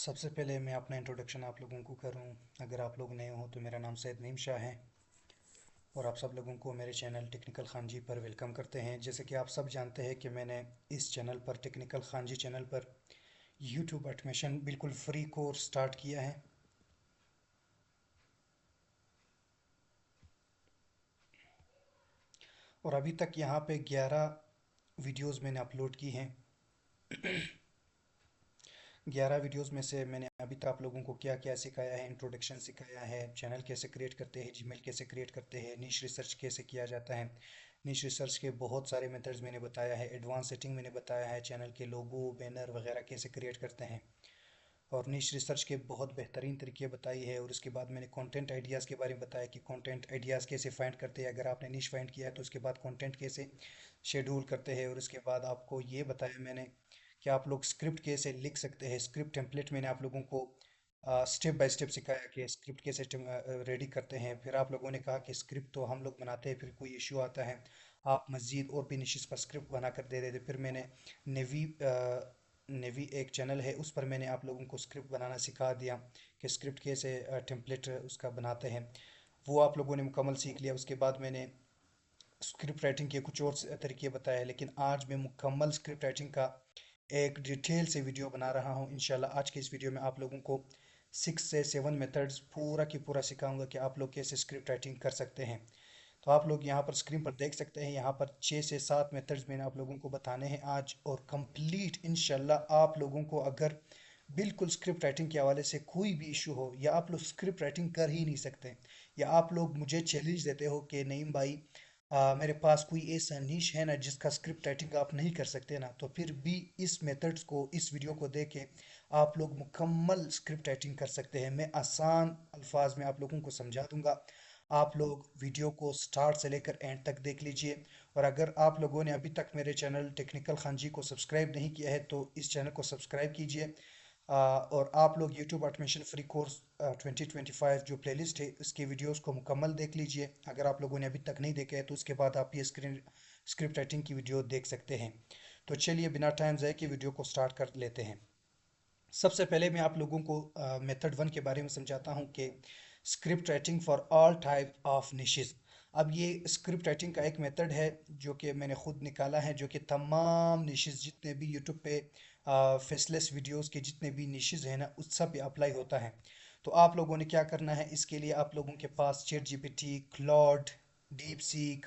सबसे पहले मैं अपना इंट्रोडक्शन आप लोगों को करूं। अगर आप लोग नए हो तो मेरा नाम सैयद नईम शाह है और आप सब लोगों को मेरे चैनल टेक्निकल खान जी पर वेलकम करते हैं। जैसे कि आप सब जानते हैं कि मैंने इस चैनल पर टेक्निकल खान जी चैनल पर यूट्यूब ऑटोमेशन बिल्कुल फ्री कोर्स स्टार्ट किया है और अभी तक यहाँ पे 11 वीडियोस मैंने अपलोड की हैं। 11 वीडियोस में से मैंने अभी तक आप लोगों को क्या क्या सिखाया है। इंट्रोडक्शन सिखाया है, चैनल कैसे क्रिएट करते हैं, जीमेल कैसे क्रिएट करते हैं, नीश रिसर्च कैसे किया जाता है। नीश रिसर्च के बहुत सारे मेथड्स मैंने बताया है। एडवांस सेटिंग मैंने बताया है, चैनल के लोगो बैनर वगैरह कैसे क्रिएट करते हैं और नीश रिसर्च के बहुत बेहतरीन तरीके बताई है। और उसके बाद मैंने कंटेंट आइडियाज़ के बारे में बताया कि कंटेंट आइडियाज़ कैसे फाइंड करते हैं। अगर आपने नीश फाइंड किया है तो उसके बाद कंटेंट कैसे शेड्यूल करते हैं। और उसके बाद आपको ये बताया मैंने कि आप लोग स्क्रिप्ट कैसे लिख सकते हैं। स्क्रिप्ट टेम्पलेट मैंने आप लोगों को स्टेप बाय स्टेप सिखाया कि स्क्रिप्ट कैसे रेडी करते हैं। फिर आप लोगों ने कहा कि स्क्रिप्ट तो हम लोग बनाते हैं, फिर कोई इशू आता है आप मज़ीद और भी निशिस पर स्क्रिप्ट बना कर दे देते। फिर मैंने नेवी नेवी एक चैनल है, उस पर मैंने आप लोगों को स्क्रिप्ट बनाना सिखा दिया कि स्क्रिप्ट कैसे टेम्पलेट उसका बनाते हैं। वो आप लोगों ने मुकम्मल सीख लिया। उसके बाद मैंने स्क्रिप्ट राइटिंग के कुछ और तरीके बताए। लेकिन आज मैं मुकम्मल स्क्रिप्ट राइटिंग का एक डिटेल से वीडियो बना रहा हूँ। इंशाल्लाह आज के इस वीडियो में आप लोगों को 6 से 7 मेथड्स पूरा की पूरा सिखाऊंगा कि आप लोग कैसे स्क्रिप्ट राइटिंग कर सकते हैं। तो आप लोग यहाँ पर स्क्रीन पर देख सकते हैं, यहाँ पर 6 से 7 मेथड्स मैंने आप लोगों को बताने हैं आज और कंप्लीट। इंशाल्लाह आप लोगों को अगर बिल्कुल स्क्रिप्ट राइटिंग के हवाले से कोई भी इशू हो या आप लोग स्क्रिप्ट राइटिंग कर ही नहीं सकते या आप लोग मुझे चैलेंज देते हो कि नईम भाई मेरे पास कोई ऐसा निश है ना जिसका स्क्रिप्ट राइटिंग आप नहीं कर सकते ना, तो फिर भी इस मेथड्स को, इस वीडियो को देख के आप लोग मुकम्मल स्क्रिप्ट राइटिंग कर सकते हैं। मैं आसान अल्फाज में आप लोगों को समझा दूंगा। आप लोग वीडियो को स्टार्ट से लेकर एंड तक देख लीजिए। और अगर आप लोगों ने अभी तक मेरे चैनल टेक्निकल खान जी को सब्सक्राइब नहीं किया है तो इस चैनल को सब्सक्राइब कीजिए। और आप लोग यूट्यूब ऑटोमेशन फ्री कोर्स 2025 जो प्लेलिस्ट है उसके वीडियोस को मुकम्मल देख लीजिए। अगर आप लोगों ने अभी तक नहीं देखा है तो उसके बाद आप ये स्क्रिप्ट राइटिंग की वीडियो देख सकते हैं। तो चलिए बिना टाइम ज़ाय के वीडियो को स्टार्ट कर लेते हैं। सबसे पहले मैं आप लोगों को मेथड 1 के बारे में समझाता हूँ कि script writing for all type of niches. अब ये स्क्रिप्ट राइटिंग का एक मेथड है जो कि मैंने खुद निकाला है, जो कि तमाम निशेस जितने भी यूट्यूब पे फेसलेस वीडियोस के जितने भी निशेस हैं ना उस सब पे अप्लाई होता है। तो आप लोगों ने क्या करना है, इसके लिए आप लोगों के पास chat GPT, Claude, DeepSeek,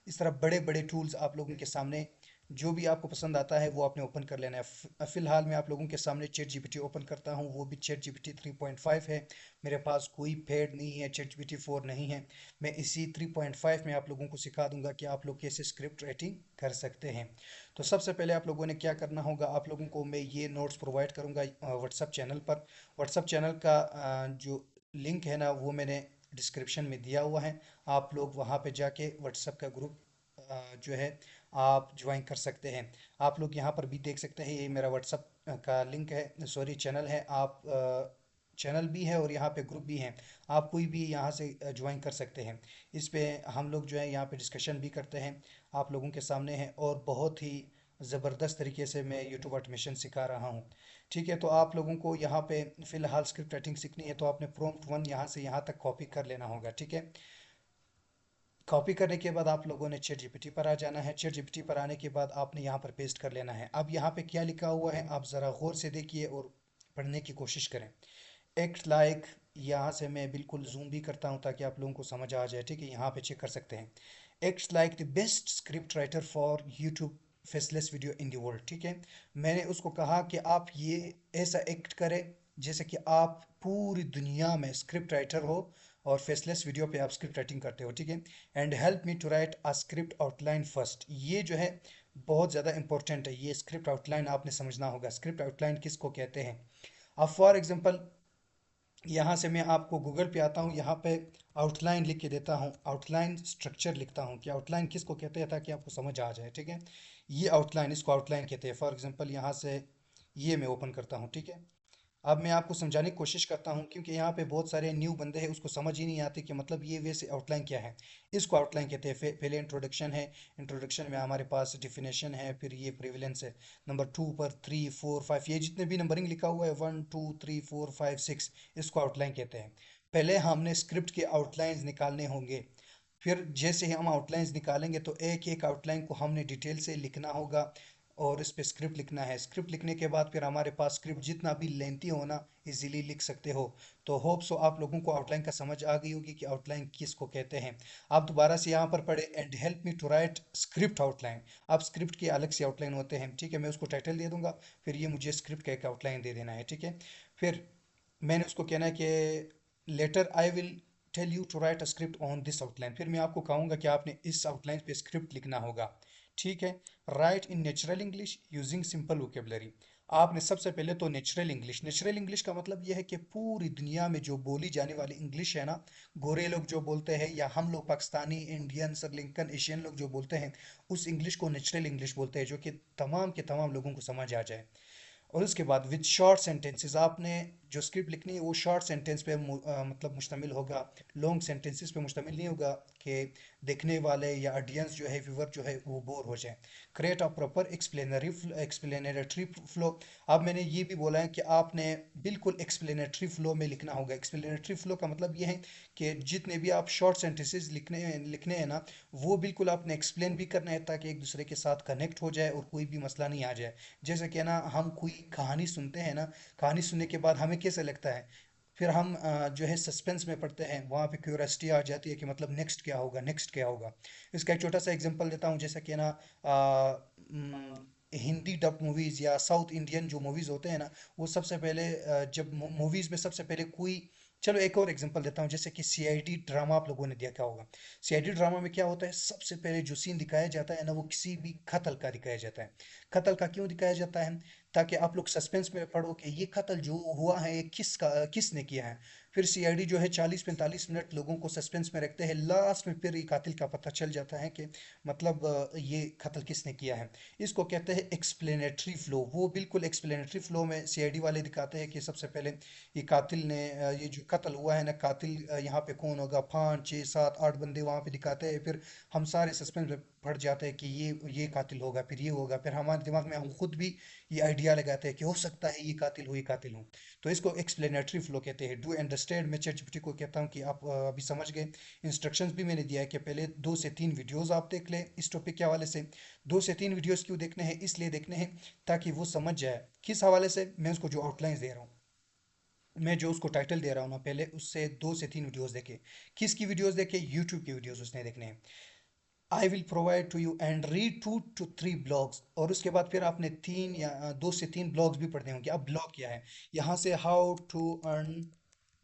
इस तरह बड़े बड़े टूल्स आप लोगों के सामने जो भी आपको पसंद आता है वो आपने ओपन कर लेना है। फ़िलहाल मैं आप लोगों के सामने चैट जीपीटी ओपन करता हूँ, वो भी चैट जीपीटी 3.5 है। मेरे पास कोई पेड नहीं है, चैट जीपीटी 4 नहीं है। मैं इसी 3.5 में आप लोगों को सिखा दूंगा कि आप लोग कैसे स्क्रिप्ट राइटिंग कर सकते हैं। तो सबसे पहले आप लोगों ने क्या करना होगा, आप लोगों को मैं ये नोट्स प्रोवाइड करूँगा व्हाट्सअप चैनल पर। व्हाट्सअप चैनल का जो लिंक है ना वो मैंने डिस्क्रिप्शन में दिया हुआ है। आप लोग वहाँ पे जाके व्हाट्सएप का ग्रुप जो है आप ज्वाइन कर सकते हैं। आप लोग यहाँ पर भी देख सकते हैं, ये मेरा व्हाट्सअप का लिंक है, सॉरी चैनल है। आप चैनल भी है और यहाँ पे ग्रुप भी हैं, आप कोई भी यहाँ से ज्वाइन कर सकते हैं। इस पे हम लोग जो है यहाँ पे डिस्कशन भी करते हैं, आप लोगों के सामने है और बहुत ही ज़बरदस्त तरीके से मैं यूट्यूब ऑटोमेशन सिखा रहा हूँ। ठीक है, तो आप लोगों को यहाँ पे फ़िलहाल स्क्रिप्ट राइटिंग सीखनी है तो आपने प्रॉम्प्ट 1 यहाँ से यहाँ तक कॉपी कर लेना होगा। ठीक है, कॉपी करने के बाद आप लोगों ने चैट जीपीटी पर आ जाना है। चैट जीपीटी पर आने के बाद आपने यहाँ पर पेस्ट कर लेना है। अब यहाँ पे क्या लिखा हुआ है आप ज़रा गौर से देखिए और पढ़ने की कोशिश करें। एक्ट लाइक, यहाँ से मैं बिल्कुल जूम भी करता हूँ ताकि आप लोगों को समझ आ जाए। ठीक है, यहाँ पे चेक कर सकते हैं। Act like the best script writer for YouTube faceless video in the world. ठीक है, मैंने उसको कहा कि आप ये ऐसा एक्ट करें जैसे कि आप पूरी दुनिया में स्क्रिप्ट राइटर हो और फेसलेस वीडियो पे आप स्क्रिप्ट राइटिंग करते हो। ठीक है, and help me to write a script outline first. ये जो है बहुत ज़्यादा इंपॉर्टेंट है, ये स्क्रिप्ट आउटलाइन आपने समझना होगा। स्क्रिप्ट आउटलाइन किसको कहते हैं। अब फॉर एग्जांपल यहाँ से मैं आपको गूगल पे आता हूँ, यहाँ पे आउटलाइन लिख के देता हूँ, आउटलाइन स्ट्रक्चर लिखता हूँ कि आउटलाइन किसको कहते हैं ताकि आपको समझ आ जाए। ठीक है, ये आउटलाइन, इसको आउटलाइन कहते हैं। फॉर एग्जांपल यहाँ से ये मैं ओपन करता हूँ। ठीक है, अब मैं आपको समझाने की कोशिश करता हूँ, क्योंकि यहाँ पे बहुत सारे न्यू बंदे हैं, उसको समझ ही नहीं आती कि मतलब ये वैसे आउटलाइन क्या है। इसको आउटलाइन कहते हैं। पहले इंट्रोडक्शन है। इंट्रोडक्शन में हमारे पास डिफिनेशन है, फिर ये प्रिविलेंस है। नंबर टू पर थ्री फोर फाइव, ये जितने भी नंबरिंग लिखा हुआ है, one two three four five six, इसको आउटलाइन कहते हैं। पहले हमने स्क्रिप्ट के आउटलाइंस निकालने होंगे। फिर जैसे ही हम आउटलाइंस निकालेंगे तो एक एक आउटलाइन को हमने डिटेल से लिखना होगा, और इस पे स्क्रिप्ट लिखना है। स्क्रिप्ट लिखने के बाद फिर हमारे पास स्क्रिप्ट जितना भी लेंथी हो ना, इजीली लिख सकते हो। तो होप सो आप लोगों को आउटलाइन का समझ आ गई होगी कि आउटलाइन किसको कहते हैं। आप दोबारा से यहाँ पर पढ़े, and help me to write script outline. अब स्क्रिप्ट के अलग से आउटलाइन होते हैं, ठीक है, मैं उसको टाइटल दे दूंगा, फिर ये मुझे स्क्रिप्ट का एक आउटलाइन दे देना है, ठीक है। फिर मैंने उसको कहना है कि later I will tell you to write a script on this outline. फिर मैं आपको कहूँगा कि आपने इस आउटलाइन पे स्क्रिप्ट लिखना होगा, ठीक है। Right in natural English using simple vocabulary. आपने सबसे पहले तो नेचुरल इंग्लिश का मतलब यह है कि पूरी दुनिया में जो बोली जाने वाली इंग्लिश है ना, गोरे लोग जो बोलते हैं या हम लोग पाकिस्तानी, इंडियन, श्रीलंकन, एशियन लोग जो बोलते हैं, उस इंग्लिश को नेचुरल इंग्लिश बोलते हैं, जो कि तमाम के तमाम लोगों को समझ आ जाए। और उसके बाद विद शॉर्ट सेंटेंसेस, आपने जो स्क्रिप्ट लिखनी है वो शॉर्ट सेंटेंस पे मतलब मुश्तमिल होगा। लॉन्ग सेंटेंसेस पे मुश्तमिल नहीं होगा कि देखने वाले या ऑडियंस जो है, व्यूअर जो है, वो बोर हो जाए। Create a proper explanatory flow. अब मैंने ये भी बोला है कि आपने बिल्कुल एक्सप्लेनेटरी फ्लो में लिखना होगा। एक्सप्लेनेटरी फ्लो का मतलब ये है कि जितने भी आप शॉर्ट सेंटेंसेस लिखने हैं ना, वो बिल्कुल आपने एक्सप्लेन भी करना है, ताकि एक दूसरे के साथ कनेक्ट हो जाए और कोई भी मसला नहीं आ जाए। जैसे कि ना, हम कोई कहानी सुनते हैं ना, कहानी सुनने के बाद हमें कैसे लगता है, फिर हम जो है सस्पेंस में पढ़ते हैं, वहाँ पे क्यूरियोसिटी आ जाती है कि मतलब नेक्स्ट क्या होगा, नेक्स्ट क्या होगा। इसका एक छोटा सा एग्जांपल देता हूँ, जैसे कि ना हिंदी डब मूवीज़ या साउथ इंडियन जो मूवीज़ होते हैं ना, वो सबसे पहले जब मूवीज़ में सबसे पहले कोई, चलो एक और एग्जांपल देता हूँ, जैसे कि सीआईडी ड्रामा आप लोगों ने देखा होगा। सीआईडी ड्रामा में क्या होता है, सबसे पहले जो सीन दिखाया जाता है ना, वो किसी भी कत्ल का दिखाया जाता है। कत्ल का क्यों दिखाया जाता है, ताकि आप लोग सस्पेंस में पढ़ो कि ये कत्ल जो हुआ है, ये किसने किया है। फिर सीआईडी जो है 40-45 मिनट लोगों को सस्पेंस में रखते हैं, लास्ट में फिर ये कातिल का पता चल जाता है कि मतलब ये कत्ल किसने किया है। इसको कहते हैं एक्सप्लेनेटरी फ्लो। वो बिल्कुल एक्सप्लेनेटरी फ्लो में सीआईडी वाले दिखाते हैं कि सबसे पहले ये कातिल ने ये जो कत्ल हुआ है ना, कातिल यहाँ पे कौन होगा, 5 6 7 8 बंदे वहाँ पे दिखाते हैं। फिर हम सारे सस्पेंस में पड़ जाते हैं कि ये कातिल होगा, फिर ये होगा, फिर हमारे दिमाग में हम खुद भी ये आइडिया लगाते हैं कि हो सकता है ये कातिल हो, ये कातिल हो। तो इसको एक्सप्लेनेटरी फ्लो कहते हैं। डू अंडरस्टैंड, मैं चैटजीपीटी को कहता हूँ कि आप अभी समझ गए। इंस्ट्रक्शंस भी मैंने दिया है कि पहले 2 से 3 वीडियोस आप देख लें इस टॉपिक के हवाले से। 2 से 3 वीडियोस क्यों देखने हैं, इसलिए देखने हैं ताकि वो समझ जाए किस हवाले से। मैं उसको जो आउटलाइंस दे रहा हूँ, मैं जो उसको टाइटल दे रहा हूँ ना, पहले उससे 2 से 3 वीडियोस देखे। किसकी वीडियोस देखे, यूट्यूब की वीडियोस उसने देखने हैं। I will provide to you and read 2 to 3 blogs, और उसके बाद फिर आपने 2 से 3 ब्लॉग्स भी पढ़ने होंगे। अब ब्लॉग क्या है, यहाँ से how to earn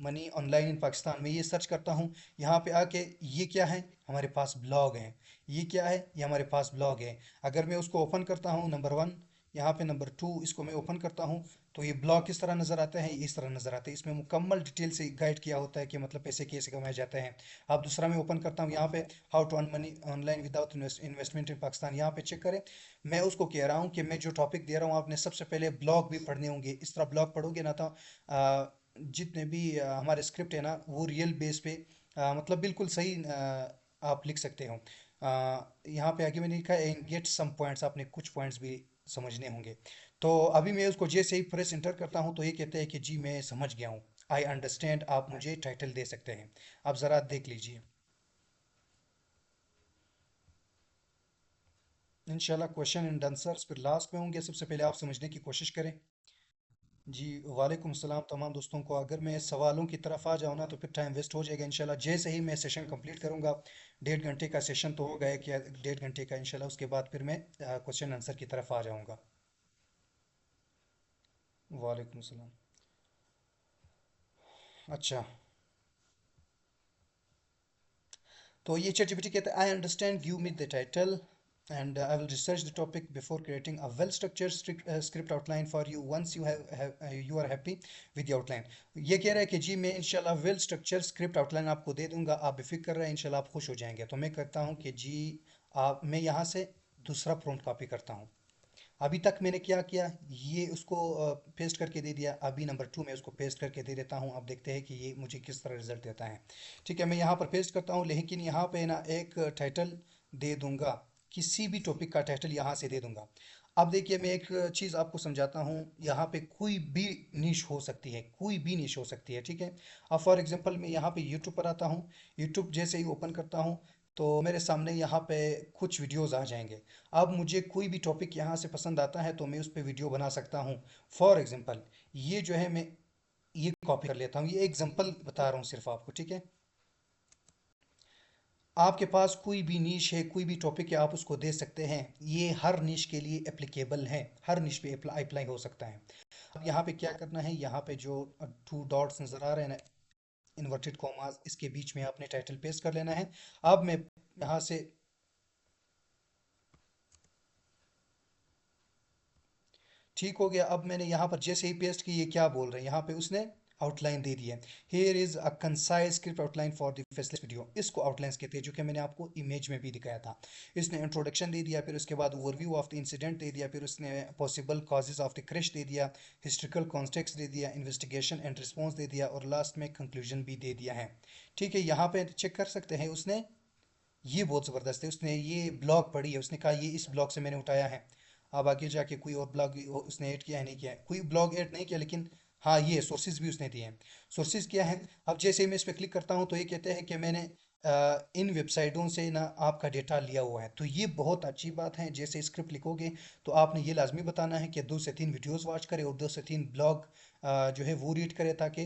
money online in Pakistan में ये सर्च करता हूँ। यहाँ पे आके ये क्या है, हमारे पास ब्लॉग है। ये क्या है, ये हमारे पास ब्लॉग है। अगर मैं उसको ओपन करता हूँ, नंबर 1, यहाँ पे नंबर 2 इसको मैं ओपन करता हूँ, तो ये ब्लॉग किस तरह नज़र आता है, ये इस तरह नज़र आता है। इसमें मुकम्मल डिटेल से गाइड किया होता है कि मतलब पैसे कैसे कमाए जाते हैं। अब दूसरा मैं ओपन करता हूँ, यहाँ पे how to earn money online without investment in Pakistan, यहाँ पे चेक करें। मैं उसको कह रहा हूँ कि मैं जो टॉपिक दे रहा हूँ, आपने सबसे पहले ब्लॉग भी पढ़ने होंगे। इस तरह ब्लॉग पढ़ोगे ना, तो जितने भी हमारे स्क्रिप्ट है ना, वो रियल बेस पे मतलब बिल्कुल सही आप लिख सकते हो। यहाँ पे आगे मैंने लिखा है गेट सम पॉइंट्स, आपने कुछ पॉइंट्स भी समझने होंगे। तो अभी मैं उसको जैसे ही प्रेस इंटर करता हूँ, तो ये कहते हैं कि जी मैं समझ गया हूँ, आई अंडरस्टैंड, आप मुझे टाइटल दे सकते हैं। आप ज़रा देख लीजिए। इंशाल्लाह क्वेश्चन एंड आंसर्स फिर लास्ट में होंगे, सबसे पहले आप समझने की कोशिश करें। जी, वालेकुम सलाम तमाम दोस्तों को। अगर मैं सवालों की तरफ आ जाऊँ ना, तो फिर टाइम वेस्ट हो जाएगा। इंशाल्लाह जैसे ही मैं सेशन कंप्लीट करूँगा, 1.5 घंटे का सेशन तो हो गया कि 1.5 घंटे का, इंशाल्लाह उसके बाद फिर मैं क्वेश्चन आंसर की तरफ आ जाऊँगा। वालेकुम सलाम। अच्छा, तो ये चैट जीपीटी कहता है I understand, give me the title and I will research the topic before creating a well structured script outline for you once you are happy with the outline. ये कह रहा है कि जी मैं इंशाल्लाह वेल स्ट्रक्चर स्क्रिप्ट आउटलाइन आपको दे दूंगा, आप बेफिक्र रहें, इंशाल्लाह आप खुश हो जाएंगे। तो मैं करता हूँ कि जी, आप मैं यहाँ से दूसरा प्रॉम्प्ट कॉपी करता हूँ। अभी तक मैंने क्या किया, ये उसको पेस्ट करके दे दिया। अभी नंबर 2 में उसको पेस्ट करके दे देता हूँ। अब देखते हैं कि ये मुझे किस तरह रिजल्ट देता है। ठीक है, मैं यहाँ पर पेस्ट करता हूँ, लेकिन यहाँ पे ना एक टाइटल दे दूंगा, किसी भी टॉपिक का टाइटल यहाँ से दे दूंगा। अब देखिए, मैं एक चीज़ आपको समझाता हूँ। यहाँ पे कोई भी निश हो सकती है, कोई भी निश हो सकती है, ठीक है। अब फॉर एग्जांपल मैं यहाँ पे यूट्यूब पर आता हूँ। यूट्यूब जैसे ही ओपन करता हूँ तो मेरे सामने यहाँ पे कुछ वीडियोस आ जाएंगे। अब मुझे कोई भी टॉपिक यहाँ से पसंद आता है तो मैं उस पर वीडियो बना सकता हूँ। फॉर एग्जांपल ये जो है, मैं ये कॉपी कर लेता हूँ, ये एग्जांपल बता रहा हूँ सिर्फ आपको, ठीक है। आपके पास कोई भी नीश है, कोई भी टॉपिक है, आप उसको दे सकते हैं। ये हर नीश के लिए एप्लीकेबल है, हर नीश पे अप्लाई हो सकता है। अब यहाँ पे क्या करना है, यहाँ पे जो 2 डॉट्स नज़र आ रहे हैं ना, इन्वर्टेड कॉमास, इसके बीच में आपने टाइटल पेस्ट कर लेना है। अब मैं यहाँ से, ठीक हो गया। अब मैंने यहाँ पर जैसे ही पेस्ट की, ये क्या बोल रहे हैं यहाँ पे, उसने आउटलाइन दे दी है। Here is a concise script outline for the faceless video. इसको आउटलाइंस कहते हैं, जो कि मैंने आपको इमेज में भी दिखाया था। इसने इंट्रोडक्शन दे दिया, फिर उसके बाद ओवरव्यू ऑफ द इंसिडेंट दे दिया, फिर उसने possible causes of the crash दे दिया, हिस्ट्रिकल कॉन्टेक्स्ट दे दिया, इन्वेस्टिगेशन एंड रिस्पॉन्स दे दिया, और लास्ट में कंक्लूजन भी दे दिया है। ठीक है, यहाँ पे चेक कर सकते हैं उसने, ये बहुत ज़बरदस्त है। उसने ये ब्लॉग पढ़ी है, उसने कहा ये इस ब्लॉग से मैंने उठाया है। अब आगे जाके कोई और ब्लॉग उसने ऐड किया है, नहीं किया है, कोई ब्लॉग ऐड नहीं किया, लेकिन हाँ ये सोर्सेज भी उसने दिए हैं। सोर्सेज क्या है, अब जैसे ही मैं इस पर क्लिक करता हूँ तो ये कहते हैं कि मैंने इन वेबसाइटों से ना आपका डेटा लिया हुआ है। तो ये बहुत अच्छी बात है। जैसे स्क्रिप्ट लिखोगे तो आपने ये लाजमी बताना है कि 2 से 3 वीडियोस वॉच करे और 2 से 3 ब्लॉग जो है वो रीड करे, ताकि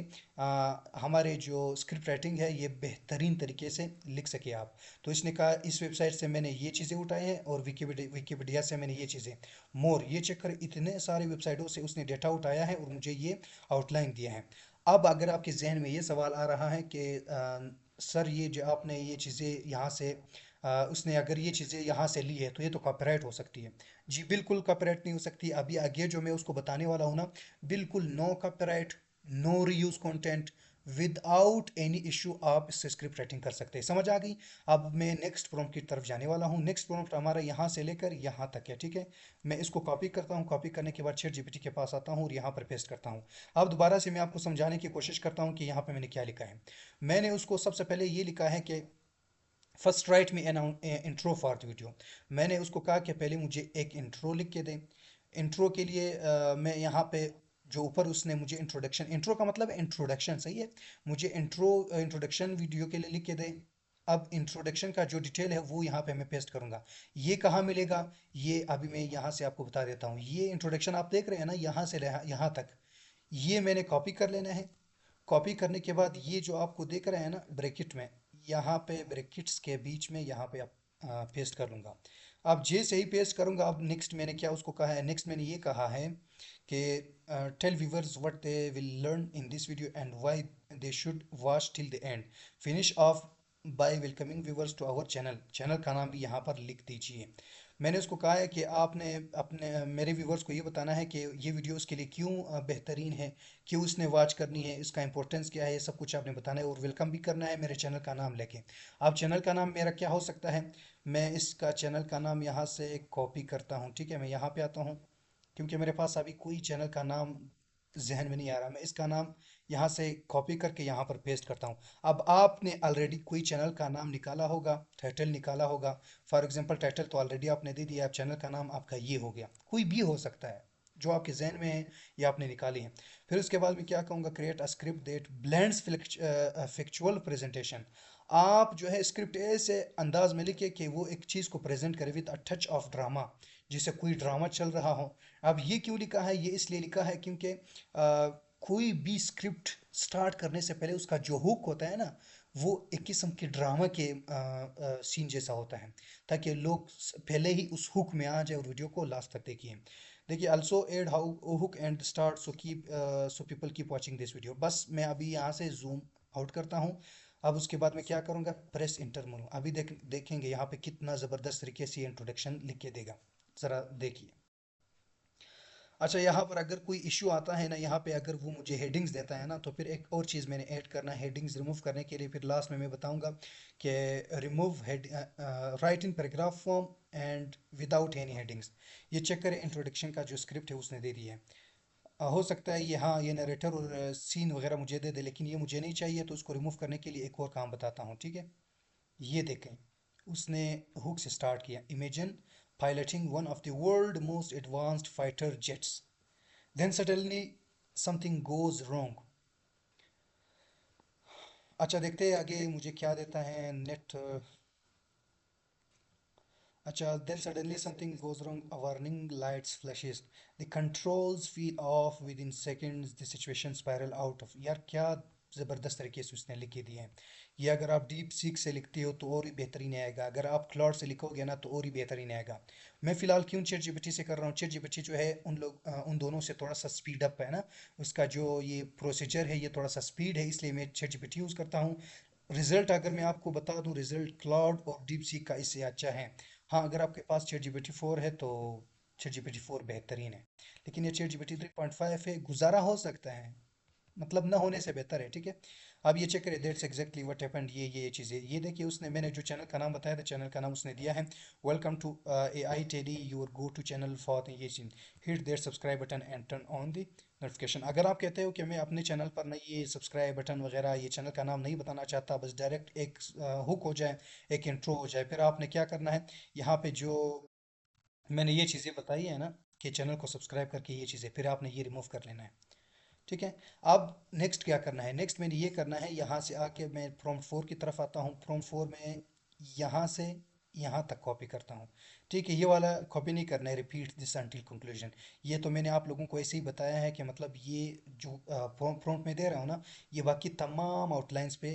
हमारे जो स्क्रिप्ट राइटिंग है ये बेहतरीन तरीके से लिख सके आप। तो इसने कहा इस वेबसाइट से मैंने ये चीज़ें उठाई हैं, और विकीपीडिया से मैंने ये चीज़ें, मोर ये चेक कर, इतने सारे वेबसाइटों से उसने डेटा उठाया है और मुझे ये आउटलाइन दिया है। अब अगर आपके जहन में ये सवाल आ रहा है कि सर ये जो आपने ये चीज़ें यहाँ से उसने अगर ये चीज़ें यहाँ से ली है तो ये तो कॉपीराइट हो सकती है। जी बिल्कुल कॉपीराइट नहीं हो सकती। अभी आगे जो मैं उसको बताने वाला हूँ ना, बिल्कुल no copyright, no reuse content, without any issue आप इससे स्क्रिप्ट राइटिंग कर सकते हैं। समझ आ गई। अब मैं नेक्स्ट प्रॉम्प्ट की तरफ जाने वाला हूँ। नेक्स्ट प्रॉम्प्ट हमारा यहाँ से लेकर यहाँ तक है, ठीक है। मैं इसको कॉपी करता हूँ, कॉपी करने के बाद चैट जीपीटी के पास आता हूँ और यहाँ पर पेस्ट करता हूँ। अब दोबारा से मैं आपको समझाने की कोशिश करता हूँ कि यहाँ पे मैंने क्या लिखा है। मैंने उसको सबसे पहले ये लिखा है कि फर्स्ट राइट में an intro for the video. मैंने उसको कहा कि पहले मुझे एक इंट्रो लिख के दें। इंट्रो के लिए मैं यहाँ पे जो ऊपर उसने मुझे इंट्रोडक्शन, इंट्रो का मतलब इंट्रोडक्शन, सही है। मुझे इंट्रोडक्शन वीडियो के लिए लिख के दें। अब इंट्रोडक्शन का जो डिटेल है वो यहाँ पे मैं पेस्ट करूँगा। ये कहाँ मिलेगा, ये अभी मैं यहाँ से आपको बता देता हूँ। ये इंट्रोडक्शन आप देख रहे हैं ना, यहाँ से यहाँ तक, ये मैंने कॉपी कर लेना है। कॉपी करने के बाद ये जो आपको देख रहे हैं ना ब्रैकेट में, यहाँ पे ब्रैकेट्स के बीच में यहाँ पे आप पेस्ट कर लूँगा। अब जैसे ही पेस्ट करूँगा, अब नेक्स्ट मैंने क्या उसको कहा है, नेक्स्ट मैंने ये कहा है कि tell viewers what they will learn in this video and why they should watch till the end, finish off by welcoming viewers to our channel. Channel का नाम भी यहाँ पर लिख दीजिए। मैंने उसको कहा है कि आपने अपने मेरे व्यूवर्स को ये बताना है कि ये वीडियो उसके लिए क्यों बेहतरीन है, क्यों उसने वॉच करनी है, इसका इंपॉर्टेंस क्या है, ये सब कुछ आपने बताना है, और वेलकम भी करना है मेरे चैनल का नाम लेके। अब चैनल का नाम मेरा क्या हो सकता है, मैं इसका चैनल का नाम यहाँ से कॉपी करता हूँ, ठीक है। मैं यहाँ पे आता हूँ, क्योंकि मेरे पास अभी कोई चैनल का नाम जहन में नहीं आ रहा। मैं इसका नाम यहाँ से कॉपी करके यहाँ पर पेस्ट करता हूँ। अब आपने ऑलरेडी कोई चैनल का नाम निकाला होगा, टाइटल निकाला होगा। फॉर एग्जांपल टाइटल तो ऑलरेडी आपने दे दिया, अब चैनल का नाम आपका ये हो गया। कोई भी हो सकता है जो आपके जहन में है, ये आपने निकाली है। फिर उसके बाद मैं क्या कहूँगा, create a script that blends factual presentation. आप जो है स्क्रिप्ट ऐसे अंदाज में लिखे कि वो एक चीज़ को प्रेजेंट करे with a touch of drama, जिसे कोई ड्रामा चल रहा हो। अब ये क्यों लिखा है, ये इसलिए लिखा है क्योंकि कोई भी स्क्रिप्ट स्टार्ट करने से पहले उसका जो हुक होता है ना, वो एक किस्म के ड्रामा के सीन जैसा होता है, ताकि लोग पहले ही उस हुक में आ जाए और वीडियो को लास्ट तक देखिए। देखिए, also add how hook and start so people keep watching this video. बस मैं अभी यहाँ से जूम आउट करता हूँ। अब उसके बाद मैं क्या करूँगा, प्रेस इंटर मोर। अभी देखेंगे यहाँ पे कितना ज़बरदस्त तरीके से इंट्रोडक्शन लिख के देगा। ज़रा देखिए। अच्छा, यहाँ पर अगर कोई इशू आता है ना, यहाँ पे अगर वो मुझे हेडिंग्स देता है ना, तो फिर एक और चीज़ मैंने ऐड करना है। हेडिंग्स रिमूव करने के लिए फिर लास्ट में मैं बताऊंगा कि remove head, right in paragraph form and without any headings. ये चेक करें, इंट्रोडक्शन का जो स्क्रिप्ट है उसने दे दिया है। हो सकता है ये, हाँ, ये नरेटर और सीन वगैरह मुझे दे दे, लेकिन ये मुझे नहीं चाहिए, तो उसको रिमूव करने के लिए एक और काम बताता हूँ, ठीक है। ये देखें, उसने हुक से स्टार्ट किया, imagine piloting one of the world most advanced fighter jets, then suddenly something goes wrong. अच्छा, देखते हैं आगे मुझे क्या देता है नेट। अच्छा, then suddenly something goes wrong, a warning lights flashes, the controls feel off within seconds, the situation spiral out of। यार क्या ज़बरदस्त तरीके से उसने लिख के दिए हैं। ये अगर आप डीप सीक से लिखते हो तो और ही बेहतरीन आएगा, अगर आप क्लॉड से लिखोगे ना तो और ही बेहतरीन आएगा। मैं फ़िलहाल क्यों चैट जीपीटी से कर रहा हूँ, चैट जीपीटी जो है उन दोनों से थोड़ा सा स्पीड अप है ना, उसका जो ये प्रोसीजर है ये थोड़ा सा स्पीड है, इसलिए मैं चैट जीपीटी यूज़ करता हूँ। रिजल्ट अगर मैं आपको बता दूं, रिजल्ट क्लाउड और डीप सीक का इससे अच्छा है। हाँ, अगर आपके पास चैट जीपीटी 4 है तो चैट जीपीटी 4 बेहतरीन है, लेकिन ये चैट जीपीटी 3.5 है, गुजारा हो सकता है, मतलब ना होने से बेहतर है, ठीक है। अब ये चेक करें, दैट्स एग्जैक्टली व्हाट हैपेंड, ये चीज़ें ये देखिए, उसने मैंने जो चैनल का नाम बताया था, चैनल का नाम उसने दिया है welcome to A I tele your go to channel for ये चीज, hit there subscribe button and turn on the notification. अगर आप कहते हो कि मैं अपने चैनल पर नहीं ये सब्सक्राइब बटन वगैरह, ये चैनल का नाम नहीं बताना चाहता, बस डायरेक्ट एक हुक हो जाए, एक इंट्रो हो जाए, फिर आपने क्या करना है, यहाँ पे जो मैंने ये चीज़ें बताई है ना, कि चैनल को सब्सक्राइब करके ये चीज़ें, फिर आपने ये रिमूव कर लेना है, ठीक है। अब नेक्स्ट क्या करना है, नेक्स्ट मैंने ये करना है, यहाँ से आके मैं प्रॉम्प्ट 4 की तरफ आता हूँ, प्रॉम्प्ट 4 में यहाँ से यहाँ तक कॉपी करता हूँ, ठीक है। ये वाला कॉपी नहीं करना है, रिपीट दिस अंटिल कंक्लूजन। ये तो मैंने आप लोगों को ऐसे ही बताया है कि मतलब ये जो प्रॉम्प्ट में दे रहा हूँ ना, ये बाकी तमाम आउटलाइंस पे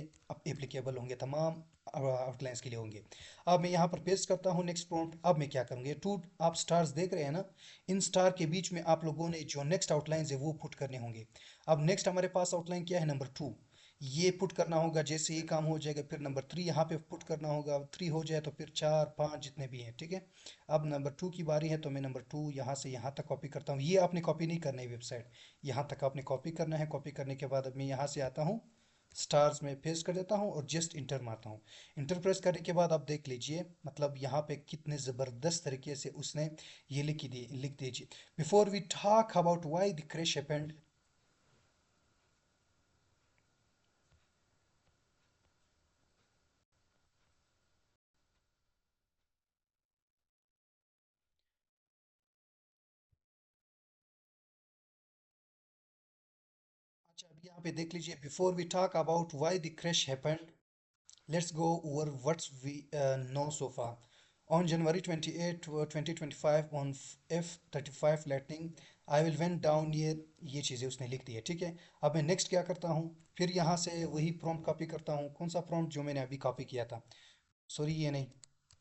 एप्लीकेबल होंगे, तमाम आउटलाइंस के लिए होंगे। अब मैं यहाँ पर पेस्ट करता हूँ नेक्स्ट प्रॉम्प्ट। अब मैं क्या करूँगा, ये टू आप स्टार्स देख रहे हैं ना, इन स्टार के बीच में आप लोगों ने जो नेक्स्ट आउटलाइंस है वो पुट करने होंगे। अब नेक्स्ट हमारे पास आउटलाइन क्या है, नंबर 2, ये पुट करना होगा। जैसे ये काम हो जाएगा फिर नंबर 3 यहाँ पे पुट करना होगा, 3 हो जाए तो फिर 4 5 जितने भी हैं, ठीक है। अब नंबर 2 की बारी है, तो मैं नंबर 2 यहाँ से यहाँ तक कॉपी करता हूँ। ये आपने कॉपी नहीं करना है वेबसाइट, यहाँ तक आपने कॉपी करना है। कॉपी करने के बाद अब मैं यहाँ से आता हूँ, स्टार्स में पेस्ट कर देता हूँ और जस्ट इंटर मारता हूँ। इंटर प्रेस करने के बाद आप देख लीजिए, मतलब यहाँ पे कितने ज़बरदस्त तरीके से उसने ये लिख दीजिए, before we talk about why the crash happened. अच्छा, अब यहाँ पे देख लीजिए, before we talk about why the crash happened, let's go over what we know so far. On January 28, 2025, on F-35 Lightning, I will went down near, ये चीज़ें उसने लिख दी है, ठीक है। अब मैं नेक्स्ट क्या करता हूँ, फिर यहाँ से वही प्रॉम्प्ट कॉपी करता हूँ। कौन सा प्रॉम्प्ट, जो मैंने अभी कॉपी किया था, सॉरी ये नहीं,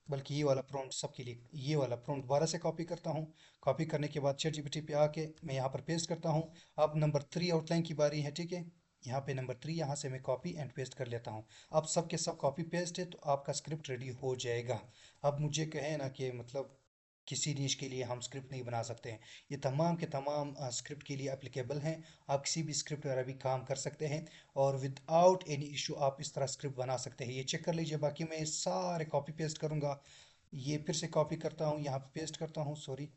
बल्कि ये वाला प्रॉम्प्ट सबके लिए, ये वाला प्रॉम्प्ट दोबारा से कॉपी करता हूँ। कॉपी करने के बाद चैट जीपीटी पे आके मैं यहाँ पर पेस्ट करता हूँ। अब नंबर 3 आउटलाइन की बारी है, ठीक है। यहाँ पे नंबर 3, यहाँ से मैं कॉपी एंड पेस्ट कर लेता हूँ। अब सब के सब कॉपी पेस्ट है तो आपका स्क्रिप्ट रेडी हो जाएगा। अब मुझे कहे ना कि मतलब किसी नीश के लिए हम स्क्रिप्ट नहीं बना सकते हैं, ये तमाम के तमाम स्क्रिप्ट के लिए एप्लीकेबल हैं। आप किसी भी स्क्रिप्ट पर अभी काम कर सकते हैं और विदाउट एनी इशू आप इस तरह स्क्रिप्ट बना सकते हैं। ये चेक कर लीजिए, बाकी मैं सारे कॉपी पेस्ट करूँगा। ये फिर से कॉपी करता हूँ, यहाँ पे पेस्ट करता हूँ, सॉरी।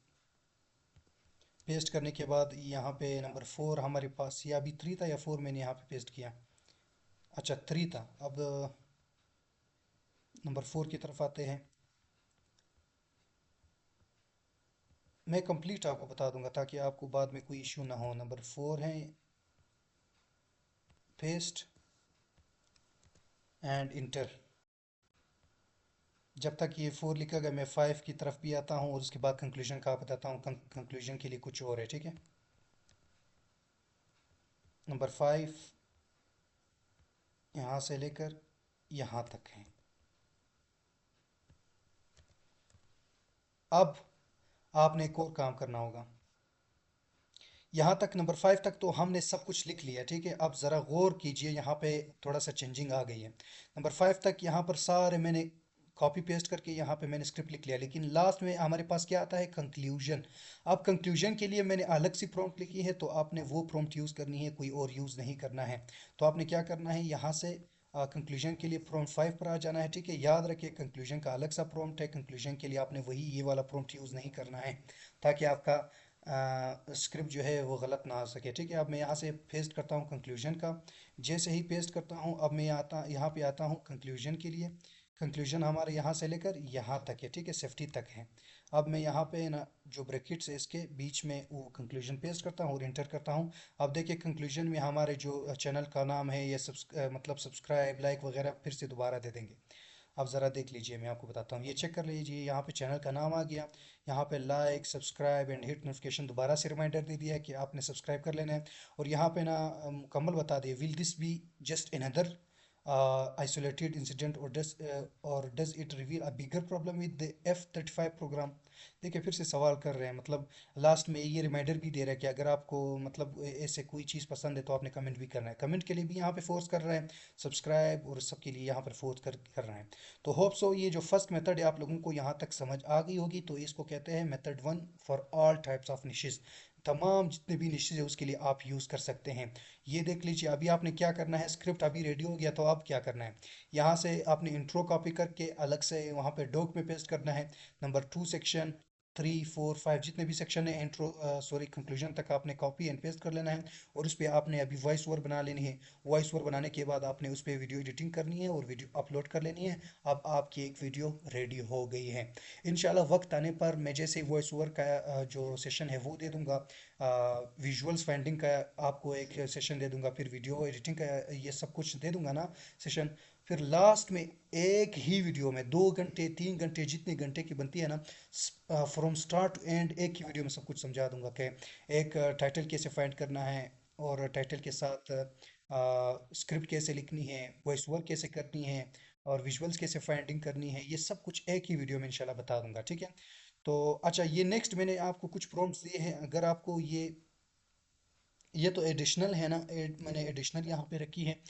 पेस्ट करने के बाद यहाँ पे नंबर 4 हमारे पास, या अभी 3 था या 4 मैंने यहाँ पे पेस्ट किया, अच्छा 3 था। अब नंबर 4 की तरफ आते हैं। मैं कंप्लीट आपको बता दूंगा ताकि आपको बाद में कोई इशू ना हो। नंबर 4 है, पेस्ट एंड इंटर। जब तक ये 4 लिखेगा मैं 5 की तरफ भी आता हूँ और उसके बाद कंक्लूजन का बताता हूँ। कंक्लूजन के लिए कुछ और है, ठीक है। नंबर 5 यहाँ से लेकर यहाँ तक है। अब आपने एक और काम करना होगा, यहाँ तक नंबर 5 तक तो हमने सब कुछ लिख लिया, ठीक है। अब ज़रा गौर कीजिए, यहाँ पे थोड़ा सा चेंजिंग आ गई है। नंबर 5 तक यहाँ पर सारे मैंने कॉपी पेस्ट करके यहाँ पे मैंने स्क्रिप्ट लिख लिया, लेकिन लास्ट में हमारे पास क्या आता है, कंक्लूजन। अब कंक्लूजन के लिए मैंने अलग सी प्रॉम्प्ट लिखी है, तो आपने वो प्रॉम्प्ट यूज़ करनी है, कोई और यूज़ नहीं करना है। तो आपने क्या करना है, यहाँ से कंक्लूजन के लिए प्रॉम्प्ट 5 पर आ जाना है। ठीक है, याद रखिए कंक्लूजन का अलग सा प्रॉम्प्ट है, कंक्लूजन के लिए आपने वही ये वाला प्रॉम्प्ट यूज़ नहीं करना है, ताकि आपका स्क्रिप्ट जो है वो गलत ना आ सके। ठीक है, अब मैं यहाँ से पेस्ट करता हूँ कंक्लूजन का। जैसे ही पेस्ट करता हूँ, अब मैं आता यहाँ पे आता हूँ कंक्लूजन के लिए। कंक्लूजन हमारे यहाँ से लेकर यहाँ तक है, ठीक है, सेफ्टी तक है। अब मैं यहाँ पे ना जो ब्रैकेट्स है इसके बीच में वो कंक्लूजन पेस्ट करता हूँ और इंटर करता हूँ। अब देखिए कंक्लूजन में हमारे जो चैनल का नाम है ये मतलब सब्सक्राइब लाइक वगैरह फिर से दोबारा दे देंगे। अब ज़रा देख लीजिए, मैं आपको बताता हूँ, ये चेक कर लीजिए, यहाँ पे चैनल का नाम आ गया। यहाँ पे like subscribe and hit notification दोबारा से रिमाइंडर दे दिया है कि आपने सब्सक्राइब कर लेना है। और यहाँ पे ना मुकम्मल बता दिए, will this be just another isolated incident or does it reveal a bigger problem with the F-35 program. देखिए फिर से सवाल कर रहे हैं, मतलब लास्ट में ये रिमाइंडर भी दे रहा है कि अगर आपको मतलब ऐसे कोई चीज़ पसंद है तो आपने कमेंट भी करना है। कमेंट के लिए भी यहाँ पे फोर्स कर रहे हैं, सब्सक्राइब और सब के लिए यहाँ पर फोर्स कर रहे हैं। तो होप सो ये जो फर्स्ट मेथड है आप लोगों को यहाँ तक समझ आ गई होगी। तो इसको कहते हैं method 1 for all types of niches. तमाम जितने भी निशेस है उसके लिए आप यूज़ कर सकते हैं। ये देख लीजिए, अभी आपने क्या करना है, स्क्रिप्ट अभी रेडी हो गया, तो अब क्या करना है, यहाँ से आपने इंट्रो कॉपी करके अलग से वहाँ पे डॉक में पेस्ट करना है। नंबर 2 सेक्शन 3 4 5 जितने भी सेक्शन है इंट्रो सॉरी कंक्लूजन तक आपने कॉपी एंड पेस्ट कर लेना है। और उस पर आपने अभी वॉइस ओवर बना लेनी है। वॉइस ओवर बनाने के बाद आपने उस पर वीडियो एडिटिंग करनी है और वीडियो अपलोड कर लेनी है। अब आपकी एक वीडियो रेडी हो गई है। इंशाल्लाह वक्त आने पर मैं जैसे वॉइस ओवर का जो सेशन है वो दे दूंगा, विजुअल्स फाइंडिंग का आपको एक सेशन दे दूंगा, फिर वीडियो एडिटिंग का ये सब कुछ दे दूंगा ना सेशन। फिर लास्ट में एक ही वीडियो में 2 घंटे 3 घंटे जितने घंटे की बनती है ना, फ्रॉम स्टार्ट टू एंड एक ही वीडियो में सब कुछ समझा दूंगा कि एक टाइटल कैसे फाइंड करना है, और टाइटल के साथ स्क्रिप्ट कैसे लिखनी है, वॉइस ओवर कैसे करनी है, और विजुअल्स कैसे फाइंडिंग करनी है, ये सब कुछ एक ही वीडियो में इंशाल्लाह बता दूंगा। ठीक है, तो अच्छा ये नेक्स्ट मैंने आपको कुछ प्रॉम्प्ट्स दिए हैं, अगर आपको ये तो एडिशनल है ना, मैंने एडिशनल यहाँ पे रखी है,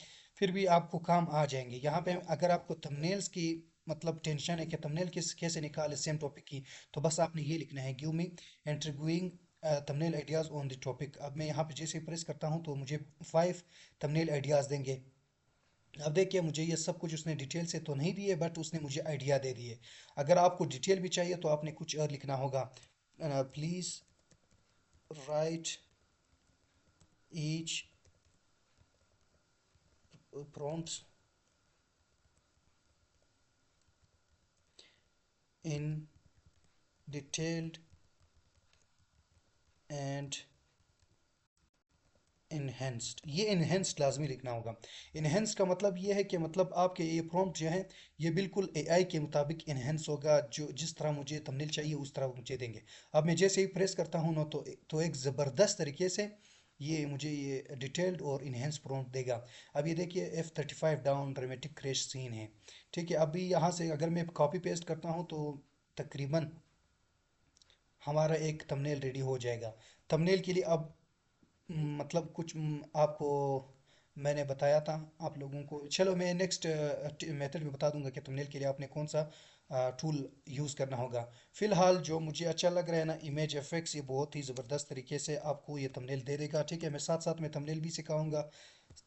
फिर भी आपको काम आ जाएंगे। यहाँ पे अगर आपको थंबनेल्स की मतलब टेंशन है कि थंबनेल किस कैसे निकाले सेम टॉपिक की, तो बस आपने ये लिखना है, give me interviewing thumbnail ideas on the topic. अब मैं यहाँ पे जैसे प्रेस करता हूँ तो मुझे 5 थंबनेल आइडियाज देंगे। अब देखिए मुझे ये सब कुछ उसने डिटेल से तो नहीं दिए, बट उसने मुझे आइडिया दे दिए। अगर आपको डिटेल भी चाहिए तो आपने कुछ और लिखना होगा, please right each prompts in detailed and enhanced. ये इनहेंस्ड लाजमी लिखना होगा। इनहेंस्ड का मतलब ये है कि मतलब आपके ये प्रॉम्प्ट जो है ये बिल्कुल एआई के मुताबिक इनहेंस होगा, जो जिस तरह मुझे थंबनेल चाहिए उस तरह मुझे देंगे। अब मैं जैसे ही प्रेस करता हूँ ना तो एक ज़बरदस्त तरीके से ये मुझे ये डिटेल्ड और इनहेंस प्रॉम्प्ट देगा। अब ये देखिए F-35 down dramatic crash scene है। ठीक है, अभी यहाँ से अगर मैं कॉपी पेस्ट करता हूँ तो तकरीबन हमारा एक थंबनेल रेडी हो जाएगा। थंबनेल के लिए अब मतलब कुछ आपको मैंने बताया था आप लोगों को। चलो मैं नेक्स्ट मेथड में बता दूंगा कि थंबनेल के लिए आपने कौन सा टूल यूज़ करना होगा। फिलहाल जो मुझे अच्छा लग रहा है ना, इमेज एफेक्ट्स, ये बहुत ही ज़बरदस्त तरीके से आपको ये थंबनेल दे देगा। ठीक है, मैं साथ साथ में थंबनेल भी सिखाऊंगा।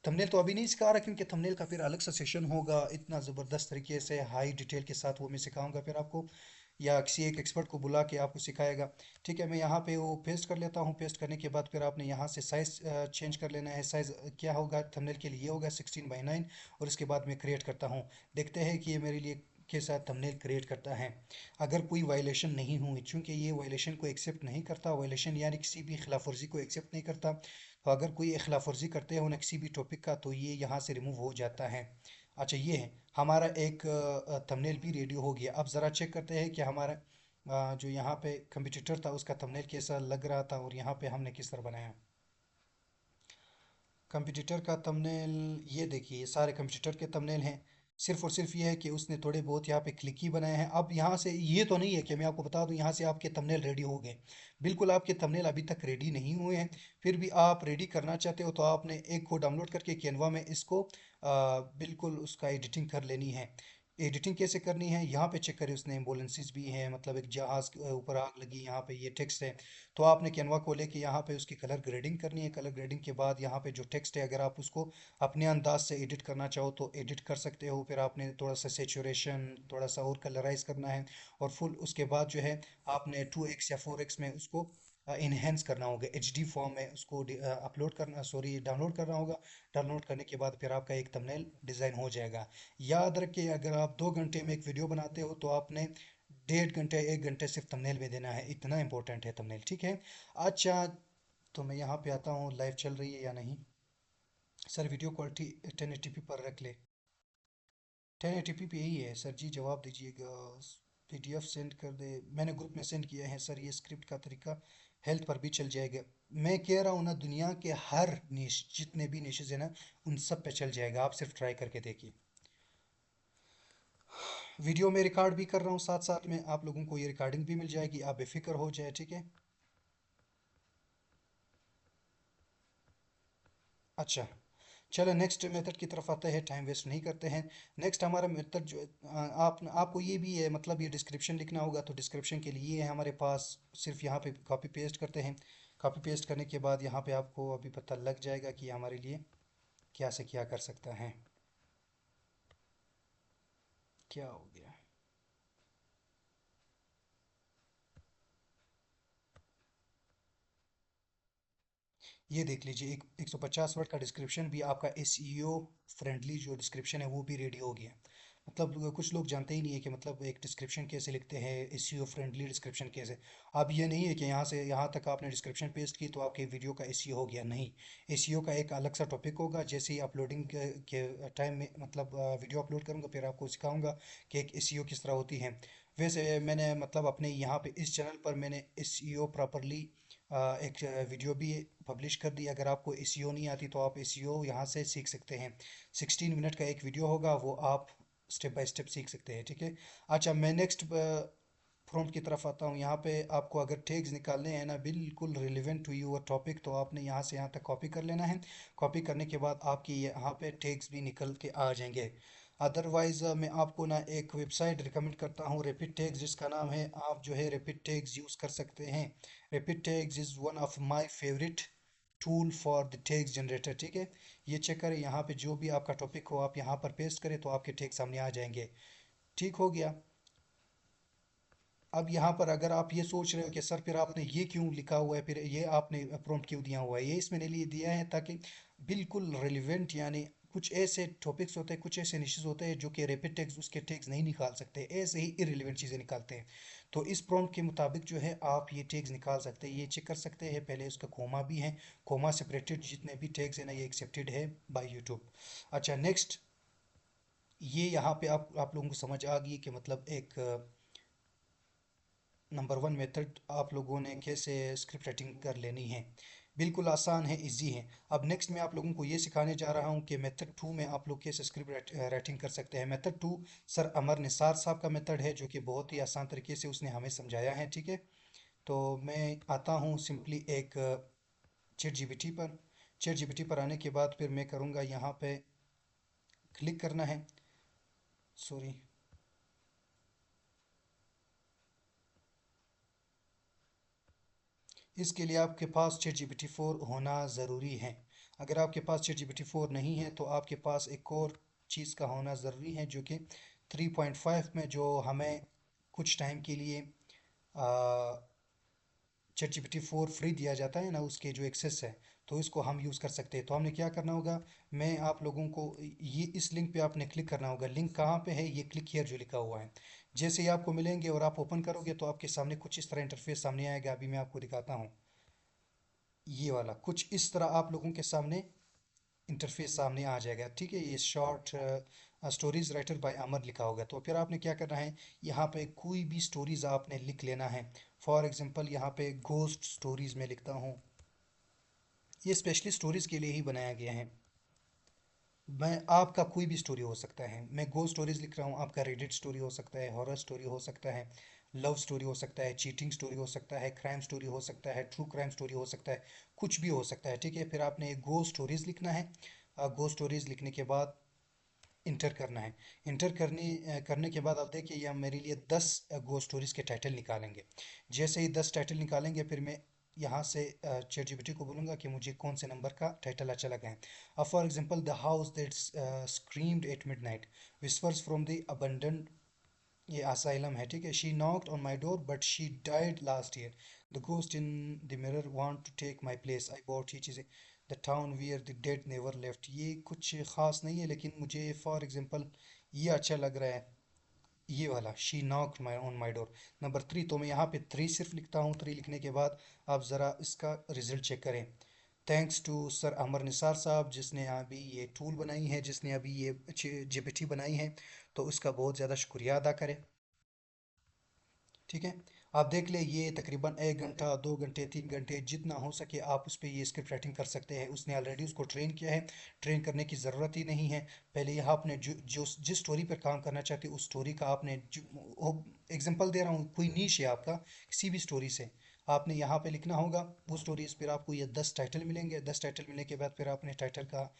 थंबनेल तो अभी नहीं सिखा रहा क्योंकि थंबनेल का फिर अलग सा सेशन होगा, इतना ज़बरदस्त तरीके से हाई डिटेल के साथ वो मैं सिखाऊंगा फिर आपको, या किसी एक एक्सपर्ट को बुला के आपको सिखाएगा। ठीक है, मैं यहाँ पे वो पेस्ट कर लेता हूँ। पेस्ट करने के बाद फिर आपने यहाँ से साइज़ चेंज कर लेना है। साइज़ क्या होगा थंबनेल के लिए, ये होगा 16:9। और इसके बाद मैं क्रिएट करता हूँ, देखते हैं कि ये मेरे लिए के साथ थंबनेल क्रिएट करता है। अगर कोई वायलेशन नहीं हुई, चूंकि ये वायलेशन को एक्सेप्ट नहीं करता, वायलेशन यानी किसी भी खिलाफ वर्जी को एक्सेप्ट नहीं करता, तो अगर कोई खिलाफ वर्जी करते हो ना किसी भी टॉपिक का, तो ये यहाँ से रिमूव हो जाता है। अच्छा ये है हमारा एक थंबनेल भी रेडी हो गया। अब ज़रा चेक करते हैं कि हमारा जो यहाँ पे कंपटीटर था उसका थंबनेल कैसा लग रहा था और यहाँ पे हमने किस तरह बनाया। कंपटीटर का थंबनेल ये देखिए, ये सारे कंपटीटर के थंबनेल हैं। सिर्फ और सिर्फ ये है कि उसने थोड़े बहुत यहाँ पे क्लिक ही बनाए हैं। अब यहाँ से ये तो नहीं है कि मैं आपको बता दूं यहाँ से आपके थंबनेल रेडी हो गए, बिल्कुल आपके थंबनेल अभी तक रेडी नहीं हुए हैं। फिर भी आप रेडी करना चाहते हो तो आपने एक को डाउनलोड करके कैनवा में इसको बिल्कुल उसका एडिटिंग कर लेनी है। एडिटिंग कैसे करनी है यहाँ पे चेक करें, उसने एम्बुलेंसेस भी हैं, मतलब एक जहाज के ऊपर आग लगी, यहाँ पे ये टेक्स्ट है। तो आपने कैनवा को लेके यहाँ पे उसकी कलर ग्रेडिंग करनी है। कलर ग्रेडिंग के बाद यहाँ पे जो टेक्स्ट है, अगर आप उसको अपने अंदाज से एडिट करना चाहो तो एडिट कर सकते हो। फिर आपने थोड़ा सा सेचुरेशन, थोड़ा सा और कलराइज करना है, और फुल उसके बाद जो है आपने 2x या 4x में उसको इन्हेंस करना होगा, एचडी फॉर्म में उसको अपलोड करना, सॉरी डाउनलोड करना होगा। डाउनलोड करने के बाद फिर आपका एक थंबनेल डिज़ाइन हो जाएगा। याद रखिए, अगर आप 2 घंटे में एक वीडियो बनाते हो तो आपने 1.5 घंटे 1 घंटे सिर्फ थंबनेल में देना है, इतना इंपॉर्टेंट है थंबनेल, ठीक है। अच्छा, तो मैं यहाँ पे आता हूँ, लाइव चल रही है या नहीं। सर वीडियो क्वालिटी 1080p पर रख ले। 1080p पे यही है सर जी, जवाब दीजिएगा। पीडीएफ सेंड कर दे, मैंने ग्रुप में सेंड किया है सर, ये स्क्रिप्ट का तरीका हेल्थ पर भी चल जाएगा। मैं कह रहा हूँ ना, दुनिया के हर निश, जितने भी निशेज है ना, उन सब पे चल जाएगा, आप सिर्फ ट्राई करके देखिए। वीडियो में रिकॉर्ड भी कर रहा हूँ, साथ साथ में आप लोगों को ये रिकॉर्डिंग भी मिल जाएगी, आप बेफिक्र हो जाए, ठीक है। अच्छा, चलो नेक्स्ट मेथड की तरफ आते हैं, टाइम वेस्ट नहीं करते हैं। नेक्स्ट हमारा मेथड जो आपको ये भी है, मतलब ये डिस्क्रिप्शन लिखना होगा, तो डिस्क्रिप्शन के लिए है हमारे पास, सिर्फ यहाँ पे कॉपी पेस्ट करते हैं। कॉपी पेस्ट करने के बाद यहाँ पे आपको अभी पता लग जाएगा कि हमारे लिए क्या से क्या कर सकता है। क्या हो गया, ये देख लीजिए, एक 150 वर्ड का डिस्क्रिप्शन भी आपका एसईओ फ्रेंडली जो डिस्क्रिप्शन है वो भी रेडी हो गया। मतलब कुछ लोग जानते ही नहीं है कि मतलब एक डिस्क्रिप्शन कैसे लिखते हैं, एसईओ फ्रेंडली डिस्क्रिप्शन कैसे। अब ये नहीं है कि यहाँ से यहाँ तक आपने डिस्क्रिप्शन पेस्ट की तो आपके वीडियो का एसईओ हो गया, नहीं। एसईओ का एक अलग सा टॉपिक होगा, जैसे ही अपलोडिंग के टाइम में, मतलब वीडियो अपलोड करूँगा फिर आपको सिखाऊंगा कि एक एसईओ किस तरह होती है। वैसे मैंने मतलब अपने यहाँ पे इस चैनल पर मैंने एसईओ प्रॉपरली एक वीडियो भी पब्लिश कर दी। अगर आपको एसईओ नहीं आती तो आप एसईओ यहाँ से सीख सकते हैं। 16 मिनट का एक वीडियो होगा, वो आप स्टेप बाय स्टेप सीख सकते हैं, ठीक है। अच्छा, मैं नेक्स्ट प्रॉम्प्ट की तरफ आता हूँ। यहाँ पे आपको अगर टैग्स निकालने हैं ना, बिल्कुल रिलेवेंट टू यूर टॉपिक, तो आपने यहाँ से यहाँ तक कॉपी कर लेना है। कॉपी करने के बाद आपकी यहाँ पे टैग्स भी निकल के आ जाएंगे। अदरवाइज़ मैं आपको ना एक वेबसाइट रिकमेंड करता हूँ, रैपिड टैग्स, जिसका नाम है, आप जो है रैपिड टैग्स यूज़ कर सकते हैं। Rapid tags is one of my favourite tool for the tags generator, ठीक है। ये चेक करें, यहाँ पे जो भी आपका टॉपिक हो आप यहाँ पर पेस्ट करें तो आपके टैग सामने आ जाएंगे। ठीक हो गया। अब यहाँ पर अगर आप ये सोच रहे हो कि सर फिर आपने ये क्यों लिखा हुआ है, फिर ये आपने प्रॉम्प्ट क्यों दिया हुआ है, ये इसमें लिए दिया है ताकि बिल्कुल रिलेवेंट, यानी कुछ ऐसे टॉपिक्स होते हैं, कुछ ऐसे निशेस होते हैं जो कि रैपिड टैग्स उसके टैग्स नहीं निकाल सकते, ऐसे ही इररिलेवेंट चीज़ें निकालते हैं। तो इस प्रॉम्प्ट के मुताबिक जो है आप ये टैग्स निकाल सकते हैं, ये चेक कर सकते हैं। पहले उसका कोमा भी है, कोमा सेपरेटेड जितने भी टैग्स हैं ना, ये एक्सेप्टेड है बाय यूट्यूब। अच्छा, नेक्स्ट, ये यहाँ पे आप लोगों को समझ आ गई कि मतलब एक नंबर वन मेथड आप लोगों ने कैसे स्क्रिप्ट राइटिंग कर लेनी है। बिल्कुल आसान है, इजी है। अब नेक्स्ट मैं आप लोगों को ये सिखाने जा रहा हूँ कि मेथड टू में आप लोग कैसे स्क्रिप्ट राइटिंग कर सकते हैं। मेथड टू सर अमर निसार साहब का मेथड है, जो कि बहुत ही आसान तरीके से उसने हमें समझाया है, ठीक है। तो मैं आता हूँ सिंपली एक चैट जीपीटी पर। चैट जीपीटी पर आने के बाद फिर मैं करूँगा यहाँ पे क्लिक करना है, सॉरी। इसके लिए आपके पास ChatGPT 4 होना ज़रूरी है। अगर आपके पास ChatGPT 4 नहीं है तो आपके पास एक और चीज़ का होना ज़रूरी है, जो कि 3.5 में जो हमें कुछ टाइम के लिए ChatGPT 4 फ्री दिया जाता है ना, उसके जो एक्सेस है, तो इसको हम यूज़ कर सकते हैं। तो हमने क्या करना होगा, मैं आप लोगों को ये इस लिंक पे आपने क्लिक करना होगा। लिंक कहाँ पे है, ये क्लिक हियर जो लिखा हुआ है। जैसे ही आपको मिलेंगे और आप ओपन करोगे तो आपके सामने कुछ इस तरह इंटरफेस सामने आएगा। अभी मैं आपको दिखाता हूँ, ये वाला कुछ इस तरह आप लोगों के सामने इंटरफेस सामने आ जाएगा, ठीक है। ये शॉर्ट स्टोरीज राइटर बाय अमर लिखा होगा। तो फिर आपने क्या करना है, यहाँ पे कोई भी स्टोरीज आपने लिख लेना है। फॉर एग्जांपल यहाँ पे घोस्ट स्टोरीज में लिखता हूँ, ये स्पेशली स्टोरीज के लिए ही बनाया गया है। मैं आपका कोई भी स्टोरी हो सकता है, मैं घोस्ट स्टोरीज लिख रहा हूँ, आपका रेडिट स्टोरी हो सकता है, हॉरर स्टोरी हो सकता है, लव स्टोरी हो सकता है, चीटिंग स्टोरी हो सकता है, क्राइम स्टोरी हो सकता है, ट्रू क्राइम स्टोरी हो सकता है, कुछ भी हो सकता है, ठीक है। फिर आपने गो स्टोरीज लिखना है। गो स्टोरीज लिखने के बाद इंटर करना है। इंटर करने के बाद आप देखिए ये मेरे लिए 10 गो स्टोरीज के टाइटल निकालेंगे। जैसे ही 10 टाइटल निकालेंगे फिर मैं यहाँ से चैट जीपीटी को बोलूँगा कि मुझे कौन से नंबर का टाइटल अच्छा लगा है। अब for example the house that screamed at midnight whispers from the abandon, ये असाइलम है, ठीक है। She knocked on my door but she died last year, the ghost in the mirror want to take my place, I bought he चीज़ें, the town where the dead never left. ये कुछ ख़ास नहीं है लेकिन मुझे फॉर एग्जांपल ये अच्छा लग रहा है, ये वाला she knocked my on my door number 3। तो मैं यहाँ पे 3 सिर्फ लिखता हूँ। 3 लिखने के बाद आप ज़रा इसका रिजल्ट चेक करें। थैंक्स टू सर अमर निसार साहब जिसने अभी ये टूल बनाई है, जिसने अभी ये जीपीटी बनाई है, तो उसका बहुत ज़्यादा शुक्रिया अदा करें, ठीक है। आप देख ले ये तकरीबन 1 घंटा 2 घंटे 3 घंटे जितना हो सके आप उस पर ये स्क्रिप्ट राइटिंग कर सकते हैं। उसने ऑलरेडी उसको ट्रेन किया है, ट्रेन करने की ज़रूरत ही नहीं है। पहले यहाँ आपने जो जिस स्टोरी पर काम करना चाहते हो उस स्टोरी का आपने एग्जांपल दे रहा हूँ, कोई नीश है आपका किसी भी स्टोरी से, आपने यहाँ पे लिखना होगा वो स्टोरीज। फिर आपको ये 10 टाइटल मिलेंगे। 10 टाइटल मिलने के बाद फिर आपने टाइटल का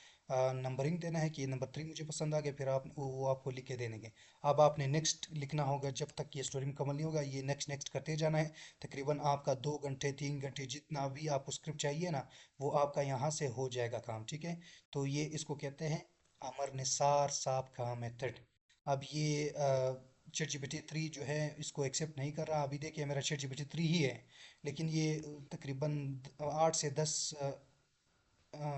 नंबरिंग देना है कि नंबर 3 मुझे पसंद आ गया, फिर आप वो आपको लिख के देंगे। अब आपने नेक्स्ट लिखना होगा जब तक ये स्टोरी मुकम्मल नहीं होगा, ये नेक्स्ट नेक्स्ट करते जाना है। तकरीबन आपका 2 घंटे 3 घंटे जितना भी आपको स्क्रिप्ट चाहिए ना वो आपका यहाँ से हो जाएगा काम, ठीक है। तो ये इसको कहते हैं अमर निसार साहब का मेथड। अब ये चैट जीपीटी 3 जो है इसको एक्सेप्ट नहीं कर रहा। अभी देखिए मेरा चैट जीपीटी 3 ही है लेकिन ये तकरीबन 8 से 10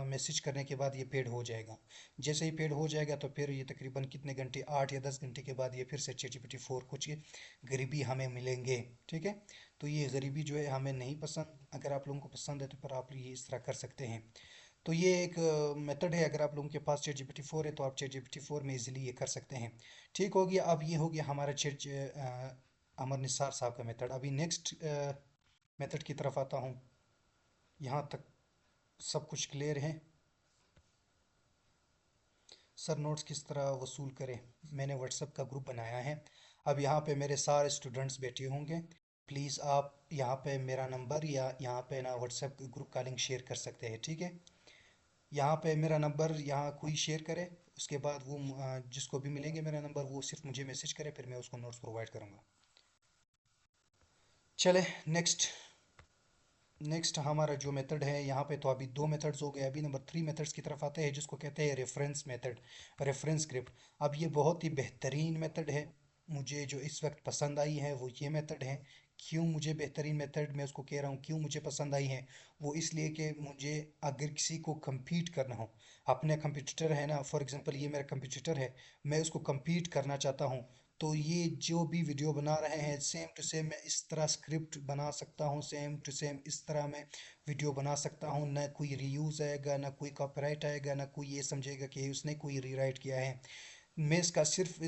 मैसेज करने के बाद ये पेड हो जाएगा। जैसे ही पेड हो जाएगा तो फिर ये तकरीबन कितने घंटे 8 या 10 घंटे के बाद ये फिर से ChatGPT 4 कुछ ये गरीबी हमें मिलेंगे, ठीक है। तो ये गरीबी जो है हमें नहीं पसंद। अगर आप लोगों को पसंद है तो फिर आप ये इस तरह कर सकते हैं। तो ये एक मेथड है। अगर आप लोगों के पास ChatGPT 4 है तो आप ChatGPT 4 में इजीली ये कर सकते हैं। ठीक हो गया। अब ये हो गया हमारा चैट अमर निसार साहब का मेथड। अभी नेक्स्ट मेथड की तरफ आता हूँ। यहाँ तक सब कुछ क्लियर है। सर नोट्स किस तरह वसूल करें? मैंने व्हाट्सएप का ग्रुप बनाया है। अब यहाँ पे मेरे सारे स्टूडेंट्स बैठे होंगे। प्लीज़ आप यहाँ पे मेरा नंबर या यहाँ पे ना व्हाट्सएप ग्रुप का लिंक शेयर कर सकते हैं, ठीक है। यहाँ पे मेरा नंबर यहाँ कोई शेयर करे, उसके बाद वो जिसको भी मिलेंगे मेरा नंबर वो सिर्फ मुझे मैसेज करे, फिर मैं उसको नोट्स प्रोवाइड करूँगा। चले नेक्स्ट। नेक्स्ट हमारा जो मेथड है यहाँ पे तो अभी 2 मेथड्स हो गए। अभी नंबर 3 मेथड्स की तरफ आते हैं जिसको कहते हैं रेफरेंस मेथड, रेफरेंस स्क्रिप्ट। अब ये बहुत ही बेहतरीन मेथड है। मुझे जो इस वक्त पसंद आई है वो ये मेथड है। क्यों मुझे बेहतरीन मेथड मैं उसको कह रहा हूँ, क्यों मुझे पसंद आई है, वो इसलिए कि मुझे अगर किसी को compete करना हो, अपने कंपटीटर है ना, फॉर एग्जांपल ये मेरा कंपटीटर है, मैं उसको compete करना चाहता हूँ, तो ये जो भी वीडियो बना रहे हैं सेम टू सेम मैं इस तरह स्क्रिप्ट बना सकता हूँ, सेम टू सेम इस तरह मैं वीडियो बना सकता हूँ। ना कोई रीयूज़ आएगा, ना कोई कॉपीराइट आएगा, ना कोई ये समझेगा कि उसने कोई रीराइट किया है। मैं इसका सिर्फ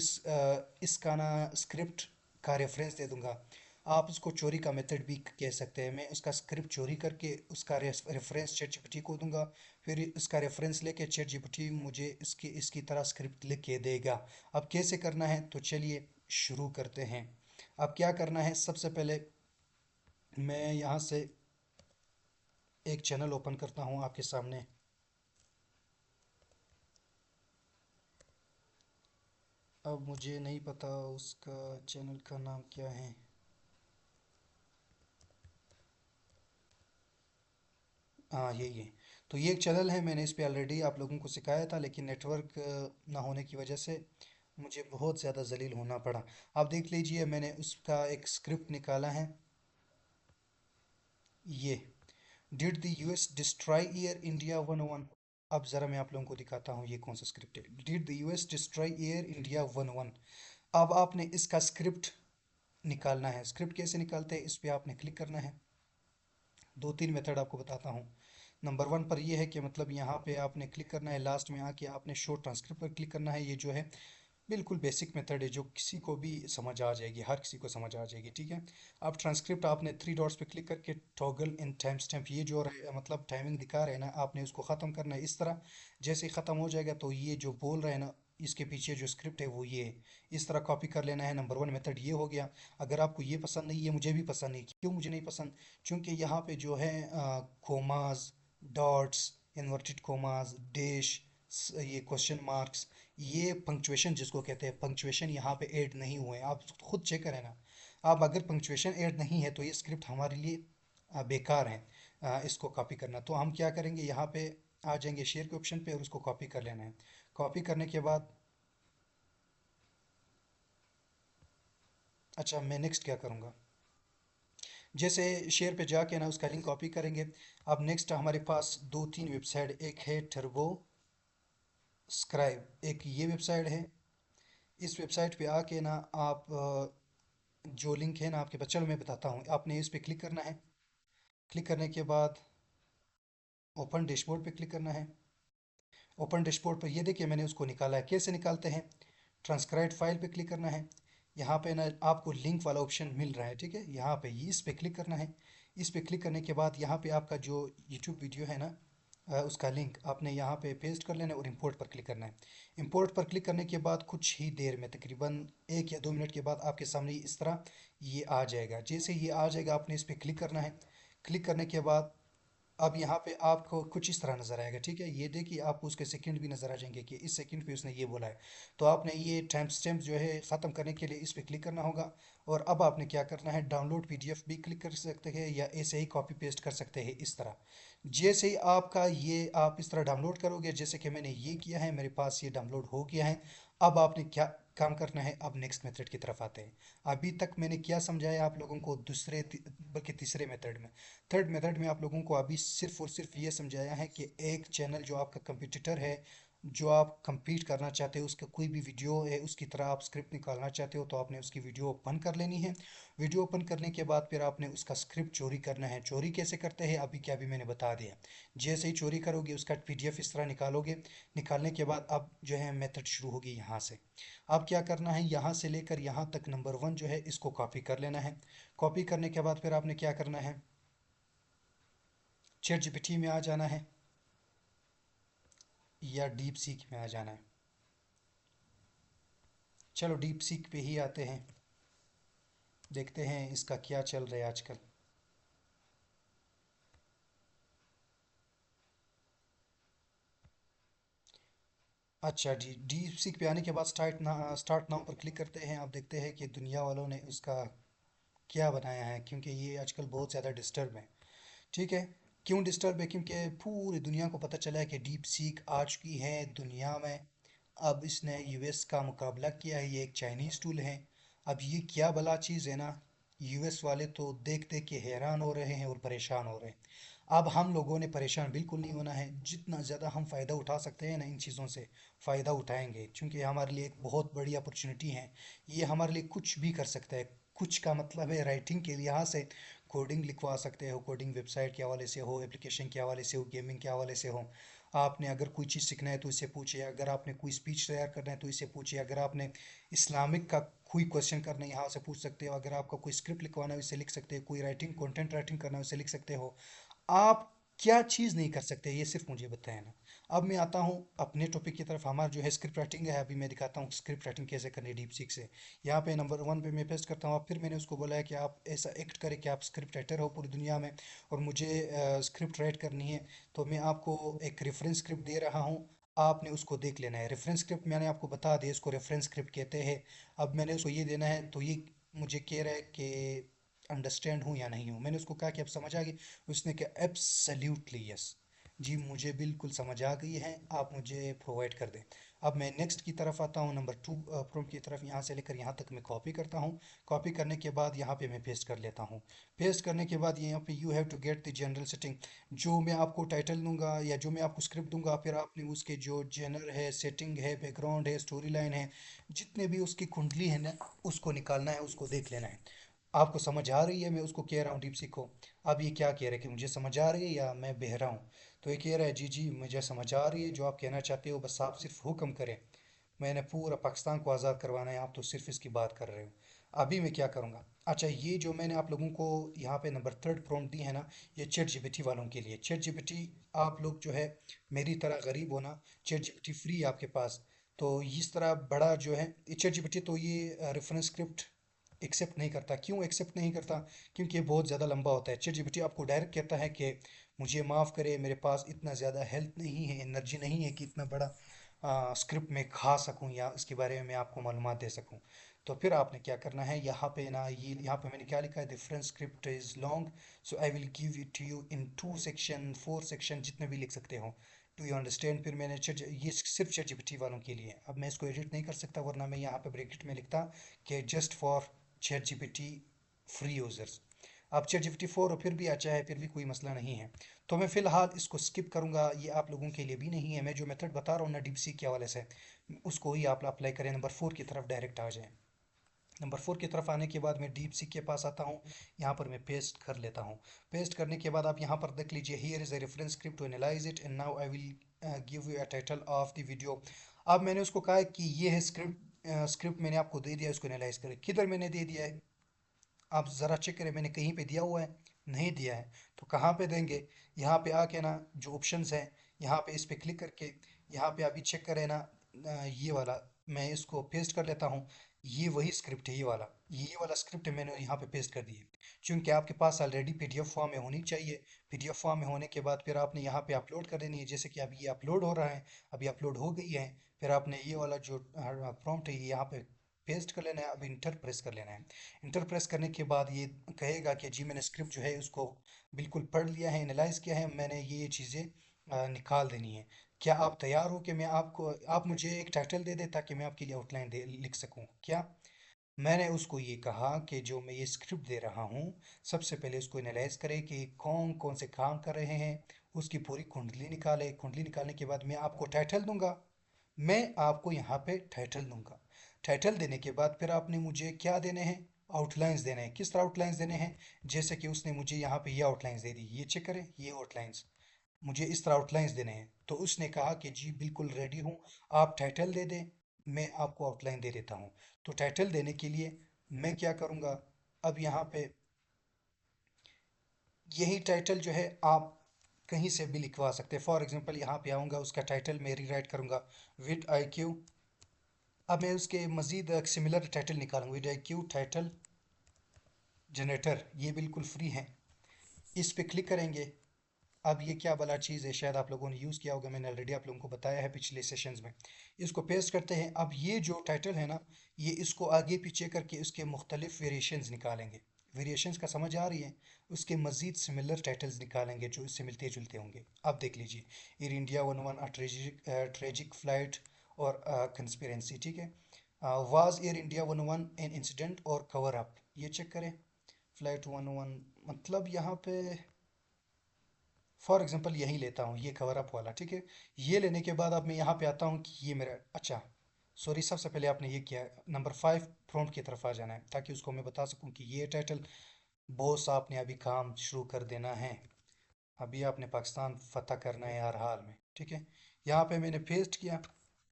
इसका ना स्क्रिप्ट का रेफरेंस दे दूंगा। आप उसको चोरी का मेथड भी कह सकते हैं। मैं उसका स्क्रिप्ट चोरी करके उसका रेफरेंस चैट जीपीटी को दूंगा, फिर इसका रेफरेंस लेके चैट जीपीटी मुझे इसकी इसकी तरह स्क्रिप्ट लिख के देगा। अब कैसे करना है तो चलिए शुरू करते हैं। अब क्या करना है, सबसे पहले मैं यहाँ से एक चैनल ओपन करता हूँ आपके सामने। अब मुझे नहीं पता उसका चैनल का नाम क्या है। हाँ यही है। तो ये एक चैनल है, मैंने इस पे ऑलरेडी आप लोगों को सिखाया था लेकिन नेटवर्क ना होने की वजह से मुझे बहुत ज़्यादा जलील होना पड़ा। आप देख लीजिए मैंने उसका एक स्क्रिप्ट निकाला है ये, did the US destroy air India 101। अब ज़रा मैं आप लोगों को दिखाता हूँ ये कौन सा स्क्रिप्ट है। Did the US destroy air India 101। अब आपने इसका स्क्रिप्ट निकालना है। स्क्रिप्ट कैसे निकालते हैं इस पे आपने क्लिक करना है। 2 3 मेथड आपको बताता हूँ। नंबर 1 पर यह है कि मतलब यहाँ पे आपने क्लिक करना है, लास्ट में आके आपने शो ट्रांसक्रिप्ट पर क्लिक करना है। ये जो है बिल्कुल बेसिक मेथड है जो किसी को भी समझ आ जाएगी, हर किसी को समझ आ जाएगी, ठीक है। अब ट्रांसक्रिप्ट आपने 3 डॉट्स पे क्लिक करके टॉगल इन टाइम स्टैम्प, ये जो मतलब टाइमिंग दिखा रहे हैं ना, आपने उसको ख़त्म करना है इस तरह। जैसे ही ख़त्म हो जाएगा तो ये जो बोल रहे हैं ना इसके पीछे जो स्क्रिप्ट है वो ये है, इस तरह कॉपी कर लेना है। नंबर 1 मेथड ये हो गया। अगर आपको ये पसंद नहीं है, मुझे भी पसंद नहीं, क्यों मुझे नहीं पसंद, क्योंकि यहाँ पे जो है commas, dots, inverted commas, dash, ये क्वेश्चन मार्क्स, ये पंक्चुएशन जिसको कहते हैं, पंक्चुएशन यहाँ पे ऐड नहीं हुए हैं। आप खुद चेक करें ना। आप अगर पंक्चुएशन ऐड नहीं है तो ये स्क्रिप्ट हमारे लिए बेकार है। इसको कॉपी करना, तो हम क्या करेंगे, यहाँ पे आ जाएंगे शेयर के ऑप्शन पे और उसको कॉपी कर लेना है। कॉपी करने के बाद, अच्छा मैं नेक्स्ट क्या करूँगा, जैसे शेयर पे जाके ना उसका लिंक कॉपी करेंगे। अब नेक्स्ट हमारे पास दो तीन वेबसाइट, एक है टर्बो स्क्राइब, एक ये वेबसाइट है। इस वेबसाइट पे आके ना आप जो लिंक है ना आपके पास, चलो मैं बताता हूँ। आपने इस पे क्लिक करना है। क्लिक करने के बाद ओपन डैशबोर्ड पे क्लिक करना है। ओपन डैशबोर्ड पर ये देखिए मैंने उसको निकाला है। कैसे निकालते हैं, ट्रांसक्राइब फाइल पे क्लिक करना है। यहाँ पे ना आपको लिंक वाला ऑप्शन मिल रहा है, ठीक है, यहाँ पे इस पे क्लिक करना है। इस पे क्लिक करने के बाद यहाँ पे आपका जो यूट्यूब वीडियो है ना, उसका लिंक आपने यहाँ पे पेस्ट कर लेना है और इंपोर्ट पर क्लिक करना है। इंपोर्ट पर क्लिक करने के बाद कुछ ही देर में, तकरीबन 1 या 2 मिनट के बाद आपके सामने इस तरह ये आ जाएगा। जैसे ये आ जाएगा आपने इस पे क्लिक करना है। क्लिक करने के बाद अब यहाँ पे आपको कुछ इस तरह नज़र आएगा, ठीक है। ये देखिए आपको उसके सेकंड भी नज़र आ जाएंगे कि इस सेकंड पे उसने ये बोला है। तो आपने ये टाइम स्टैम्प जो है ख़त्म करने के लिए इस पे क्लिक करना होगा। और अब आपने क्या करना है, डाउनलोड पीडीएफ भी क्लिक कर सकते हैं या ऐसे ही कॉपी पेस्ट कर सकते हैं इस तरह। जैसे ही आपका ये आप इस तरह डाउनलोड करोगे, जैसे कि मैंने ये किया है, मेरे पास ये डाउनलोड हो गया है। अब आपने क्या काम करना है, अब नेक्स्ट मेथड की तरफ आते हैं। अभी तक मैंने क्या समझाया आप लोगों को, बल्कि तीसरे मेथड में। थर्ड मेथड में आप लोगों को अभी सिर्फ और सिर्फ ये समझाया है कि एक चैनल जो आपका कंपटीटर है, जो आप compete करना चाहते हो, उसका कोई भी वीडियो है उसकी तरह आप स्क्रिप्ट निकालना चाहते हो, तो आपने उसकी वीडियो ओपन कर लेनी है। वीडियो ओपन करने के बाद फिर आपने उसका स्क्रिप्ट चोरी करना है। चोरी कैसे करते हैं अभी क्या, अभी मैंने बता दिया। जैसे ही चोरी करोगे उसका पीडीएफ इस तरह निकालोगे। निकालने के बाद अब जो है मेथड शुरू होगी यहाँ से। अब क्या करना है, यहाँ से लेकर यहाँ तक नंबर 1 जो है इसको कॉपी कर लेना है। कॉपी करने के बाद फिर आपने क्या करना है, चैट जीपीटी में आ जाना है या डीप सीक में आ जाना है। चलो डीप सीक पे ही आते हैं, देखते हैं इसका क्या चल रहा है आजकल। अच्छा जी, डीप सीक पे आने के बाद स्टार्ट नाउ पर क्लिक करते हैं। आप देखते हैं कि दुनिया वालों ने उसका क्या बनाया है, क्योंकि ये आजकल बहुत ज़्यादा डिस्टर्ब है। ठीक है, क्यों डिस्टर्ब है, क्योंकि पूरी दुनिया को पता चला है कि डीप सीक आ चुकी है दुनिया में। अब इसने यूएस का मुकाबला किया है, ये एक चाइनीज़ टूल है। अब ये क्या भला चीज़ है ना, यूएस वाले तो देख देख के हैरान हो रहे हैं और परेशान हो रहे हैं। अब हम लोगों ने परेशान बिल्कुल नहीं होना है। जितना ज़्यादा हम फ़ायदा उठा सकते हैं ना इन चीज़ों से, फ़ायदा उठाएंगे, क्योंकि हमारे लिए एक बहुत बड़ी अपॉर्चुनिटी है। ये हमारे लिए कुछ भी कर सकता है। कुछ का मतलब है राइटिंग के लिहाज से, कोडिंग लिखवा सकते हो, कोडिंग वेबसाइट के हवाले से हो, एप्लीकेशन के हवाले से हो, गेमिंग के हवाले से हो। आपने अगर कोई चीज़ सीखना है तो इससे पूछिए, अगर आपने कोई स्पीच तैयार करना है तो इससे पूछिए, अगर आपने इस्लामिक का कोई क्वेश्चन करना है यहाँ से पूछ सकते हो, अगर आपका कोई स्क्रिप्ट लिखवाना है इससे लिख सकते हो, कोई राइटिंग कंटेंट राइटिंग करना है उससे लिख सकते हो। आप क्या चीज़ नहीं कर सकते ये सिर्फ मुझे बताया ना। अब मैं आता हूँ अपने टॉपिक की तरफ। हमारा जो है स्क्रिप्ट राइटिंग है, अभी मैं दिखाता हूँ स्क्रिप्ट राइटिंग कैसे करनी है डीप सीक से। यहाँ पे नंबर 1 पे मैं पेस्ट करता हूँ। अब फिर मैंने उसको बोला है कि आप ऐसा एक्ट करें कि आप स्क्रिप्ट राइटर हो पूरी दुनिया में और मुझे स्क्रिप्ट राइट करनी है। तो मैं आपको एक रेफरेंस स्क्रिप्ट दे रहा हूँ, आपने उसको देख लेना है। रेफरेंस स्क्रिप्ट मैंने आपको बता दिया, इसको रेफरेंस स्क्रिप्ट कहते हैं। अब मैंने उसको ये देना है, तो ये मुझे कह रहा है कि अंडरस्टैंड हूँ या नहीं हूँ। मैंने उसको कहा कि अब समझ आ गई। उसने कहा एब्सल्यूटली यस, जी मुझे बिल्कुल समझ आ गई है, आप मुझे प्रोवाइड कर दें। अब मैं नेक्स्ट की तरफ आता हूँ, नंबर 2 प्रॉम्प्ट की तरफ। यहाँ से लेकर यहाँ तक मैं कॉपी करता हूँ। कॉपी करने के बाद यहाँ पे मैं पेस्ट कर लेता हूँ। पेस्ट करने के बाद यहाँ पे you have to get the general setting, जो मैं आपको टाइटल दूंगा या जो मैं आपको स्क्रिप्ट दूंगा, फिर आपने उसके जो जनर है, सेटिंग है, बैकग्राउंड है, स्टोरी लाइन है, जितने भी उसकी कुंडली है ना, उसको निकालना है, उसको देख लेना है। आपको समझ आ रही है, मैं उसको कह रहा हूँ डीप सीखो। अब ये क्या कह रहा है कि मुझे समझ आ रही है या मैं बहरा हूँ। तो ये कह रहा है जी जी मुझे समझ आ रही है, जो आप कहना चाहते हो बस आप सिर्फ हुक्म करें। मैंने पूरा पाकिस्तान को आज़ाद करवाना है, आप तो सिर्फ इसकी बात कर रहे हो। अभी मैं क्या करूँगा, अच्छा ये जो मैंने आप लोगों को यहाँ पे नंबर 3 प्रॉम्प्ट दी है ना, ये चैट जीपीटी वालों के लिए। चैट जीपीटी, आप लोग जो है मेरी तरह गरीब हो ना, चैट जीपीटी फ्री है आपके पास। तो इस तरह बड़ा जो है चैट जीपीटी, तो ये रेफरेंस स्क्रिप्ट एक्सेप्ट नहीं करता। क्यों एक्सेप्ट नहीं करता, क्योंकि ये बहुत ज़्यादा लंबा होता है। चैट जीपीटी आपको डायरेक्ट कहता है कि मुझे माफ़ करे, मेरे पास इतना ज़्यादा हेल्थ नहीं है, एनर्जी नहीं है कि इतना बड़ा स्क्रिप्ट में खा सकूं या इसके बारे में मैं आपको मालूमात दे सकूं। तो फिर आपने क्या करना है, यहाँ पे ना, ये यहाँ पे मैंने क्या लिखा है, different script is long, so I will give it to you in 2 section 4 section, जितने भी लिख सकते हो। To you understand. फिर मैंने ये सिर्फ चैट जीपीटी वालों के लिए है। अब मैं इसको एडिट नहीं कर सकता, वरना मैं यहाँ पे ब्रैकेट में लिखता कि just for chat GPT free users. अब चैट जीपीटी 4 फिर भी अच्छा है, फिर भी कोई मसला नहीं है। तो मैं फ़िलहाल इसको स्किप करूँगा, ये आप लोगों के लिए भी नहीं है। मैं जो मेथड बता रहा हूँ ना डीपसीक के हवाले से, उसको ही आप अप्लाई करें। नंबर 4 की तरफ डायरेक्ट आ जाएं। नंबर 4 की तरफ आने के बाद मैं डीप सीक के पास आता हूँ। यहाँ पर मैं पेस्ट कर लेता हूँ। पेस्ट करने के बाद आप यहाँ पर देख लीजिए, here is a reference script to analyse it and now I will give you a title of the video. अब मैंने उसको कहा है कि ये है स्क्रिप्ट, स्क्रिप्ट मैंने आपको दे दिया, इसको एनालाइज करें। किधर मैंने दे दिया है, आप ज़रा चेक करें, मैंने कहीं पे दिया हुआ है? नहीं दिया है। तो कहाँ पे देंगे? यहाँ पे आके ना, जो ऑप्शंस हैं, यहाँ पे इस पे क्लिक करके, यहाँ पे अभी चेक करें ना, ये वाला मैं इसको पेस्ट कर लेता हूँ। ये वही स्क्रिप्ट है, ये वाला स्क्रिप्ट मैंने यहाँ पे पेस्ट कर दी है। चूंकि आपके पास ऑलरेडी पीडीएफ फॉर्म में होनी चाहिए। पीडीएफ फॉर्म में होने के बाद फिर आपने यहाँ पे अपलोड कर देनी है, जैसे कि अभी ये अपलोड हो रहा है, अभी अपलोड हो गई है। फिर आपने ये वाला जो प्रॉम्प्ट है, ये यहाँ पे पेस्ट कर लेना है। अब इंटर प्रेस कर लेना है। इंटर प्रेस करने के बाद ये कहेगा कि जी मैंने स्क्रिप्ट जो है उसको बिल्कुल पढ़ लिया है, एनालाइज किया है, मैंने ये चीज़ें निकाल देनी है। क्या आप तैयार हो कि मैं आपको, आप मुझे एक टाइटल दे दे ताकि मैं आपके लिए आउटलाइन दे लिख सकूं क्या? मैंने उसको ये कहा कि जो मैं ये स्क्रिप्ट दे रहा हूँ, सबसे पहले उसको एनालाइज करे कि कौन कौन से काम कर रहे हैं, उसकी पूरी कुंडली निकाले। कुंडली निकालने के बाद मैं आपको टाइटल दूंगा। मैं आपको यहाँ पे टाइटल दूंगा। टाइटल देने के बाद फिर आपने मुझे क्या देने हैं, आउटलाइंस देने हैं। किस तरह आउटलाइंस देने हैं? जैसे कि उसने मुझे यहाँ पे ये आउटलाइंस दे दी, ये चेक करें, ये आउटलाइंस मुझे इस तरह आउटलाइंस देने हैं। तो उसने कहा कि जी बिल्कुल रेडी हूँ, आप टाइटल दे दें, मैं आपको आउटलाइन दे देता हूँ। तो टाइटल देने के लिए मैं क्या करूँगा, अब यहाँ पे यही टाइटल जो है आप कहीं से भी लिखवा सकते हैं। फॉर एग्जांपल यहाँ पे आऊँगा, उसका टाइटल मैं रीराइट करूँगा, विद आई क्यू। अब मैं उसके मज़ीद एक सिमिलर टाइटल निकालूंगा, with I Q title generator, ये बिल्कुल फ्री है। इस पे क्लिक करेंगे। अब ये क्या भला चीज़ है, शायद आप लोगों ने यूज़ किया होगा, मैंने ऑलरेडी आप लोगों को बताया है पिछले सेशंस में। इसको पेस्ट करते हैं। अब ये जो टाइटल है ना, ये इसको आगे पीछे करके उसके मुख्तलिफ वेरिएशंस निकालेंगे। वेरिएशंस का समझ आ रही है? उसके मज़ीद सिमिलर टाइटल्स निकालेंगे जो इससे मिलते जुलते होंगे। अब देख लीजिए, एयर इंडिया 11 अ ट्रेजिक फ्लाइट और कंस्पिरेंसी, ठीक है। Was air India 11 an incident और कवर अप, ये चेक करें। फ्लाइट 11 मतलब यहाँ पे फॉर एग्जांपल यही लेता हूँ, ये कवर अप वाला, ठीक है। ये लेने के बाद अब मैं यहाँ पे आता हूँ कि ये मेरा, अच्छा सॉरी, सबसे पहले आपने ये किया, नंबर 5 प्रॉम्प्ट की तरफ आ जाना है, ताकि उसको मैं बता सकूँ कि ये टाइटल, बॉस आपने अभी काम शुरू कर देना है, अभी आपने पाकिस्तान फतह करना है हर हाल में, ठीक है। यहाँ पे मैंने पेस्ट किया।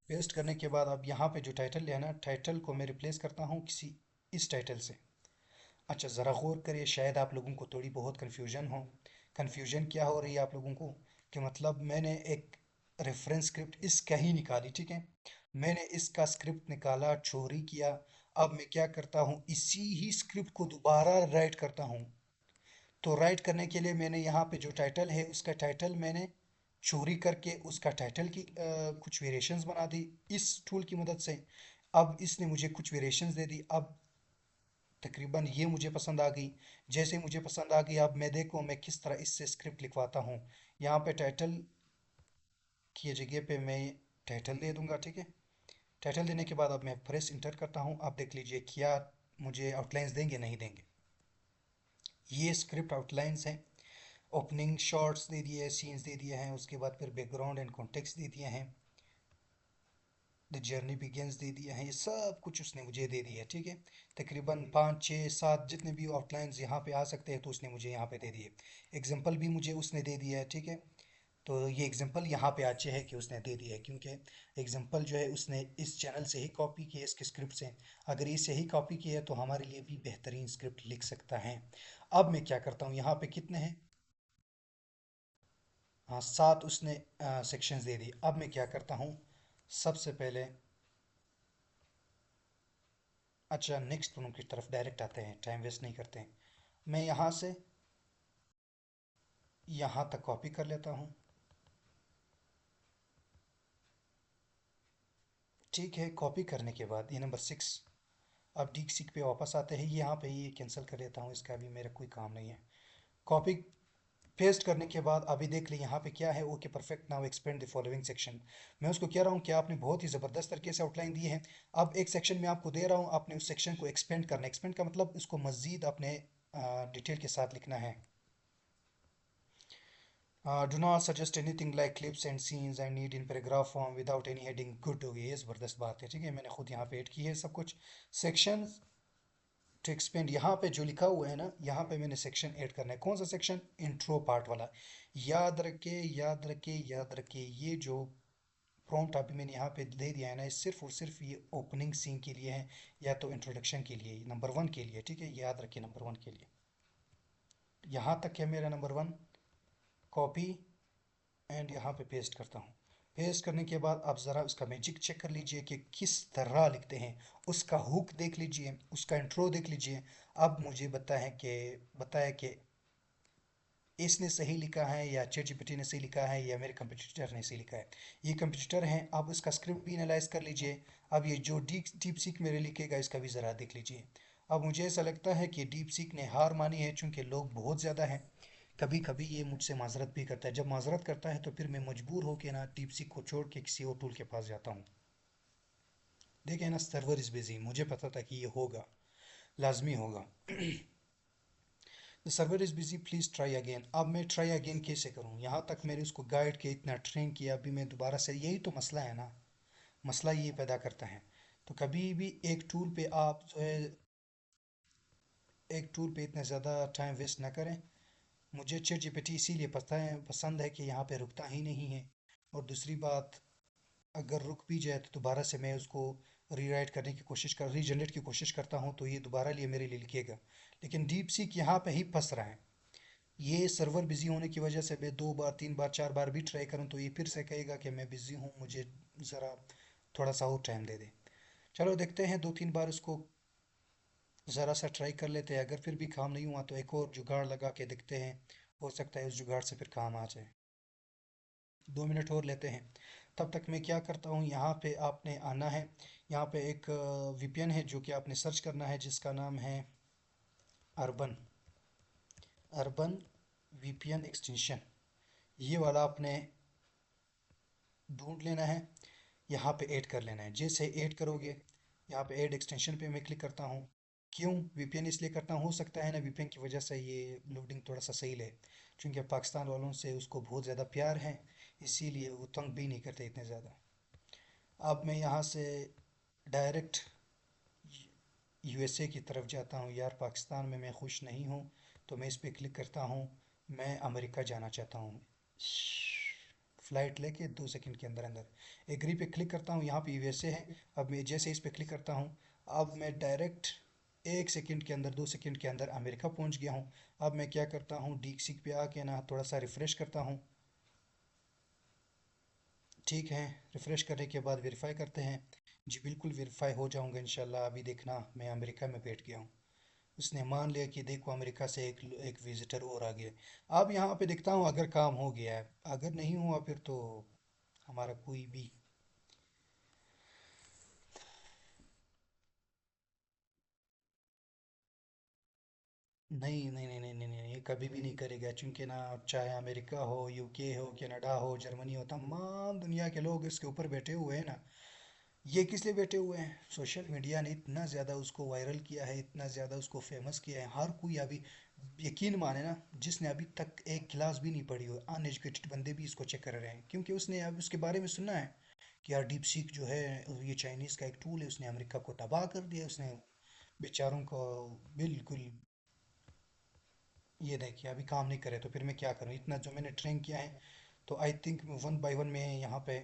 पेस्ट करने के बाद अब यहाँ पे जो टाइटल है ना, टाइटल को मैं रिप्लेस करता हूँ किसी इस टाइटल से। अच्छा ज़रा गौर करिए, शायद आप लोगों को थोड़ी बहुत कन्फ्यूजन हो। कन्फ्यूजन क्या हो रही है आप लोगों को, कि मतलब मैंने एक रेफरेंस स्क्रिप्ट इसका ही निकाली, ठीक है। मैंने इसका स्क्रिप्ट निकाला, चोरी किया। अब मैं क्या करता हूँ, इसी ही स्क्रिप्ट को दोबारा राइट करता हूँ। तो राइट करने के लिए मैंने यहाँ पे जो टाइटल है, उसका टाइटल मैंने चोरी करके उसका टाइटल की कुछ वेरिएशंस बना दी इस टूल की मदद से। अब इसने मुझे कुछ वेरिएशंस दे दी। अब तकरीबन ये मुझे पसंद आ गई। जैसे मुझे पसंद आ गई, अब मैं देखूँ मैं किस तरह इससे स्क्रिप्ट लिखवाता हूँ। यहाँ पे टाइटल की जगह पे मैं टाइटल दे दूँगा, ठीक है। टाइटल देने के बाद अब मैं प्रेस इंटर करता हूँ। आप देख लीजिए क्या मुझे आउटलाइंस देंगे, नहीं देंगे। ये स्क्रिप्ट आउटलाइंस हैं। ओपनिंग शॉट्स दे दिए हैं, सीन्स दे दिए हैं, उसके बाद फिर बैकग्राउंड एंड कॉन्टेक्स्ट दे दिए हैं, द जर्नी बिगिंस दे दिया है, ये सब कुछ उसने मुझे दे दिया है, ठीक है। तकरीबन 5 6 7 जितने भी आउटलाइंस यहाँ पे आ सकते हैं, तो उसने मुझे यहाँ पे दे दिए। एग्जांपल भी मुझे उसने दे दिया है, ठीक है। तो ये एग्जांपल यहाँ पे अच्छे है कि उसने दे दिया है, क्योंकि एग्जांपल जो है उसने इस चैनल से ही कॉपी किया, इसके स्क्रिप्ट से। अगर इससे ही कॉपी किया है तो हमारे लिए भी बेहतरीन स्क्रिप्ट लिख सकता है। अब मैं क्या करता हूँ, यहाँ पे कितने हैं, हाँ 7 उसने सेक्शंस दे दिए। अब मैं क्या करता हूँ, सबसे पहले, अच्छा नेक्स्ट रूम की तरफ डायरेक्ट आते हैं, टाइम वेस्ट नहीं करते हैं। मैं यहाँ से यहाँ तक कॉपी कर लेता हूँ। ठीक है, कॉपी करने के बाद ये नंबर 6। अब डी सीक पे वापस आते हैं, यहाँ पे ये कैंसिल कर लेता हूँ, इसका भी मेरा कोई काम नहीं है। कॉपी पेस्ट करने के बाद अभी देख लें यहाँ पे क्या है। Okay perfect, now expand the following section. मैं उसको कह रहा हूँ कि आपने बहुत ही ज़बरदस्त तरीके से आउटलाइन दी है। अब एक सेक्शन में आपको दे रहा हूँ, आपने उस सेक्शन को एक्सपेंड करना है। एक्सपेंड का मतलब इसको मज़ीद अपने डिटेल के साथ लिखना है। Do not suggest anything like clips and scenes I need in paragraph form without any heading. Good हो गई, ये ज़बरदस्त बात है। ठीक है, मैंने खुद यहाँ पे ऐड की है सब कुछ। सेक्शन टू एक्सपेंड, यहाँ पे जो लिखा हुआ है ना, यहाँ पे मैंने सेक्शन ऐड करना है। कौन सा सेक्शन? इंट्रो पार्ट वाला। याद रखे, याद रखे, याद रखे, ये जो प्रॉम्प्ट अभी मैंने यहाँ पे दे दिया है ना, ये सिर्फ और सिर्फ ये ओपनिंग सीन के लिए है, या तो इंट्रोडक्शन के लिए, नंबर 1 के लिए। ठीक है, याद रखिए, नंबर 1 के लिए। यहाँ तक है मेरा नंबर 1। कॉपी एंड यहाँ पे पेस्ट करता हूँ। पेस्ट करने के बाद आप ज़रा उसका मैजिक चेक कर लीजिए कि किस तरह लिखते हैं। उसका हुक देख लीजिए, उसका इंट्रो देख लीजिए। अब मुझे बताया कि इसने सही लिखा है या चैट जीपीटी ने सही लिखा है या मेरे कंपटीटर ने सही लिखा है। ये कंपटीटर हैं, आप इसका स्क्रिप्ट भी एनालाइज कर लीजिए। अब ये जो डीप सीक मेरे लिखेगा, इसका भी ज़रा देख लीजिए। अब मुझे ऐसा लगता है कि डीप सीक ने हार मानी है, चूंकि लोग बहुत ज़्यादा हैं। कभी कभी ये मुझसे माजरत भी करता है। जब माजरत करता है तो फिर मैं मजबूर होकर ना डीप सीक को छोड़ के किसी और टूल के पास जाता हूँ। देखें ना, सर्वर इज़ बिजी, मुझे पता था कि ये होगा, लाजमी होगा। The server is busy, please try again. अब मैं ट्राई अगेन कैसे करूँ? यहाँ तक मैंने उसको गाइड किया, इतना ट्रेन किया, अभी मैं दोबारा से, यही तो मसला है ना, मसला ये पैदा करता है। तो कभी भी एक टूल पे आप जो है, एक टूल पे इतना ज़्यादा टाइम वेस्ट ना करें। मुझे चैट जीपीटी इसीलिए पसंद है कि यहाँ पे रुकता ही नहीं है। और दूसरी बात, अगर रुक भी जाए तो दोबारा से मैं उसको रीराइट करने की रीजनरेट की कोशिश करता हूँ, तो ये दोबारा लिए मेरे लिए लिखेगा। लेकिन डीप सीक यहाँ पे ही फंस रहा है। ये सर्वर बिजी होने की वजह से मैं 2 बार 3 बार 4 बार भी ट्राई करूँ तो ये फिर से कहेगा कि मैं बिजी हूँ, मुझे ज़रा थोड़ा सा और टाइम दे दे। चलो देखते हैं, 2 3 बार उसको ज़रा सा ट्राई कर लेते हैं। अगर फिर भी काम नहीं हुआ तो एक और जुगाड़ लगा के देखते हैं, हो सकता है उस जुगाड़ से फिर काम आ जाए। 2 मिनट और लेते हैं। तब तक मैं क्या करता हूँ, यहाँ पे आपने आना है। यहाँ पे एक वीपीएन है जो कि आपने सर्च करना है, जिसका नाम है अर्बन अर्बन वीपीएन एक्सटेंशन। ये वाला आपने ढूंढ लेना है, यहाँ पे ऐड कर लेना है। जैसे ऐड करोगे, यहाँ पे ऐड एक्सटेंशन पे मैं क्लिक करता हूँ। क्यों वीपीएन इसलिए करता हूँ, हो सकता है ना वीपीएन की वजह से ये लोडिंग थोड़ा सा सही ले, क्योंकि पाकिस्तान वालों से उसको बहुत ज़्यादा प्यार है, इसीलिए वो तंग भी नहीं करते इतने ज़्यादा। अब मैं यहाँ से डायरेक्ट यूएसए की तरफ जाता हूँ। यार पाकिस्तान में मैं खुश नहीं हूँ, तो मैं इस पर क्लिक करता हूँ। मैं अमेरिका जाना चाहता हूँ, फ़्लाइट लेके 2 सेकंड के अंदर अंदर। एग्री पे क्लिक करता हूँ, यहाँ पे यूएसए है। अब मैं जैसे इस पे क्लिक करता हूँ, अब मैं डायरेक्ट 1 सेकंड के अंदर 2 सेकंड के अंदर अमेरिका पहुँच गया हूँ। अब मैं क्या करता हूँ, डीक सीक पे आके ना थोड़ा सा रिफ़्रेश करता हूँ। ठीक है, रिफ़्रेश करने के बाद वेरीफाई करते हैं। जी बिल्कुल वेरीफाई हो जाऊंगा इंशाल्लाह। अभी देखना, मैं अमेरिका में बैठ गया हूँ। उसने मान लिया कि देखो अमेरिका से एक एक विजिटर और आ गया। अब यहाँ पे देखता हूँ अगर काम हो गया है, अगर नहीं हुआ फिर तो हमारा कोई भी। नहीं नहीं नहीं नहीं नहीं नहीं, ये कभी भी नहीं करेगा, क्योंकि ना चाहे अमेरिका हो, यूके हो, कनाडा हो, जर्मनी हो, तमाम दुनिया के लोग इसके ऊपर बैठे हुए हैं ना। ये किस लिए बैठे हुए हैं? सोशल मीडिया ने इतना ज़्यादा उसको वायरल किया है, इतना ज़्यादा उसको फेमस किया है, हर कोई अभी, यकीन माने ना, जिसने अभी तक एक क्लास भी नहीं पढ़ी हो, अनएजुकेटेड बंदे भी इसको चेक कर रहे हैं, क्योंकि उसने अब उसके बारे में सुना है कि यार डीप सीक जो है, ये चाइनीज़ का एक टूल है, उसने अमेरिका को तबाह कर दिया, उसने बेचारों को बिल्कुल। ये देखिए अभी काम नहीं करे, तो फिर मैं क्या करूँ? इतना जो मैंने ट्रेन किया है, तो आई थिंक 1 बाय 1 मैं यहाँ पे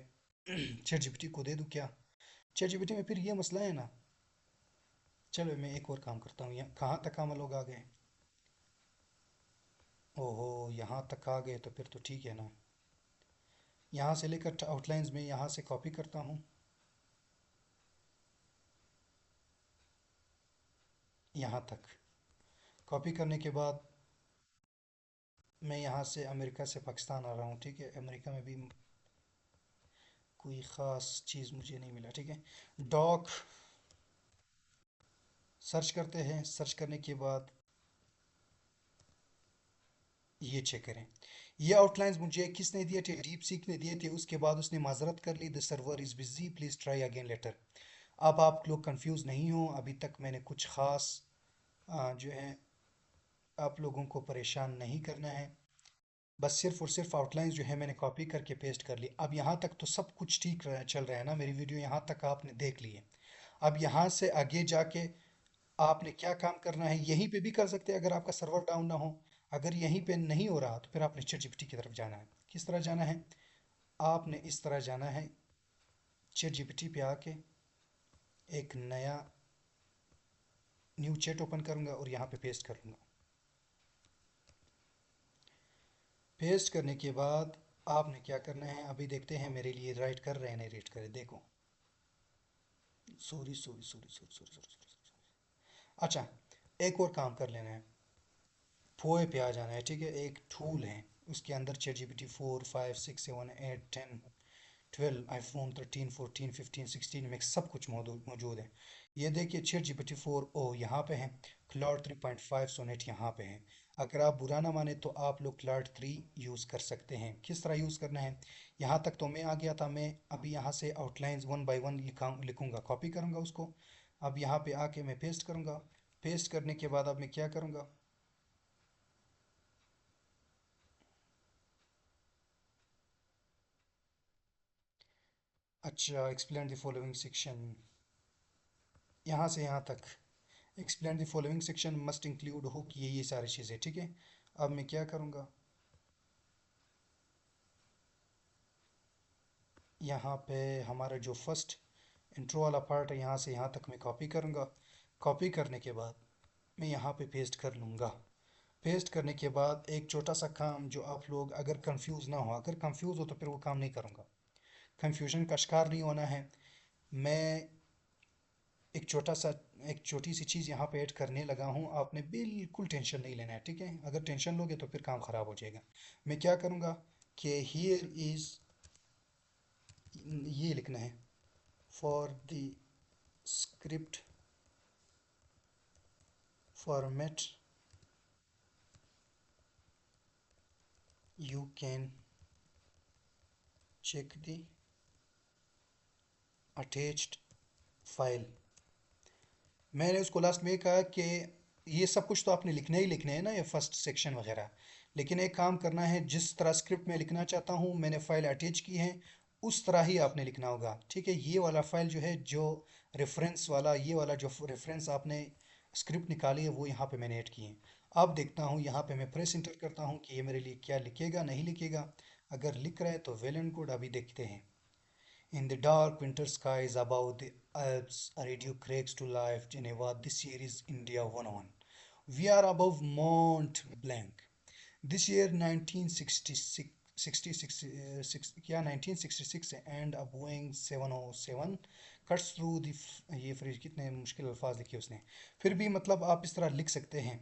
चैट जीपीटी को दे दूँ क्या? चैट जीपीटी में फिर ये मसला है ना। चलो मैं एक और काम करता हूँ, यहाँ कहाँ तक हम लोग आ गए? ओहो, यहाँ तक आ गए तो फिर तो ठीक है ना। यहाँ से लेकर आउटलाइंस में यहाँ से कॉपी करता हूँ, यहाँ तक। कॉपी करने के बाद मैं यहाँ से अमेरिका से पाकिस्तान आ रहा हूँ, ठीक है। अमेरिका में भी कोई ख़ास चीज़ मुझे नहीं मिला, ठीक है। डॉक सर्च करते हैं। सर्च करने के बाद ये चेक करें। ये आउटलाइंस मुझे किसने दिए थे? डीप सीक ने दिए थे। उसके बाद उसने माजरत कर ली, the server is busy, please try again later. अब आप लोग कंफ्यूज नहीं हो, अभी तक मैंने कुछ ख़ास जो है आप लोगों को परेशान नहीं करना है। बस सिर्फ और सिर्फ आउटलाइंस जो है मैंने कॉपी करके पेस्ट कर ली। अब यहाँ तक तो सब कुछ ठीक चल रहा है ना, मेरी वीडियो यहाँ तक आपने देख ली है। अब यहाँ से आगे जाके आपने क्या काम करना है, यहीं पे भी कर सकते हैं अगर आपका सर्वर डाउन ना हो। अगर यहीं पे नहीं हो रहा तो फिर आपने चैट जीपीटी की तरफ जाना है। किस तरह जाना है? आपने इस तरह जाना है, चैट जीपीटी पे आके एक नया न्यू चैट ओपन करूंगा और यहाँ पे पेस्ट कर लूँगा। पेस्ट करने के बाद आपने क्या करना है, अभी देखते हैं मेरे लिए राइट कर रहे हैं नहीं राइट करे, देखो। Sorry sorry sorry sorry sorry sorry. अच्छा, एक और काम कर लेना है। फोए पे आ जाना है, ठीक है। एक टूल है, उसके अंदर चैट जीपीटी 4 5 6 7 8 10 12 आईफोन 13 14 15 16 में सब कुछ मौजूद मौजूद है। ये देखिए चैट जीपीटी 4 ओ यहाँ पे है, क्लाउड 3.5 सोनेट यहाँ पे है। अगर आप बुरा ना माने तो आप लोग क्लाउड 3 यूज़ कर सकते हैं। किस तरह यूज़ करना है? यहाँ तक तो मैं आ गया था। मैं अभी यहाँ से आउटलाइंस वन बाय वन लिखूंगा, कॉपी करूँगा उसको। अब यहाँ पे आके मैं पेस्ट करूँगा। पेस्ट करने के बाद अब मैं क्या करूँगा, अच्छा, एक्सप्लेन द फॉलोइंग सेक्शन, यहाँ से यहाँ तक explain the following section must include हो कि ये सारी चीज़ें, ठीक है। अब मैं क्या करूँगा, यहाँ पे हमारा जो फर्स्ट इंट्रो वाला पार्ट है यहाँ से यहाँ तक मैं कॉपी करूँगा। कॉपी करने के बाद मैं यहाँ पे पेस्ट कर लूँगा। पेस्ट करने के बाद एक छोटा सा काम, जो आप लोग अगर कंफ्यूज ना हो, अगर कंफ्यूज हो तो फिर वो काम नहीं करूँगा। कंफ्यूजन का शिकार नहीं होना है। मैं एक छोटा सा एक छोटी सी चीज़ यहाँ पे ऐड करने लगा हूँ, आपने बिल्कुल टेंशन नहीं लेना है, ठीक है। अगर टेंशन लोगे तो फिर काम ख़राब हो जाएगा। मैं क्या करूँगा कि हियर इज़, ये लिखना है, for the script format you can check the attached file. मैंने उसको लास्ट में कहा कि ये सब कुछ तो आपने लिखने ही लिखने हैं ना, ये फर्स्ट सेक्शन वगैरह। लेकिन एक काम करना है, जिस तरह स्क्रिप्ट में लिखना चाहता हूँ, मैंने फाइल अटैच की है, उस तरह ही आपने लिखना होगा, ठीक है। ये वाला फाइल जो है, जो रेफरेंस वाला, ये वाला जो रेफरेंस आपने स्क्रिप्ट निकाली है वो यहाँ पे मैंने ऐड की है। अब देखता हूँ यहाँ पे मैं प्रेस इंटर करता हूँ कि ये मेरे लिए क्या लिखेगा नहीं लिखेगा। अगर लिख रहा है तो वेल एंड गुड। अभी देखते हैं। In the dark winter skies above the Alps, a radio cracks to life. Geneva, this year is India 101. We are above Mont Blanc. This year 1966, 66, 1966 and a Boeing 707 cuts through the ये फिर कितने मुश्किल अल्फाज लिखे उसने। फिर भी मतलब आप इस तरह लिख सकते हैं।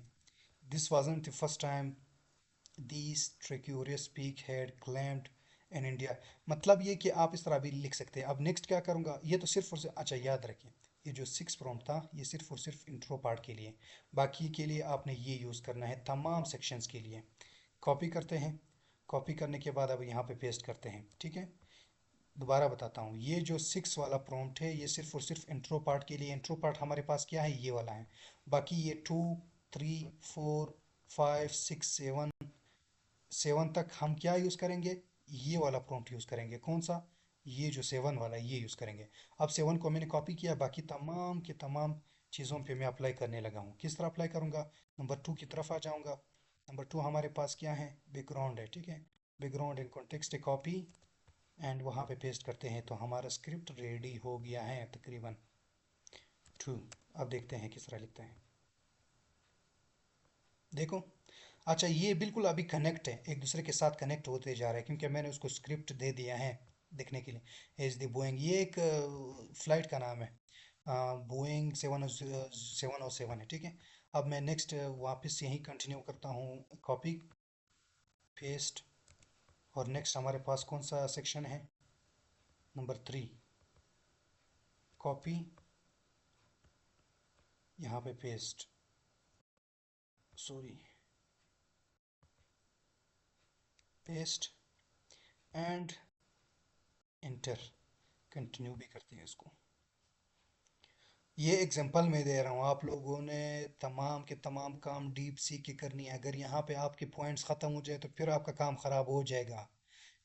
This wasn't the first time these treacherous peak had claimed in India। मतलब ये कि आप इस तरह भी लिख सकते हैं। अब नेक्स्ट क्या करूँगा, ये तो सिर्फ और सिर्फ, अच्छा याद रखें, ये जो सिक्स प्रॉम्प्ट था ये सिर्फ और सिर्फ इंट्रो पार्ट के लिए। बाकी के लिए आपने ये यूज़ करना है तमाम सेक्शंस के लिए। कॉपी करते हैं। कॉपी करने के बाद अब यहाँ पे पेस्ट करते हैं, ठीक है। दोबारा बताता हूँ, ये जो सिक्स वाला प्रॉम्प्ट है ये सिर्फ और सिर्फ इंट्रो पार्ट के लिए। इंट्रो पार्ट हमारे पास क्या है, ये वाला है। बाकी ये 2 3 4 5 6 7 7 तक हम क्या यूज़ करेंगे, ये वाला प्रॉम्प्ट यूज़ करेंगे। कौन सा? ये जो 7 वाला है, ये यूज़ करेंगे। अब 7 को मैंने कॉपी किया, बाकी तमाम के तमाम चीज़ों पे मैं अप्लाई करने लगा हूँ। किस तरह अप्लाई करूँगा, नंबर 2 की तरफ आ जाऊँगा। नंबर 2 हमारे पास क्या है, बैकग्राउंड है, ठीक है। Background in context A copy and वहाँ पे पेस्ट करते हैं, तो हमारा स्क्रिप्ट रेडी हो गया है तकरीबन 2। अब देखते हैं किस तरह लिखते हैं, देखो। अच्छा, ये बिल्कुल अभी कनेक्ट है, एक दूसरे के साथ कनेक्ट होते जा रहा है, क्योंकि मैंने उसको स्क्रिप्ट दे दिया है देखने के लिए। एज दी बोइंग, ये एक फ्लाइट का नाम है, बोइंग 707 है, ठीक है। अब मैं नेक्स्ट वापस यहीं कंटिन्यू करता हूँ कॉपी। पेस्ट। और नेक्स्ट हमारे पास कौन सा सेक्शन है? नंबर 3, कॉपी, यहाँ पे paste, sorry, paste and inter. Continue भी करते हैं इसको। ये एग्जांपल मैं दे रहा हूँ, आप लोगों ने तमाम के तमाम काम डीप सीख के करनी है। अगर यहाँ पे आपके पॉइंट्स ख़त्म हो जाए तो फिर आपका काम ख़राब हो जाएगा।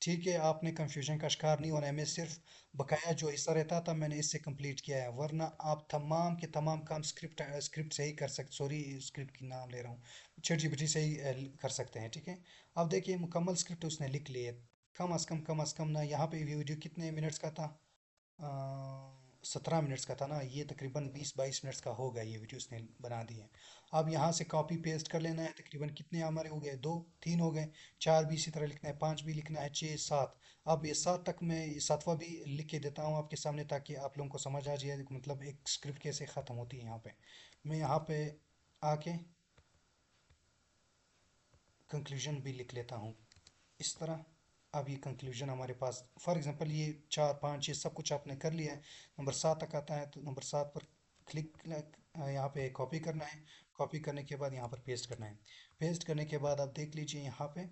ठीक है, आपने कंफ्यूजन का शिकार नहीं होना है। मैं सिर्फ बकाया जो हिस्सा रहता था मैंने इससे कंप्लीट किया है, वरना आप तमाम के तमाम काम स्क्रिप्ट स्क्रिप्ट से ही कर सकते, सॉरी स्क्रिप्ट की नाम ले रहा हूँ, चैट जीपीटी से ही कर सकते हैं। ठीक है, अब देखिए मुकम्मल स्क्रिप्ट उसने लिख ली है। कम अज़ कम ना, यहाँ पे वीडियो कितने मिनट्स का था? 17 मिनट्स का था ना, ये तकरीबन 20-22 मिनट्स का हो गया, ये वीडियो उसने बना दी है। अब यहाँ से कॉपी पेस्ट कर लेना है। तकरीबन कितने हमारे हो गए? दो, तीन हो गए। चार भी इसी तरह लिखना है, पाँच भी लिखना है, छः, सात। अब ये सात तक मैं ये सातवां भी लिख के देता हूँ आपके सामने, ताकि आप लोगों को समझ आ जाए मतलब एक स्क्रिप्ट कैसे ख़त्म होती है। यहाँ पे मैं यहाँ पे आके कंक्लूजन भी लिख लेता हूँ इस तरह। अब ये कंक्लूजन हमारे पास, फॉर एग्जांपल ये चार पाँच छः सब कुछ आपने कर लिया है। नंबर 7 तक आता है तो नंबर 7 पर क्लिक, यहाँ पे कॉपी करना है। कॉपी करने के बाद यहाँ पर पेस्ट करना है। पेस्ट करने के बाद आप देख लीजिए यहाँ पे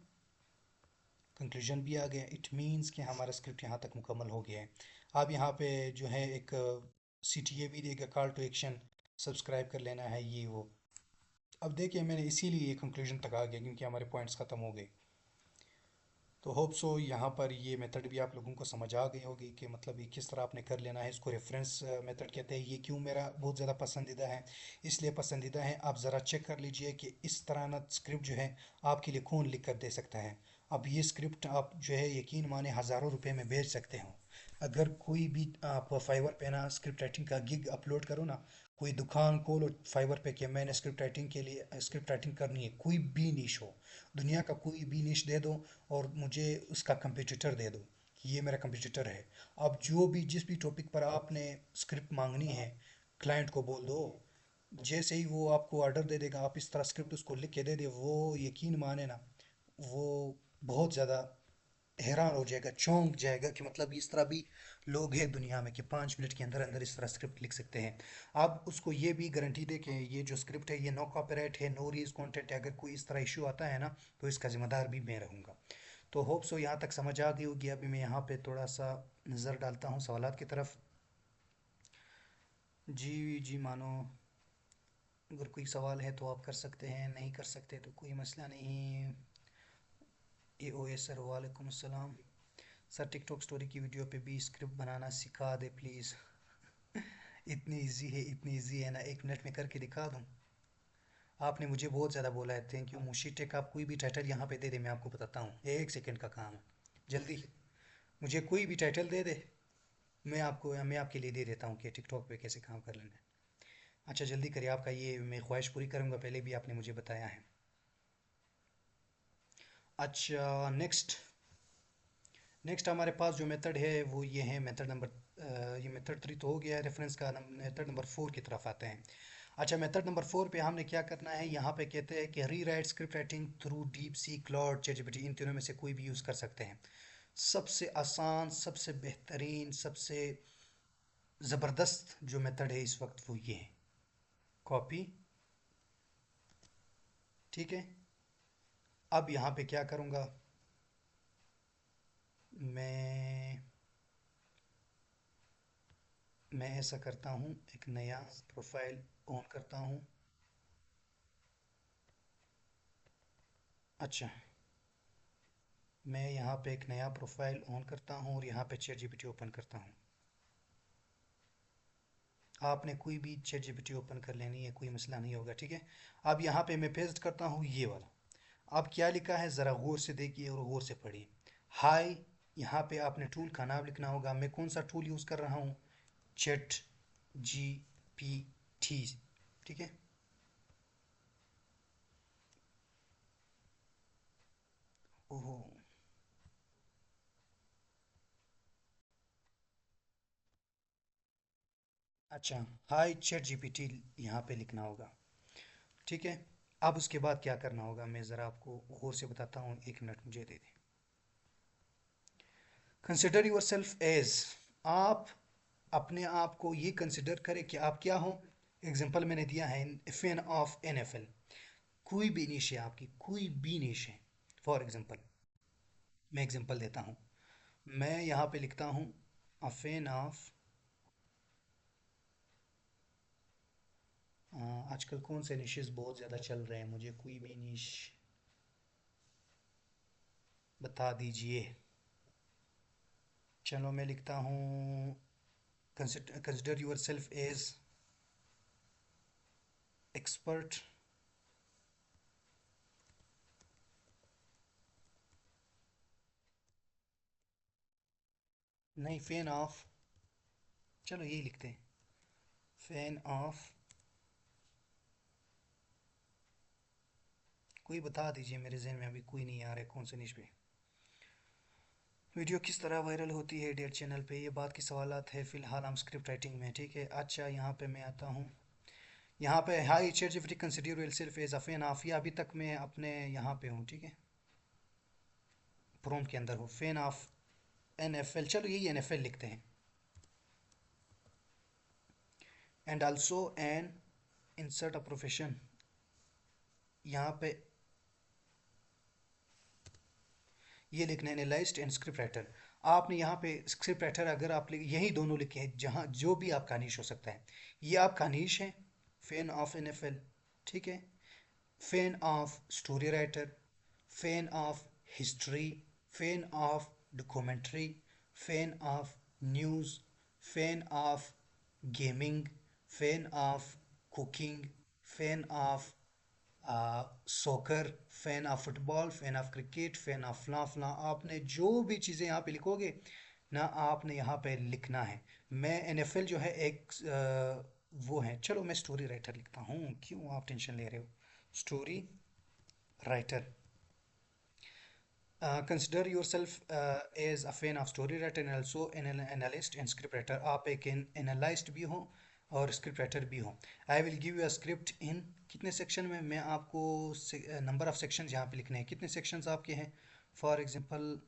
कंक्लूजन भी आ गया। इट मीन्स कि हमारा स्क्रिप्ट यहाँ तक मुकम्मल हो गया है। अब यहाँ पे जो है एक CTA भी देगा, कॉल टू एक्शन, सब्सक्राइब कर लेना है, ये वो। अब देखिए मैंने इसीलिए कंक्लूजन तक आ गया क्योंकि हमारे पॉइंट्स ख़त्म हो गए। तो होप सो यहाँ पर ये मेथड भी आप लोगों को समझ आ गई होगी कि मतलब ये किस तरह आपने कर लेना है। इसको रेफरेंस मेथड कहते हैं। ये क्यों मेरा बहुत ज़्यादा पसंदीदा है? इसलिए पसंदीदा है, आप ज़रा चेक कर लीजिए कि इस तरह ना स्क्रिप्ट जो है आपके लिए कौन लिख कर दे सकता है। अब ये स्क्रिप्ट आप जो है यकीन माने हज़ारों रुपए में बेच सकते हो। अगर कोई भी आप फाइवर पे ना स्क्रिप्ट राइटिंग का गिग अपलोड करो ना, कोई दुकान खोलो फाइवर पे कि मैंने स्क्रिप्ट राइटिंग के लिए स्क्रिप्ट राइटिंग करनी है, कोई भी निश हो, दुनिया का कोई भी निश दे दो और मुझे उसका कंपटीटर दे दो कि ये मेरा कंपटीटर है। अब जो भी जिस भी टॉपिक पर आपने स्क्रिप्ट मांगनी है, क्लाइंट को बोल दो, जैसे ही वो आपको ऑर्डर दे देगा, आप इस तरह स्क्रिप्ट उसको लिख के दे दे, वो यकीन माने ना, वो बहुत ज़्यादा हैरान हो जाएगा, चौंक जाएगा कि मतलब इस तरह भी लोग हैं दुनिया में कि 5 मिनट के अंदर अंदर इस तरह स्क्रिप्ट लिख सकते हैं। आप उसको ये भी गारंटी दे कि ये जो स्क्रिप्ट है ये नो कॉपीराइट है, नो रीज कंटेंट है। अगर कोई इस तरह इशू आता है ना तो इसका जिम्मेदार भी मैं रहूँगा। तो होप सो यहाँ तक समझ आ गई होगी। अभी मैं यहाँ पे थोड़ा सा नज़र डालता हूँ सवालात की तरफ। जी जी मानो, अगर कोई सवाल है तो आप कर सकते हैं, नहीं कर सकते तो कोई मसला नहीं। AOS सर, वालेकुम अस्सलाम। सर टिकटॉक स्टोरी की वीडियो पे भी स्क्रिप्ट बनाना सिखा दे प्लीज़। इतनी इजी है, इतनी इजी है ना, 1 मिनट में करके दिखा दूँ। आपने मुझे बहुत ज़्यादा बोला है, थैंक यू। मुशी टेक, आप कोई भी टाइटल यहाँ पे दे दे, मैं आपको बताता हूँ, 1 सेकंड का काम है। जल्दी मुझे कोई भी टाइटल दे दे, मैं आपके लिए दे देता हूँ कि टिकटॉक पे कैसे काम कर लेना है। अच्छा जल्दी करिए, आपका ये मैं ख्वाहिश पूरी करूँगा, पहले भी आपने मुझे बताया है। अच्छा नेक्स्ट, हमारे पास जो मेथड है वो ये है मेथड नंबर, ये मेथड 3 तो हो गया है रेफरेंस का। मेथड नंबर 4 की तरफ आते हैं। अच्छा मेथड नंबर 4 पे हमने क्या करना है, यहाँ पे कहते हैं कि rewrite script writing through DeepSeek, Claude, ChatGPT, इन तीनों में से कोई भी यूज़ कर सकते हैं। सबसे आसान, सबसे बेहतरीन, सबसे ज़बरदस्त जो मेथड है इस वक्त वो ये है, कॉपी। ठीक है, अब यहाँ पे क्या करूँगा मैं मैं ऐसा करता हूँ, एक नया प्रोफाइल ऑन करता हूँ। अच्छा, मैं यहाँ पे एक नया प्रोफाइल ऑन करता हूँ और यहाँ पे चैट जीपीटी ओपन करता हूँ। आपने कोई भी चैट जीपीटी ओपन कर लेनी है, कोई मसला नहीं होगा। ठीक है, अब यहाँ पे मैं पेस्ट करता हूँ ये वाला। अब क्या लिखा है ज़रा गौर से देखिए और गौर से पढ़िए। हाय, यहाँ पे आपने टूल का नाम लिखना होगा। मैं कौन सा टूल यूज़ कर रहा हूँ? Chat G P T. ठीक है, ओहो, अच्छा, हाय चैट जीपीटी यहाँ पे लिखना होगा। ठीक है, अब उसके बाद क्या करना होगा मैं ज़रा आपको और से बताता हूँ, 1 मिनट मुझे दे दें। कंसिडर योर सेल्फ एज, आप अपने आप को ये कंसिडर करें कि आप क्या हो। एग्जाम्पल मैंने दिया है, फैन ऑफ NFL। कोई भी निश है आपकी, कोई भी निश है। फॉर एग्जाम्पल मैं एग्जाम्पल देता हूँ, मैं यहाँ पे लिखता हूँ अ फैन ऑफ, आजकल कौन से निशेस बहुत ज़्यादा चल रहे हैं, मुझे कोई भी निश बता दीजिए। चलो मैं लिखता हूँ consider yourself as expert, नहीं फैन ऑफ, चलो यही लिखते हैं, फैन ऑफ, कोई बता दीजिए, मेरे जहन में अभी कोई नहीं आ रहा है कौन से निश पे। वीडियो किस तरह वायरल होती है डेयर चैनल पे, ये बात की सवालात है। फ़िलहाल हम स्क्रिप्ट राइटिंग में, ठीक है। अच्छा यहाँ पे मैं आता हूँ, यहाँ पे hi chat GPT consider yourself as a fan of, ये अभी तक मैं अपने यहाँ पे हूँ, ठीक है, प्रोम के अंदर हूँ। फैन ऑफ NFL, चलो यही NFL लिखते हैं। And also an insert a profession, यहाँ पे ये लिखना है एनालिस्ट एंड स्क्रिप्ट राइटर। आपने यहाँ पे स्क्रिप्ट राइटर अगर आप यही दोनों लिखे हैं, जहाँ जो भी आपका निश हो सकता है, ये आपका निश है, फैन ऑफ NFL, ठीक है। Fan of story writer, fan of history, fan of documentary, fan of news, fan of gaming, fan of cooking, fan of soccer, fan of football, fan of cricket, fan of फलां फलां। आपने जो भी चीज़ें यहाँ पे लिखोगे ना, आपने यहाँ पे लिखना है। मैं NFL जो है एक वो है, चलो मैं स्टोरी राइटर लिखता हूँ, क्यों आप टेंशन ले रहे हो। Story writer, consider yourself as a fan of story writer and also an analyst and script writer. आप एक एनालिस्ट भी हो और स्क्रिप्ट राइटर भी हो। आई will give you a script इन कितने सेक्शन में, मैं आपको नंबर ऑफ सेक्शन यहाँ पे लिखने हैं, कितने सेक्शंस आपके हैं। फॉर एग्जांपल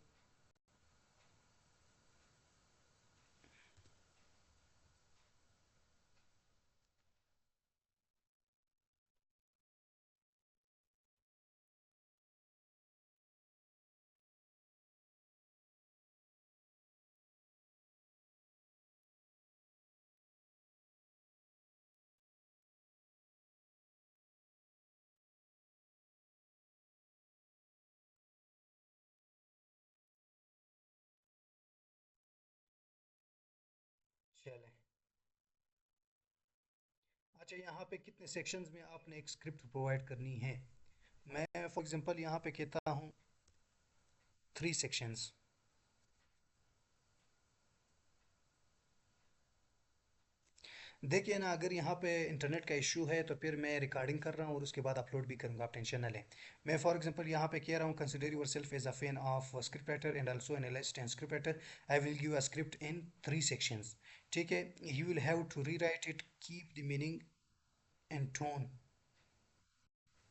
चले, अच्छा यहाँ पे कितने सेक्शंस में आपने एक स्क्रिप्ट प्रोवाइड करनी है। मैं फॉर एग्जांपल यहाँ पे कहता हूँ 3 सेक्शंस। देखिए ना, अगर यहाँ पे इंटरनेट का इशू है तो फिर मैं रिकॉर्डिंग कर रहा हूँ और उसके बाद अपलोड भी करूँगा, आप टेंशन ना लें। मैं फॉर एग्जांपल यहाँ पे कह रहा हूँ consider yourself as a fan of script writer and also analyst and script writer. I will give a script in 3 sections, ठीक है। You will have to rewrite it, keep the meaning and tone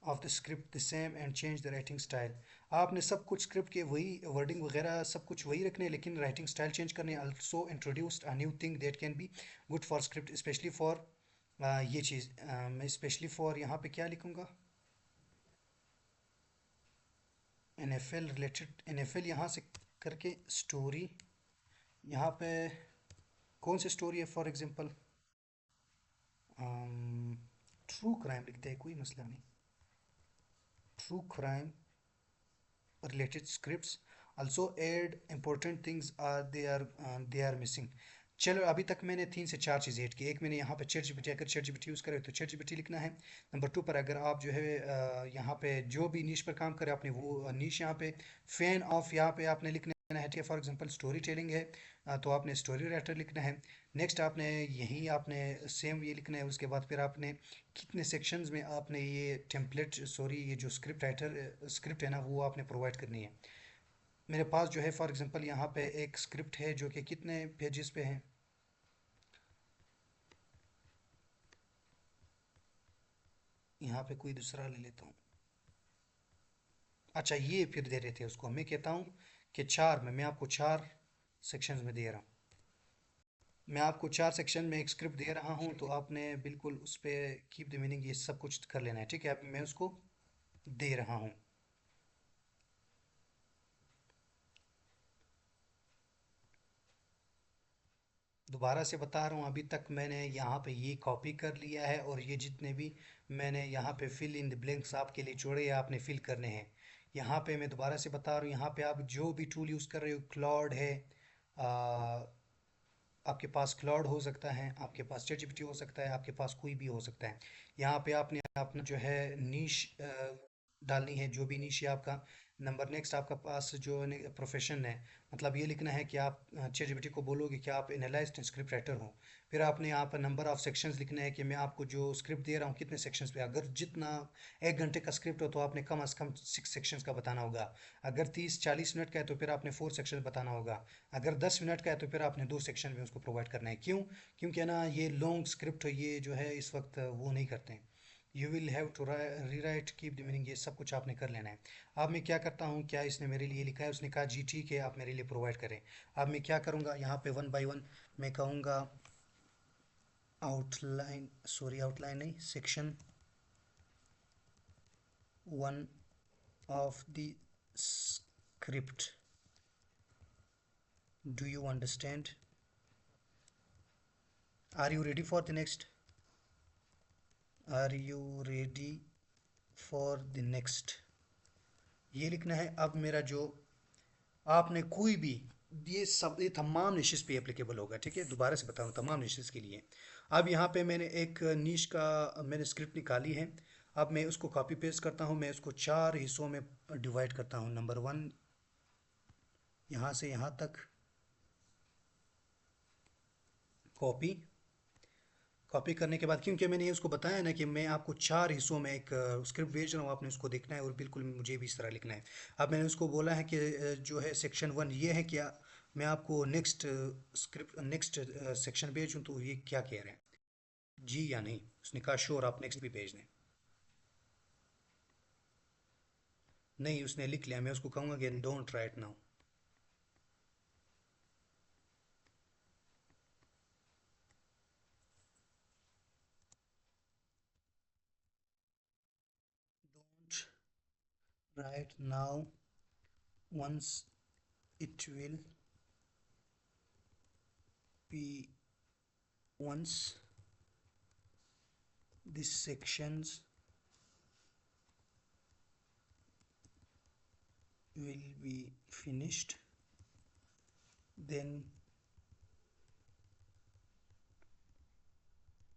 of the script the same and change the writing style. आपने सब कुछ script के वही wording वगैरह सब कुछ वही रखने हैं, लेकिन राइटिंग स्टाइल चेंज करने। Also introduced a new thing that can be good for script specially for, ये चीज़ मैं स्पेशली फॉर यहाँ पे क्या लिखूँगा, NFL रिलेटेड, NFL यहाँ से करके स्टोरी, यहाँ पे कौन सी स्टोरी है, फॉर एग्जांपल ट्रू क्राइम लिखते हैं, कोई मसला नहीं, true crime related scripts, also add important things are they are missing। चलो अभी तक मैंने 3 से 4 चीज़ें ऐड की। एक मैंने यहाँ पे चैट जीपीटी, अगर चैट जीपीटी यूज़ करें तो चैट जीपीटी लिखना है। नंबर 2 पर अगर आप जो है यहाँ पे जो भी नीश पर काम करें, आपने वो नीश यहाँ पे फैन ऑफ यहाँ पे आपने लिखना है, ठीक है। फॉर एग्जांपल स्टोरी टेलिंग है, तो आपने स्टोरी राइटर लिखना है। नेक्स्ट आपने यहीं आपने सेम ये लिखना है। उसके बाद फिर आपने कितने सेक्शंस में आपने ये टेम्पलेट, सॉरी ये जो स्क्रिप्ट राइटर स्क्रिप्ट है ना, वो आपने प्रोवाइड करनी है। मेरे पास जो है फॉर एग्जांपल यहाँ पे एक स्क्रिप्ट है जो कि कितने पेजेस पे है, यहाँ पे कोई दूसरा ले लेता हूँ। अच्छा, ये फिर दे रहे थे उसको, मैं कहता हूँ कि चार में मैं आपको चार सेक्शंस में दे रहा हूँ। मैं आपको चार सेक्शन में एक स्क्रिप्ट दे रहा हूँ, तो आपने बिल्कुल उस पे कीप द मीनिंग ये सब कुछ कर लेना है, ठीक है? अब मैं उसको दे रहा हूँ। दोबारा से बता रहा हूँ, अभी तक मैंने यहाँ पे ये कॉपी कर लिया है, और ये जितने भी मैंने यहाँ पे फिल इन द ब्लैंक्स आपके लिए छोड़े हैं, आपने फिल करने हैं। यहाँ पे मैं दोबारा से बता रहा हूँ, यहाँ पे आप जो भी टूल यूज़ कर रहे हो, क्लॉड है, आ, आपके पास क्लाउड हो सकता है, आपके पास चैटजीपीटी हो सकता है, आपके पास कोई भी हो सकता है। यहाँ पे आपने अपना जो है नीश डालनी है, जो भी नीश है आपका। नंबर नेक्स्ट आपका पास जो प्रोफेशन है, मतलब ये लिखना है कि आप चैटजीपीटी को बोलोगे कि आप एनालिस्ट स्क्रिप्ट राइटर हो। फिर आपने यहाँ पर नंबर ऑफ सेक्शंस लिखना है कि मैं आपको जो स्क्रिप्ट दे रहा हूँ कितने सेक्शंस पे, अगर जितना 1 घंटे का स्क्रिप्ट हो तो आपने कम से कम 6 सेक्शंस का बताना होगा। अगर 30-40 मिनट का है तो फिर आपने 4 सेक्शन बताना होगा। अगर 10 मिनट का है तो फिर आपने 2 सेक्शन में उसको प्रोवाइड करना है। क्यों? क्योंकि है ना, ये लॉन्ग स्क्रिप्ट ये जो है इस वक्त वो नहीं करते हैं। You will have to rewrite keep the meaning, ये सब कुछ आपने कर लेना है। अब मैं क्या करता हूँ, क्या इसने मेरे लिए लिखा है, उसने कहा जी ठीक है आप मेरे लिए प्रोवाइड करें। अब मैं क्या करूँगा, यहाँ पे वन बाय वन मैं कहूँगा आउटलाइन, सॉरी आउटलाइन नहीं, section one of the script, do you understand, are you ready for the next, are you ready for the next, ये लिखना है। अब मेरा जो आपने कोई भी, ये सब ये तमाम निशेस पे एप्लीकेबल होगा, ठीक है? दोबारा से बता रहा हूँ, तमाम निशेस के लिए। अब यहाँ पे मैंने एक नीश का मैंने स्क्रिप्ट निकाली है। अब मैं उसको कॉपी पेस्ट करता हूँ, मैं उसको चार हिस्सों में डिवाइड करता हूँ। नंबर वन, यहाँ से यहाँ तक कॉपी। कॉपी करने के बाद, क्योंकि मैंने ये उसको बताया ना कि मैं आपको चार हिस्सों में एक स्क्रिप्ट भेज रहा हूँ, आपने उसको देखना है और बिल्कुल मुझे भी इस तरह लिखना है। अब मैंने उसको बोला है कि जो है सेक्शन वन ये है, क्या मैं आपको नेक्स्ट स्क्रिप्ट नेक्स्ट सेक्शन भेजूँ, तो ये क्या कह रहे हैं, जी या नहीं? उसने कहा श्योर, आप नेक्स्ट भी भेज दें। नहीं, उसने लिख लिया, मैं उसको कहूँगा कि don't write now. Don't write now, once it will be, once these sections will be finished, then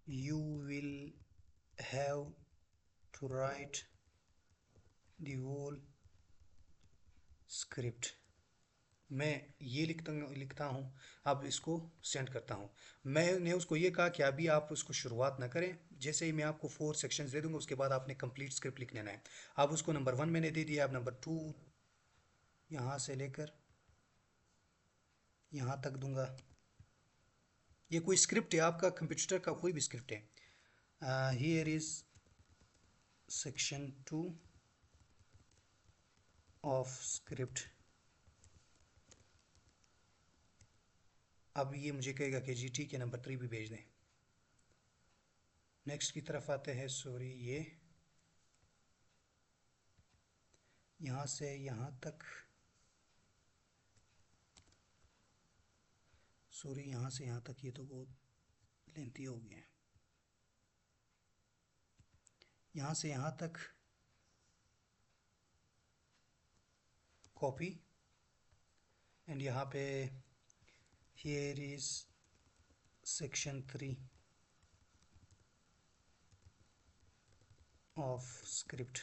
you will have to write the whole script। मैं ये लिखता हूँ, अब इसको सेंड करता हूँ। मैंने उसको ये कहा कि अभी आप उसको शुरुआत ना करें, जैसे ही मैं आपको 4 सेक्शंस दे दूंगा उसके बाद आपने कंप्लीट स्क्रिप्ट लिख लेना है। अब उसको नंबर वन मैंने दे दिया, अब नंबर टू यहाँ से लेकर यहाँ तक दूंगा। ये कोई स्क्रिप्ट है, आपका कंप्यूटर का कोई भी स्क्रिप्ट है। Here is section two of script. अब ये मुझे कहेगा कि जी ठीक है, नंबर 3 भी भेज दें। नेक्स्ट की तरफ आते हैं। सॉरी, ये यहाँ से यहाँ तक, सॉरी यहाँ से यहाँ तक, ये तो बहुत लेंथी हो गया है। यहाँ से यहाँ तक कॉपी, एंड यहाँ पे here is section 3 of script.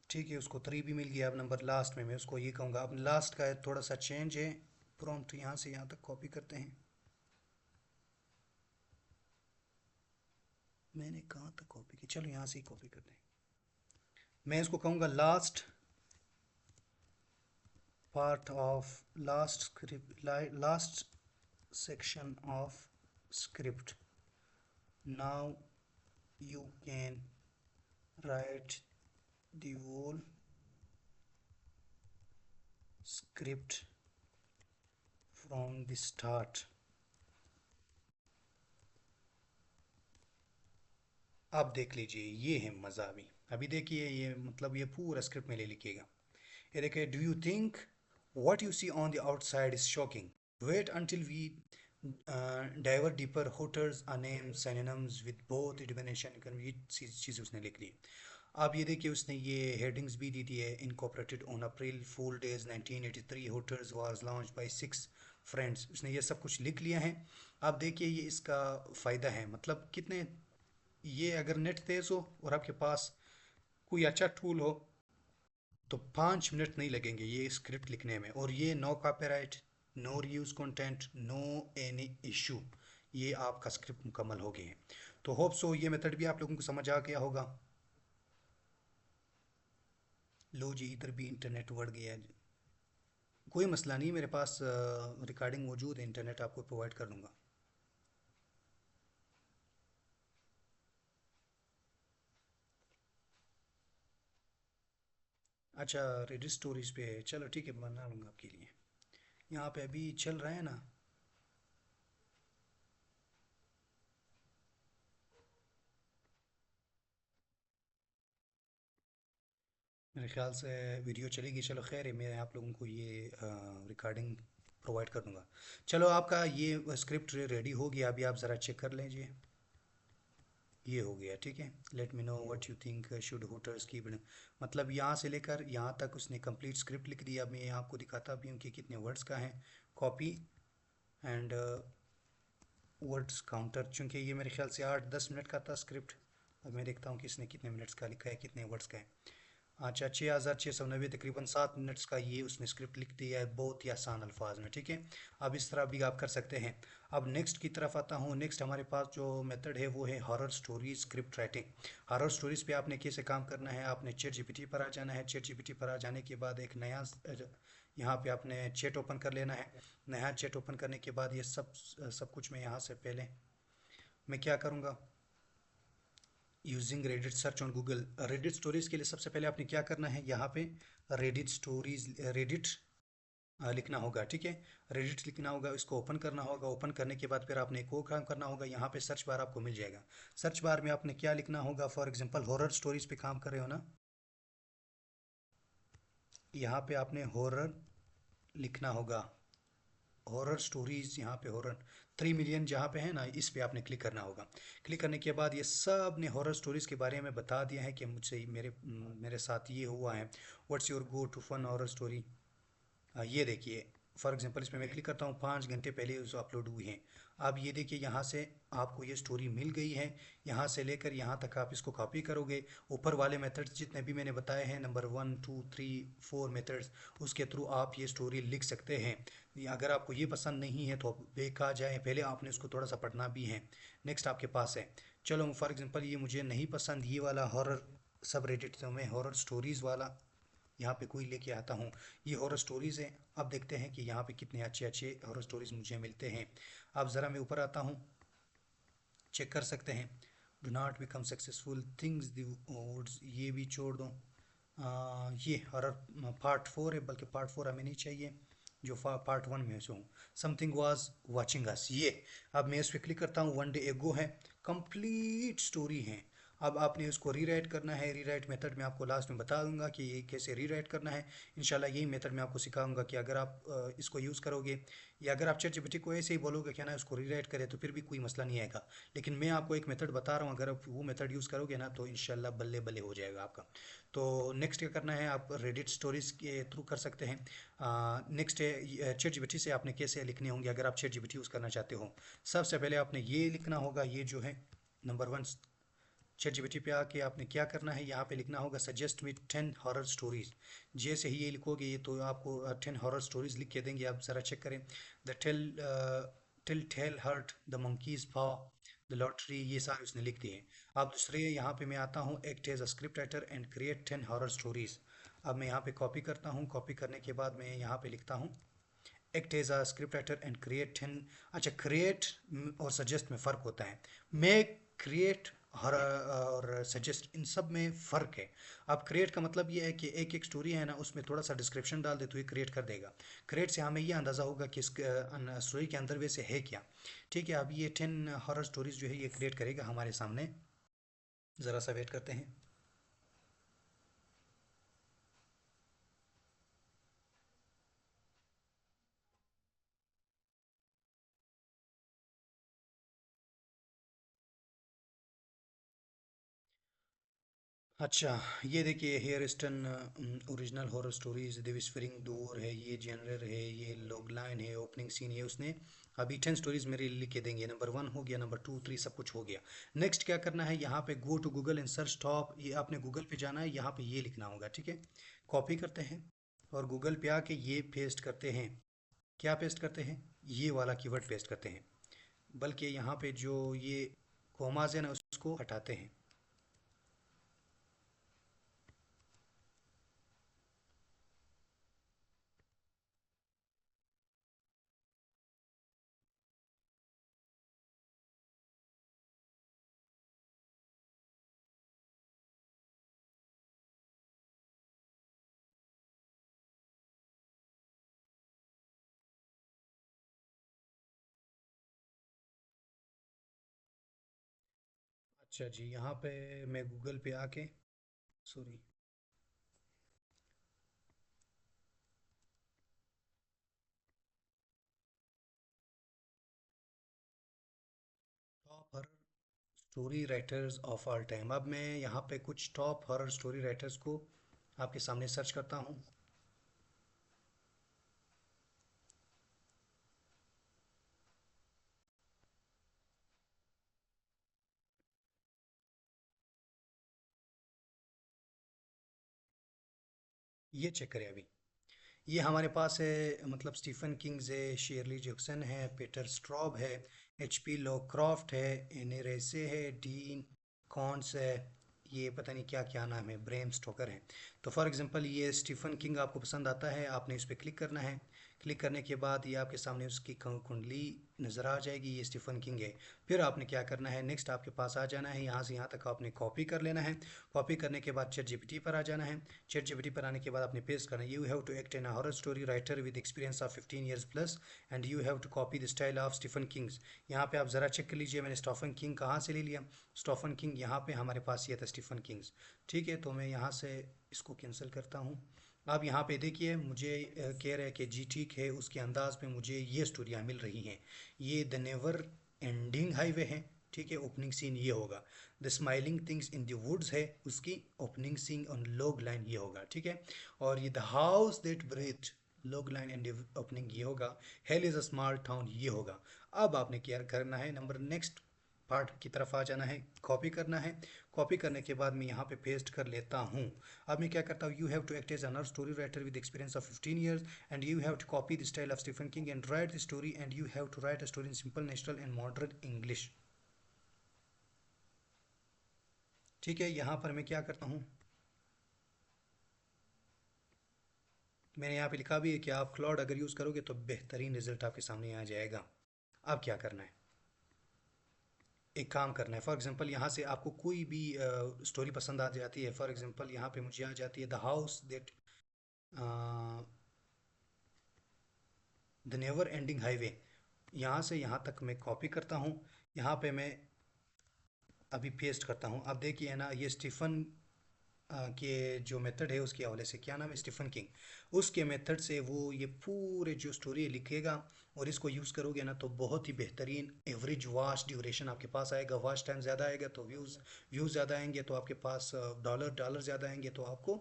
ठीक है, उसको 3 भी मिल गया। अब नंबर लास्ट में मैं उसको ये कहूँगा, अब लास्ट का थोड़ा सा चेंज है, प्रॉम्प्ट यहाँ से यहाँ तक कॉपी करते हैं। मैंने कहाँ तक कॉपी की, चलो यहाँ से ही कॉपी करते हैं। मैं इसको कहूँगा last part of last script, last section of script. Now you can write the whole script from the start. आप देख लीजिए, ये है मज़ा। अभी देखिए, ये मतलब ये पूरा स्क्रिप्ट में ले लिखिएगा। ये देखिए, do you think what you see on the outside is shocking? Wait until we dive deeper. Hooters are names synonyms with both diminution and convenience चीज़ उसने लिख ली। अब ये देखिए, उसने ये हेडिंग्स भी दी थी है। Incorporated on April fools days 1983, Hooters was launch by 6 friends. उसने ये सब कुछ लिख लिया है। आप देखिए, ये इसका फ़ायदा है, मतलब कितने, ये अगर नेट तेज़ हो और आपके पास कोई अच्छा टूल हो तो 5 मिनट नहीं लगेंगे ये स्क्रिप्ट लिखने में। और ये no copyright, no reuse content, no any issue, ये आपका स्क्रिप्ट मुकम्मल हो गए। तो होप सो ये मेथड भी आप लोगों को समझ आ गया होगा। लो जी, इधर भी इंटरनेट बढ़ गया है। कोई मसला नहीं, मेरे पास रिकॉर्डिंग मौजूद है, इंटरनेट आपको प्रोवाइड कर दूंगा। अच्छा, रेडिट स्टोरीज पे चलो ठीक है, बना लूँगा आपके लिए। यहाँ पे अभी चल रहा है ना। मेरे ख्याल से वीडियो चलेगी। चलो खैर है, मैं आप लोगों को ये रिकॉर्डिंग प्रोवाइड कर दूंगा। चलो, आपका ये स्क्रिप्ट रेडी हो गया, अभी आप ज़रा चेक कर लीजिए। ये हो गया, ठीक है। Let me know what you think should Hooters की, मतलब यहाँ से लेकर यहाँ तक उसने कंप्लीट स्क्रिप्ट लिख दिया। मैं आपको दिखाता भी हूँ कि कितने वर्ड्स का है। कॉपी एंड वर्ड्स काउंटर, चूँकि ये मेरे ख्याल से 8-10 मिनट का था स्क्रिप्ट। अब मैं देखता हूँ कि इसने कितने मिनट्स का लिखा है, कितने वर्ड्स का है। अच्छा, 6,690, तकरीबन 7 मिनट्स का ये उसने स्क्रिप्ट लिख दिया है, बहुत ही आसान अल्फाज में, ठीक है। अब इस तरह भी आप कर सकते हैं। अब नेक्स्ट की तरफ आता हूँ। नेक्स्ट हमारे पास जो मेथड है वो है horror stories script writing. Horror stories पे आपने कैसे काम करना है, आपने चैट जीपीटी पर आ जाना है। चैट जीपीटी पर आ जाने के बाद एक नया यहाँ पे आपने चैट ओपन कर लेना है। नया चैट ओपन करने के बाद ये सब कुछ मैं यहाँ से पहले मैं क्या करूँगा, using Reddit search on Google. Reddit stories के लिए सबसे पहले आपने क्या करना है, यहाँ पे रेडिट स्टोरीज, रेडिट लिखना होगा, ठीक है। रेडिट लिखना होगा, इसको ओपन करना होगा। ओपन करने के बाद फिर आपने एक और काम करना होगा, यहाँ पे सर्च बार आपको मिल जाएगा। सर्च बार में आपने क्या लिखना होगा, फॉर एग्जांपल हॉरर स्टोरीज पे काम कर रहे हो ना, यहाँ पे आपने हॉरर लिखना होगा। हॉरर स्टोरीज, यहाँ पे हॉरर 3 मिलियन जहाँ पे है ना, इस पे आपने क्लिक करना होगा। क्लिक करने के बाद ये सब ने हॉरर स्टोरीज के बारे में बता दिया है कि मुझसे मेरे साथ ये हुआ है। What's your go to fun horror story. ये देखिए, फॉर एग्जांपल इसमें मैं क्लिक करता हूँ, 5 घंटे पहले उस अपलोड हुई है। अब ये देखिए, यहाँ से आपको ये स्टोरी मिल गई है। यहाँ से लेकर यहाँ तक आप इसको कॉपी करोगे। ऊपर वाले मेथड्स जितने भी मैंने बताए हैं, नंबर 1 2 3 4 मेथड्स, उसके थ्रू आप ये स्टोरी लिख सकते हैं। अगर आपको ये पसंद नहीं है तो आप बेका जाए, पहले आपने उसको थोड़ा सा पढ़ना भी है। नेक्स्ट आपके पास है, चलो फॉर एग्जांपल ये मुझे नहीं पसंद, ये वाला हॉरर सब रेडिट, तो मैं हॉरर स्टोरीज़ वाला यहाँ पे कोई लेके आता हूँ। ये हॉरर स्टोरीज़ हैं। अब देखते हैं कि यहाँ पे कितने अच्छे अच्छे हॉरर स्टोरीज़ मुझे मिलते हैं। अब ज़रा मैं ऊपर आता हूँ, चेक कर सकते हैं। Do not become successful things the woods, ये भी छोड़ दो। ये हॉरर पार्ट 4 है, बल्कि पार्ट 4 हमें नहीं चाहिए, जो पार्ट 1 में से हूँ। समथिंग वाज वाचिंग अस, ये अब मैं इस पर क्लिक करता हूँ। 1 डे एगो है, कंप्लीट स्टोरी है। अब आपने उसको रीराइट करना है। रीराइट मेथड मैं आपको लास्ट में बता दूंगा कि ये कैसे रीराइट करना है। इंशाल्लाह यही मेथड मैं आपको सिखाऊंगा कि अगर आप इसको यूज़ करोगे, या अगर आप चैट को ऐसे ही बोलोगे क्या ना उसको रीराइट करें, तो फिर भी कोई मसला नहीं आएगा। लेकिन मैं आपको एक मेथड बता रहा हूँ, अगर आप वो मेथड यूज़ करोगे ना तो इंशाल्लाह बल्ले बल्ले हो जाएगा आपका। तो नेक्स्ट क्या करना है, आप रेडिट स्टोरीज के थ्रू कर सकते हैं। नेक्स्ट है चैट जीपीटी से आपने कैसे लिखने होंगे, अगर आप चैट जीपीटी यूज़ करना चाहते हो। सबसे पहले आपने ये लिखना होगा, ये जो है नंबर 1। चैट जीपीटी पे आके आपने क्या करना है, यहाँ पे लिखना होगा सजेस्ट मी 10 हॉरर स्टोरीज। जैसे ही ये लिखोगे ये तो आपको 10 हॉरर स्टोरीज लिख के देंगे। आप ज़रा चेक करें। The tell tale heart, the monkey's paw, the lottery, ये सारे उसने लिख दिए। अब दूसरे यहाँ पे मैं आता हूँ, act as a script writer and create 10 horror stories. अब मैं यहाँ पे कॉपी करता हूँ। कॉपी करने के बाद मैं यहाँ पे लिखता हूँ act as a script writer and create 10। अच्छा, क्रिएट और सजेस्ट में फ़र्क होता है। मेक, क्रिएट और सजेस्ट, इन सब में फ़र्क है। अब क्रिएट का मतलब ये है कि एक एक स्टोरी है ना, उसमें थोड़ा सा डिस्क्रिप्शन डाल दे तो ये क्रिएट कर देगा। क्रिएट से हमें ये अंदाज़ा होगा कि इस स्टोरी के अंदर वैसे है क्या। ठीक है, अब ये 10 हॉरर स्टोरीज जो है ये क्रिएट करेगा हमारे सामने। ज़रा सा वेट करते हैं। अच्छा, ये देखिए, here's ten original horror stories, the whispering door है, ये जनरल है, ये लॉग लाइन है, ओपनिंग सीन है। उसने अभी 10 स्टोरीज मेरे लिए लिख के देंगे। नंबर 1 हो गया, नंबर 2 3 सब कुछ हो गया। नेक्स्ट क्या करना है, यहाँ पे go to Google and search top, ये आपने गूगल पे जाना है, यहाँ पे ये लिखना होगा। ठीक है, कॉपी करते हैं और गूगल पे आके ये पेस्ट करते हैं। क्या पेस्ट करते हैं, ये वाला कीवर्ड पेस्ट करते हैं। बल्कि यहाँ पे जो ये कॉमाज है ना, उसको हटाते हैं। अच्छा जी, यहाँ पे मैं गूगल पे आके, sorry, top horror story writers of all time. अब मैं यहाँ पे कुछ टॉप हॉरर स्टोरी राइटर्स को आपके सामने सर्च करता हूँ। ये चेक करें अभी। ये हमारे पास है, मतलब स्टीफन किंग्स है, शेरली जैक्सन है, पीटर स्ट्रॉब है, HP लॉक्राफ्ट है, एने रेसे है, डीन कॉन्स है, ये पता नहीं क्या क्या नाम है, ब्रेम स्टोकर है। तो फॉर एग्जांपल ये स्टीफन किंग आपको पसंद आता है, आपने इस पर क्लिक करना है। क्लिक करने के बाद ये आपके सामने उसकी कुंडली नज़र आ जाएगी, ये स्टीफन किंग है। फिर आपने क्या करना है, नेक्स्ट आपके पास आ जाना है, यहाँ से यहाँ तक आपने कॉपी कर लेना है। कॉपी करने के बाद चैट जीपीटी पर आ जाना है। चैट जीपीटी पर आने के बाद आपने पेस्ट करना है, you have to act in a horror story writer with experience of 15 years plus and you have to copy the style of Stephen Kings. यहाँ पे आप ज़रा चेक कर लीजिए मैंने स्टीफन किंग कहाँ से ले लिया। स्टीफन किंग यहाँ पे हमारे पास ये था, स्टीफन किंग्स। ठीक है, तो मैं यहाँ से इसको कैंसिल करता हूँ। अब यहाँ पे देखिए, मुझे कह रहा है कि जी ठीक है, उसके अंदाज में मुझे ये स्टोरियाँ मिल रही हैं। ये द नेवर एंडिंग हाईवे है। ठीक है, ओपनिंग सीन ये होगा। The smiling things in the woods है, उसकी opening scene on log line ये होगा। ठीक है, और ये the house that breath, log line and opening ये होगा। Hell is a small town ये होगा। अब आपने क्या करना है, नंबर नेक्स्ट पार्ट की तरफ आ जाना है, कॉपी करना है। कॉपी करने के बाद मैं यहाँ पे पेस्ट कर लेता हूँ। अब मैं क्या करता हूँ, you have to act as an horror story writer with experience of 15 years and you have to copy the style of Stephen King and write the story and you have to write a story in simple natural and modern English. ठीक है, यहाँ पर मैं क्या करता हूँ, मैंने यहाँ पे लिखा भी है कि आप क्लाउड अगर यूज़ करोगे तो बेहतरीन रिजल्ट आपके सामने आ जाएगा। अब क्या करना है, एक काम करना है, फॉर एग्जांपल यहाँ से आपको कोई भी स्टोरी पसंद आ जाती है। फॉर एग्जांपल यहाँ पे मुझे आ जाती है the house that, the never ending highway. यहाँ से यहाँ तक मैं कॉपी करता हूँ। यहाँ पे मैं अभी पेस्ट करता हूँ। अब देखिए है ना, ये स्टीफन के जो मेथड है उसके हवाले से, क्या नाम है, स्टीफन किंग, उसके मेथड से वो ये पूरे जो स्टोरी लिखेगा और इसको यूज़ करोगे ना तो बहुत ही बेहतरीन एवरेज वाच ड्यूरेशन आपके पास आएगा। वाच टाइम ज़्यादा आएगा तो व्यूज़ ज़्यादा आएंगे, तो आपके पास डॉलर ज़्यादा आएंगे, तो आपको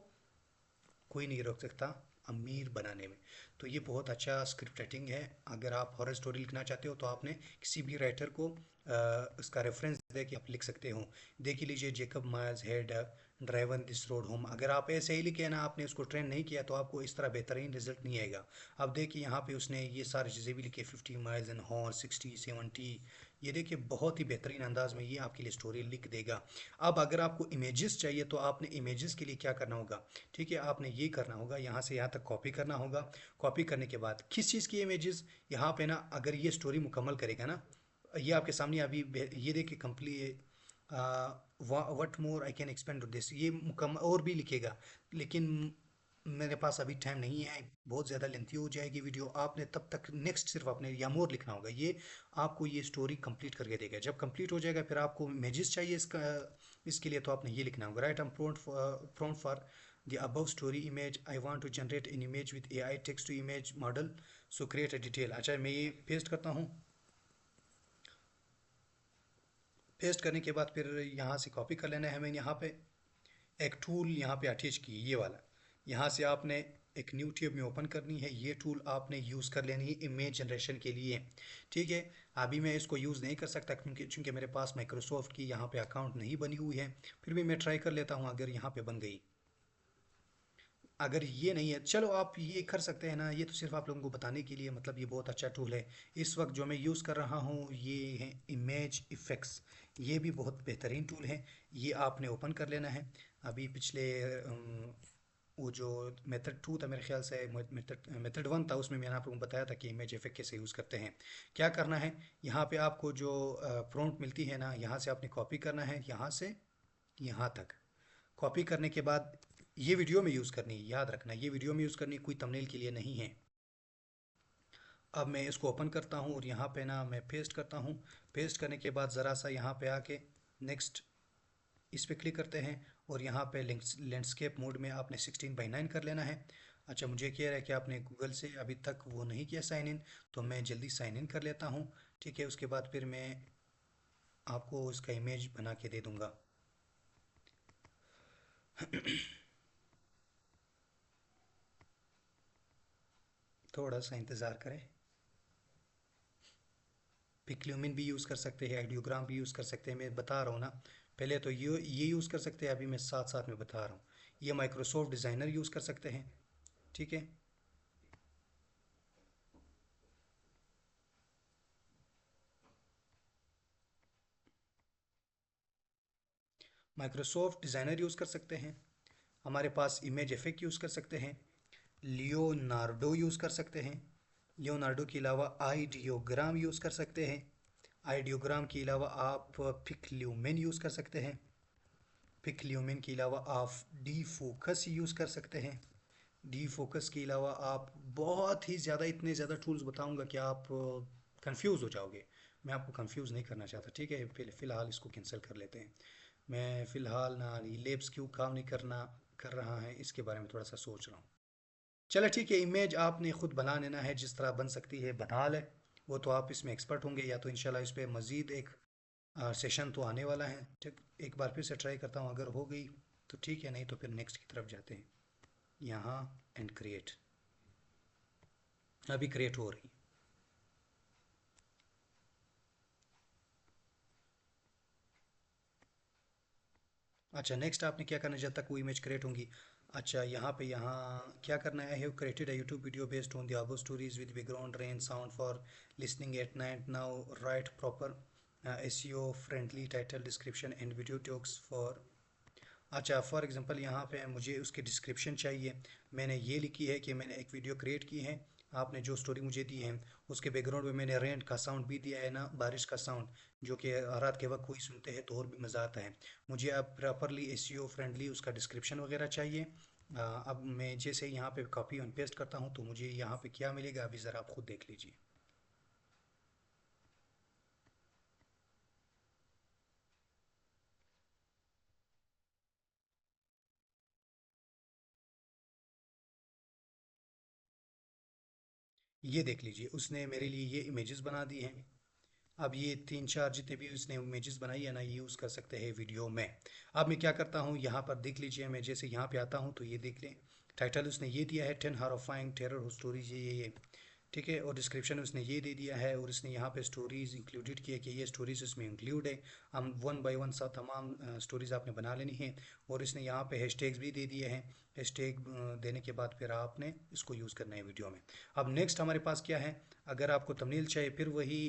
कोई नहीं रोक सकता अमीर बनाने में। तो ये बहुत अच्छा स्क्रिप्ट राइटिंग है। अगर आप हॉरर स्टोरी लिखना चाहते हो तो आपने किसी भी राइटर को उसका रेफरेंस दे के आप लिख सकते हो। देख ही लीजिए, Jacob miles head driven this road home, अगर आप ऐसे ही लिखे ना, आपने उसको ट्रेन नहीं किया, तो आपको इस तरह बेहतरीन रिजल्ट नहीं आएगा। अब देखिए यहाँ पे उसने ये सारी चीज़ें भी लिखी, 50 माइल्स एन हॉर, 60 70 ये देखिए बहुत ही बेहतरीन अंदाज में ये आपके लिए स्टोरी लिख देगा। अब अगर आपको इमेजेस चाहिए तो आपने इमेजेस के लिए क्या करना होगा, ठीक है, आपने ये करना होगा, यहाँ से यहाँ तक कॉपी करना होगा। कॉपी करने के बाद किस चीज़ की इमेजेस, यहाँ पे ना अगर ये स्टोरी मुकम्मल करेगा ना, ये आपके सामने अभी ये देखिए complete, what more I can expand to this, ये मुकम्मल और भी लिखेगा, लेकिन मेरे पास अभी टाइम नहीं है, बहुत ज़्यादा लेंथी हो जाएगी वीडियो। आपने तब तक नेक्स्ट सिर्फ आपने या मोर लिखना होगा, ये आपको ये स्टोरी कंप्लीट करके देगा। जब कंप्लीट हो जाएगा फिर आपको इमेजेस चाहिए इसका, इसके लिए तो आपने ये लिखना होगा, write me prompt for the above story image, I want to generate an image with AI text to image model, so create a detail. अच्छा मैं ये पेस्ट करता हूँ। पेस्ट करने के बाद फिर यहाँ से कॉपी कर लेना है हमें। यहाँ पे एक टूल यहाँ पे अटैच की, ये वाला, यहाँ से आपने एक न्यू टैब में ओपन करनी है, ये टूल आपने यूज़ कर लेनी है इमेज जनरेशन के लिए, ठीक है। अभी मैं इसको यूज़ नहीं कर सकता क्योंकि मेरे पास माइक्रोसॉफ्ट की यहाँ पे अकाउंट नहीं बनी हुई है, फिर भी मैं ट्राई कर लेता हूँ अगर यहाँ पे बन गई। अगर ये नहीं है, चलो आप ये कर सकते हैं ना, ये तो सिर्फ आप लोगों को बताने के लिए, मतलब ये बहुत अच्छा टूल है। इस वक्त जो मैं यूज़ कर रहा हूँ ये है इमेज इफ़ेक्ट्स, ये भी बहुत बेहतरीन टूल है। ये आपने ओपन कर लेना है। अभी पिछले वो जो मेथड 2 था मेरे ख्याल से, मेथड 1 था, उसमें मैंने आप लोगों को बताया था कि इमेज इफेक्ट कैसे यूज़ करते हैं। क्या करना है, यहाँ पे आपको जो प्रॉम्प्ट मिलती है ना, यहाँ से आपने कॉपी करना है, यहाँ से यहाँ तक। कॉपी करने के बाद ये वीडियो में यूज़ करनी है, याद रखना ये वीडियो में यूज़ करनी है, कोई थंबनेल के लिए नहीं है। अब मैं इसको ओपन करता हूँ और यहाँ पे ना मैं पेस्ट करता हूँ। पेस्ट करने के बाद ज़रा सा यहाँ पे आके नेक्स्ट इस पे क्लिक करते हैं और यहाँ पे लैंडस्केप मोड में आपने 16:9 कर लेना है। अच्छा मुझे कह रहा है कि आपने गूगल से अभी तक वो नहीं किया साइन इन, तो मैं जल्दी साइन इन कर लेता हूँ, ठीक है। उसके बाद फिर मैं आपको इसका इमेज बना के दे दूँगा। थोड़ा सा इंतज़ार करें। पिक्लूमिन भी यूज़ कर सकते हैं, आइडियोग्राम भी यूज़ कर सकते हैं, मैं बता रहा हूँ ना। पहले तो ये यूज़ कर सकते हैं, अभी मैं साथ साथ में बता रहा हूँ। ये माइक्रोसॉफ्ट डिज़ाइनर यूज़ कर सकते हैं, ठीक है। माइक्रोसॉफ्ट डिज़ाइनर यूज़ कर सकते हैं। हमारे पास इमेज इफेक्ट यूज़ कर सकते हैं। लियोनार्डो यूज़ कर सकते हैं। लियोनार्डो के अलावा आइडियोग्राम यूज़ कर सकते हैं। आइडियोग्राम के अलावा आप पिक्ल्यूमिन यूज़ कर सकते हैं। पिक्ल्यूमिन के अलावा आप डी फोकस यूज़ कर सकते हैं। डी फोकस के अलावा आप बहुत ही ज़्यादा, इतने ज़्यादा टूल्स बताऊंगा कि आप कंफ्यूज हो जाओगे। मैं आपको कंफ्यूज नहीं करना चाहता, ठीक है। फ़िलहाल इसको कैंसिल कर लेते हैं। मैं फ़िलहाल ना ये लेब्स क्यों काम नहीं कर रहा है इसके बारे में थोड़ा सा सोच रहा हूँ। चलो ठीक है, इमेज आपने ख़ुद बना लेना है, जिस तरह बन सकती है बना ले। वो तो आप इसमें एक्सपर्ट होंगे, या तो इंशाल्लाह इस पर मज़ीद एक सेशन तो आने वाला है, ठीक। एक बार फिर से ट्राई करता हूँ, अगर हो गई तो ठीक है, नहीं तो फिर नेक्स्ट की तरफ जाते हैं। यहाँ एंड क्रिएट, अभी क्रिएट हो रही। अच्छा नेक्स्ट आपने क्या करना है जब तक वो इमेज क्रिएट होंगी। अच्छा यहाँ क्या करना है, I have created a YouTube video based on the above stories with background rain sound for listening at night, now right proper SEO friendly title description and video talks for. अच्छा for example यहाँ पे मुझे उसकी description चाहिए। मैंने ये लिखी है कि मैंने एक वीडियो क्रिएट की है, आपने जो स्टोरी मुझे दी है उसके बैकग्राउंड में मैंने रेन का साउंड भी दिया है ना, बारिश का साउंड, जो कि रात के वक्त कोई सुनते हैं तो और भी मज़ा आता है। मुझे अब प्रॉपरली एसईओ फ्रेंडली उसका डिस्क्रिप्शन वगैरह चाहिए। अब मैं जैसे यहाँ पे कॉपी एंड पेस्ट करता हूँ तो मुझे यहाँ पे क्या मिलेगा, अभी ज़रा आप खुद देख लीजिए। ये देख लीजिए, उसने मेरे लिए ये इमेजेस बना दी हैं। अब ये 3-4 जितने भी उसने इमेजेस बनाई है ना, ये यूज़ कर सकते हैं वीडियो में। अब मैं क्या करता हूँ, यहाँ पर देख लीजिए, मैं जैसे यहाँ पे आता हूँ तो ये देख लें, टाइटल उसने ये दिया है 10 हॉरिफाइंग टेरर स्टोरीज, ये ठीक है। और डिस्क्रिप्शन उसने ये दे दिया है, और इसने यहाँ पे स्टोरीज इंक्लूडेड किया कि ये स्टोरीज इसमें इंक्लूड है। हम वन बाय वन सब तमाम स्टोरीज आपने बना लेनी है। और इसने यहाँ पे हैशटैग्स भी दे दिए हैं। हैशटैग देने के बाद फिर आपने इसको यूज़ करना है वीडियो में। अब नेक्स्ट हमारे पास क्या है, अगर आपको थंबनेल चाहिए फिर वही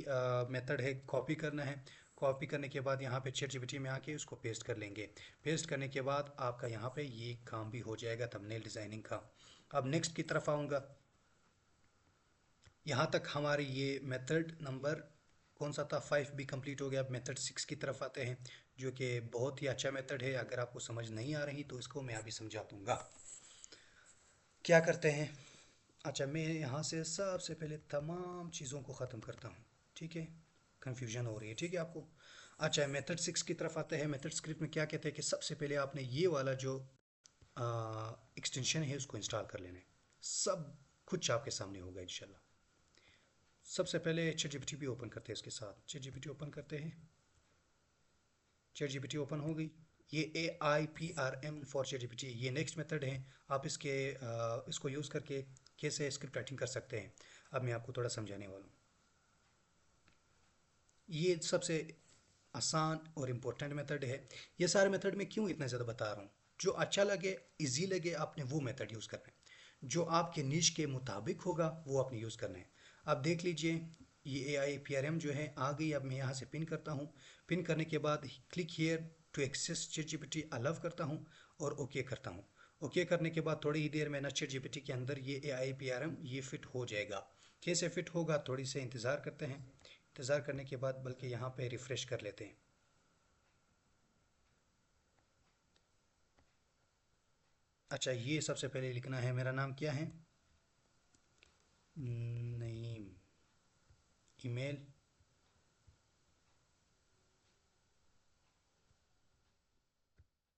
मेथड है, कॉपी करना है। कॉपी करने के बाद यहाँ पे ChatGPT में आके उसको पेस्ट कर लेंगे। पेस्ट करने के बाद आपका यहाँ पे ये काम भी हो जाएगा थंबनेल डिज़ाइनिंग का। अब नेक्स्ट की तरफ आऊँगा। यहाँ तक हमारी ये मेथड नंबर कौन सा था, 5 भी कंप्लीट हो गया। अब मेथड 6 की तरफ आते हैं, जो कि बहुत ही अच्छा मेथड है। अगर आपको समझ नहीं आ रही तो इसको मैं अभी समझा दूंगा। क्या करते हैं, अच्छा मैं यहाँ से सबसे पहले तमाम चीज़ों को ख़त्म करता हूँ, ठीक है। कन्फ्यूजन हो रही है, ठीक है आपको। अच्छा मेथड 6 की तरफ आते हैं। मेथड स्क्रिप्ट में क्या कहते हैं कि सबसे पहले आपने ये वाला जो एक्सटेंशन है उसको इंस्टॉल कर लेना है। सब कुछ आपके सामने होगा इंशाल्लाह। सबसे पहले ChatGPT भी ओपन करते हैं, इसके साथ ChatGPT ओपन करते हैं। ChatGPT ओपन हो गई। ये AIPRM फॉर ChatGPT, ये नेक्स्ट मेथड है। आप इसको यूज़ करके कैसे स्क्रिप्ट राइटिंग कर सकते हैं, अब मैं आपको थोड़ा समझाने वाला हूँ। ये सबसे आसान और इम्पोर्टेंट मेथड है। ये सारे मेथड में क्यों इतना ज़्यादा बता रहा हूँ, जो अच्छा लगे, इजी लगे, आपने वो मेथड यूज़ करना है। जो आपके निश के मुताबिक होगा वो आपने यूज़ करना है। अब देख लीजिए, ये AIPRM जो है आ गई। अब मैं यहाँ से पिन करता हूँ। पिन करने के बाद click here to access ChatGPT allow करता हूँ और ओके करता हूँ। ओके करने के बाद थोड़ी ही देर में ना ChatGPT के अंदर ये AIPRM ये फिट हो जाएगा। कैसे फिट होगा, थोड़ी से इंतज़ार करते हैं। इंतज़ार करने के बाद बल्कि यहाँ पे रिफ़्रेश कर लेते हैं। अच्छा ये सबसे पहले लिखना है, मेरा नाम क्या है, Naeem, email,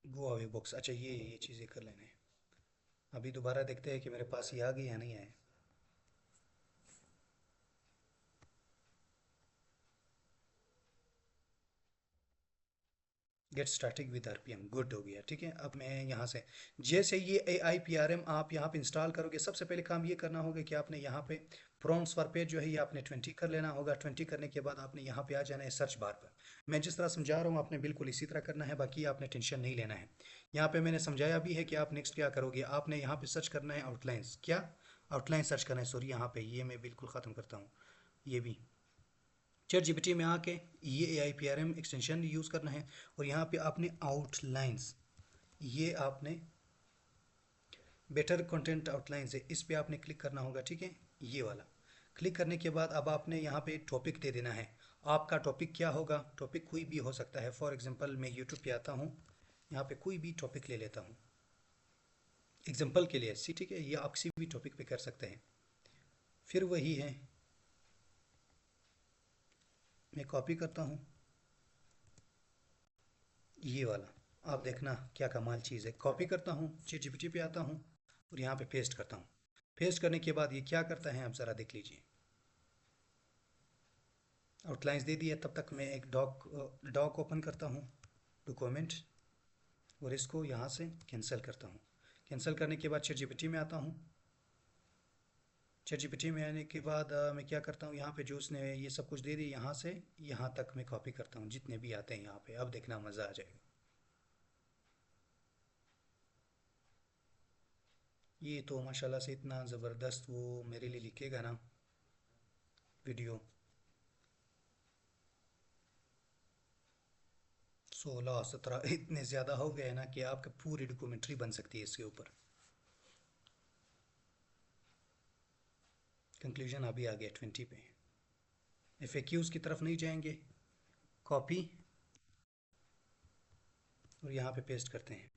go away box. अच्छा ये चीज़ें कर लेने हैं। अभी दोबारा देखते हैं कि मेरे पास ये आ गई या नहीं आए। Gate starting with RPM, good हो गया, ठीक है। अब मैं यहाँ से जैसे ये AIPRM आप यहाँ पे इंस्टॉल करोगे, सबसे पहले काम ये करना होगा कि आपने यहाँ पे प्रॉम्प्ट्स फॉर पेज जो है ये आपने 20 कर लेना होगा। 20 करने के बाद आपने यहाँ पे आ जाना है सर्च बार पर। मैं जिस तरह समझा रहा हूँ आपने बिल्कुल इसी तरह करना है, बाकी आपने टेंशन नहीं लेना है। यहाँ पे मैंने समझाया भी है कि आप नेक्स्ट क्या करोगे। आपने यहाँ पे सर्च करना है आउटलाइंस, क्या आउटलाइन सर्च करना है, सॉरी यहाँ पे ये मैं बिल्कुल ख़त्म करता हूँ ये भी। ChatGPT में आके ये AIPRM एक्सटेंशन यूज़ करना है, और यहाँ पे आपने आउटलाइंस, ये आपने बेटर कंटेंट आउटलाइंस है, इस पे आपने क्लिक करना होगा, ठीक है। ये वाला क्लिक करने के बाद अब आपने यहाँ पे टॉपिक दे देना है। आपका टॉपिक क्या होगा, टॉपिक कोई भी हो सकता है। फॉर एग्जांपल मैं यूट्यूब पे आता हूँ, यहाँ पे कोई भी टॉपिक ले लेता हूँ एग्जांपल के लिए, सी ठीक है। ये आप किसी भी टॉपिक पे कर सकते हैं। फिर वही है, मैं कॉपी करता हूँ ये वाला। आप देखना क्या कमाल चीज़ है। कॉपी करता हूँ, ChatGPT पे आता हूँ और यहाँ पे पेस्ट करता हूँ। पेस्ट करने के बाद ये क्या करता है आप ज़रा देख लीजिए। आउटलाइंस दे दिया। तब तक मैं एक डॉक ओपन करता हूँ, डॉक्यूमेंट, और इसको यहाँ से कैंसिल करता हूँ। कैंसिल करने के बाद ChatGPT में आता हूँ। ChatGPT में आने के बाद मैं क्या करता हूँ, यहाँ पे जो उसने ये सब कुछ दे दी, यहाँ से यहाँ तक मैं कॉपी करता हूँ जितने भी आते हैं यहाँ पे। अब देखना मज़ा आ जाएगा। ये तो माशाल्लाह से इतना ज़बरदस्त वो मेरे लिए लिखेगा ना वीडियो। 16-17 इतने ज़्यादा हो गए ना कि आपकी पूरी डॉक्यूमेंट्री बन सकती है इसके ऊपर। कंक्लूजन अभी आ गया 20 पे। FAQs की तरफ नहीं जाएंगे, कॉपी और यहाँ पे पेस्ट करते हैं।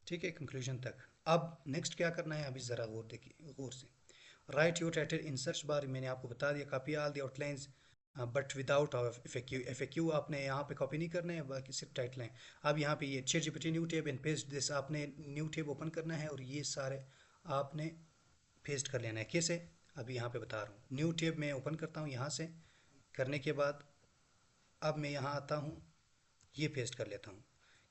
ठीक है, कंक्लूजन तक। अब नेक्स्ट क्या करना है, अभी ज़रा गौर देखिए गौर से। Right your title in search bar, मैंने आपको बता दिया, copy all the outlines but without FAQ। FAQ आपने यहाँ पे कॉपी नहीं करना है, बाकी सिर्फ टाइटल हैं। अब यहाँ पे ये ChatGPT new tab and paste this, आपने न्यू टेब ओपन करना है और ये सारे आपने पेस्ट कर लेना है। कैसे, अभी यहाँ पे बता रहा हूँ। न्यू टेब में ओपन करता हूँ यहाँ से, करने के बाद अब मैं यहाँ आता हूँ, ये पेस्ट कर लेता हूँ।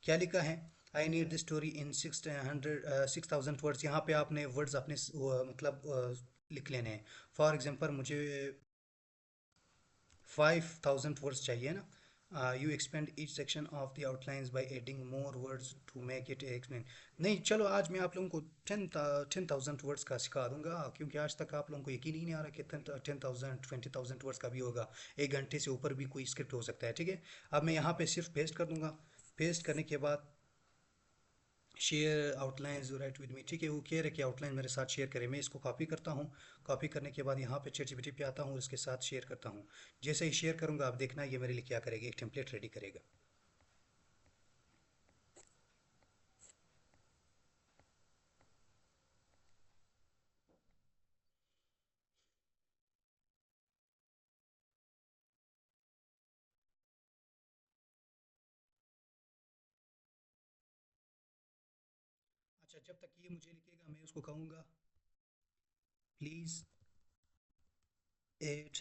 क्या लिखा है, I need this story in 6,000 words. यहाँ पे आपने वर्ड्स अपने मतलब लिख लेने हैं। फॉर एग्जांपल मुझे 5,000 वर्ड्स चाहिए ना। You expand each section of the outlines by adding more words to make it explain. नहीं, चलो आज मैं आप लोगों को 10,000 वर्ड्स का सिखा दूंगा, क्योंकि आज तक आप लोगों को यकीन ही नहीं आ रहा कि 10,000 20,000 वर्ड्स का भी होगा। 1 घंटे से ऊपर भी कोई स्क्रिप्ट हो सकता है, ठीक है। अब मैं यहाँ पे सिर्फ पेस्ट कर दूंगा। पेस्ट करने के बाद share outlines right with me, ठीक है। वो कह रहे कि आउटलाइन मेरे साथ शेयर करें। मैं इसको कॉपी करता हूँ। कॉपी करने के बाद यहाँ पे ChatGPT पे आता हूँ और इसके साथ शेयर करता हूँ। जैसे ही शेयर करूँगा आप देखना ये मेरे लिए क्या करेगा, एक टेम्पलेट रेडी करेगा। अच्छा, जब तक ये मुझे लिखेगा मैं उसको कहूँगा प्लीज़ एड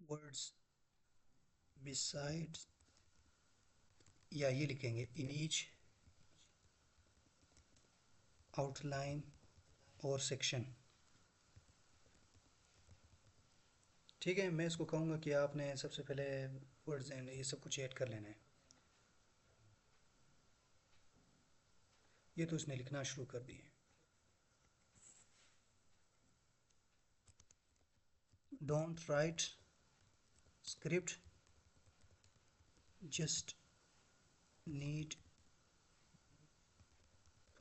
वर्ड्स बिसाइड्स, या ये लिखेंगे इन ईच आउटलाइन और सेक्शन। ठीक है, मैं इसको कहूँगा कि आपने सबसे पहले वर्ड्स एंड ये सब कुछ ऐड कर लेना है। ये तो उसने लिखना शुरू कर दिए। Don't write script, just need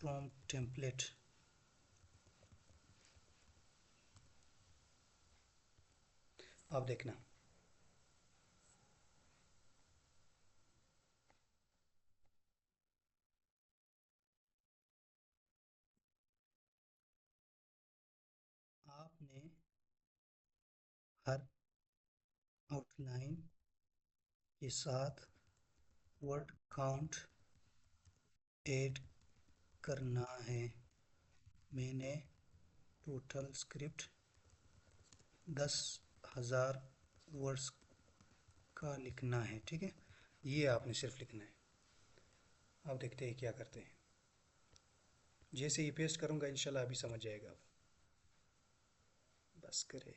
prompt template। आप देखना। आपने हर आउटलाइन के साथ वर्ड काउंट ऐड करना है। मैंने टोटल स्क्रिप्ट 10,000 वर्ड्स का लिखना है, ठीक है। ये आपने सिर्फ लिखना है। अब देखते हैं क्या करते हैं। जैसे ही पेस्ट करूँगा इंशाल्लाह अभी समझ जाएगा आप। बस करे।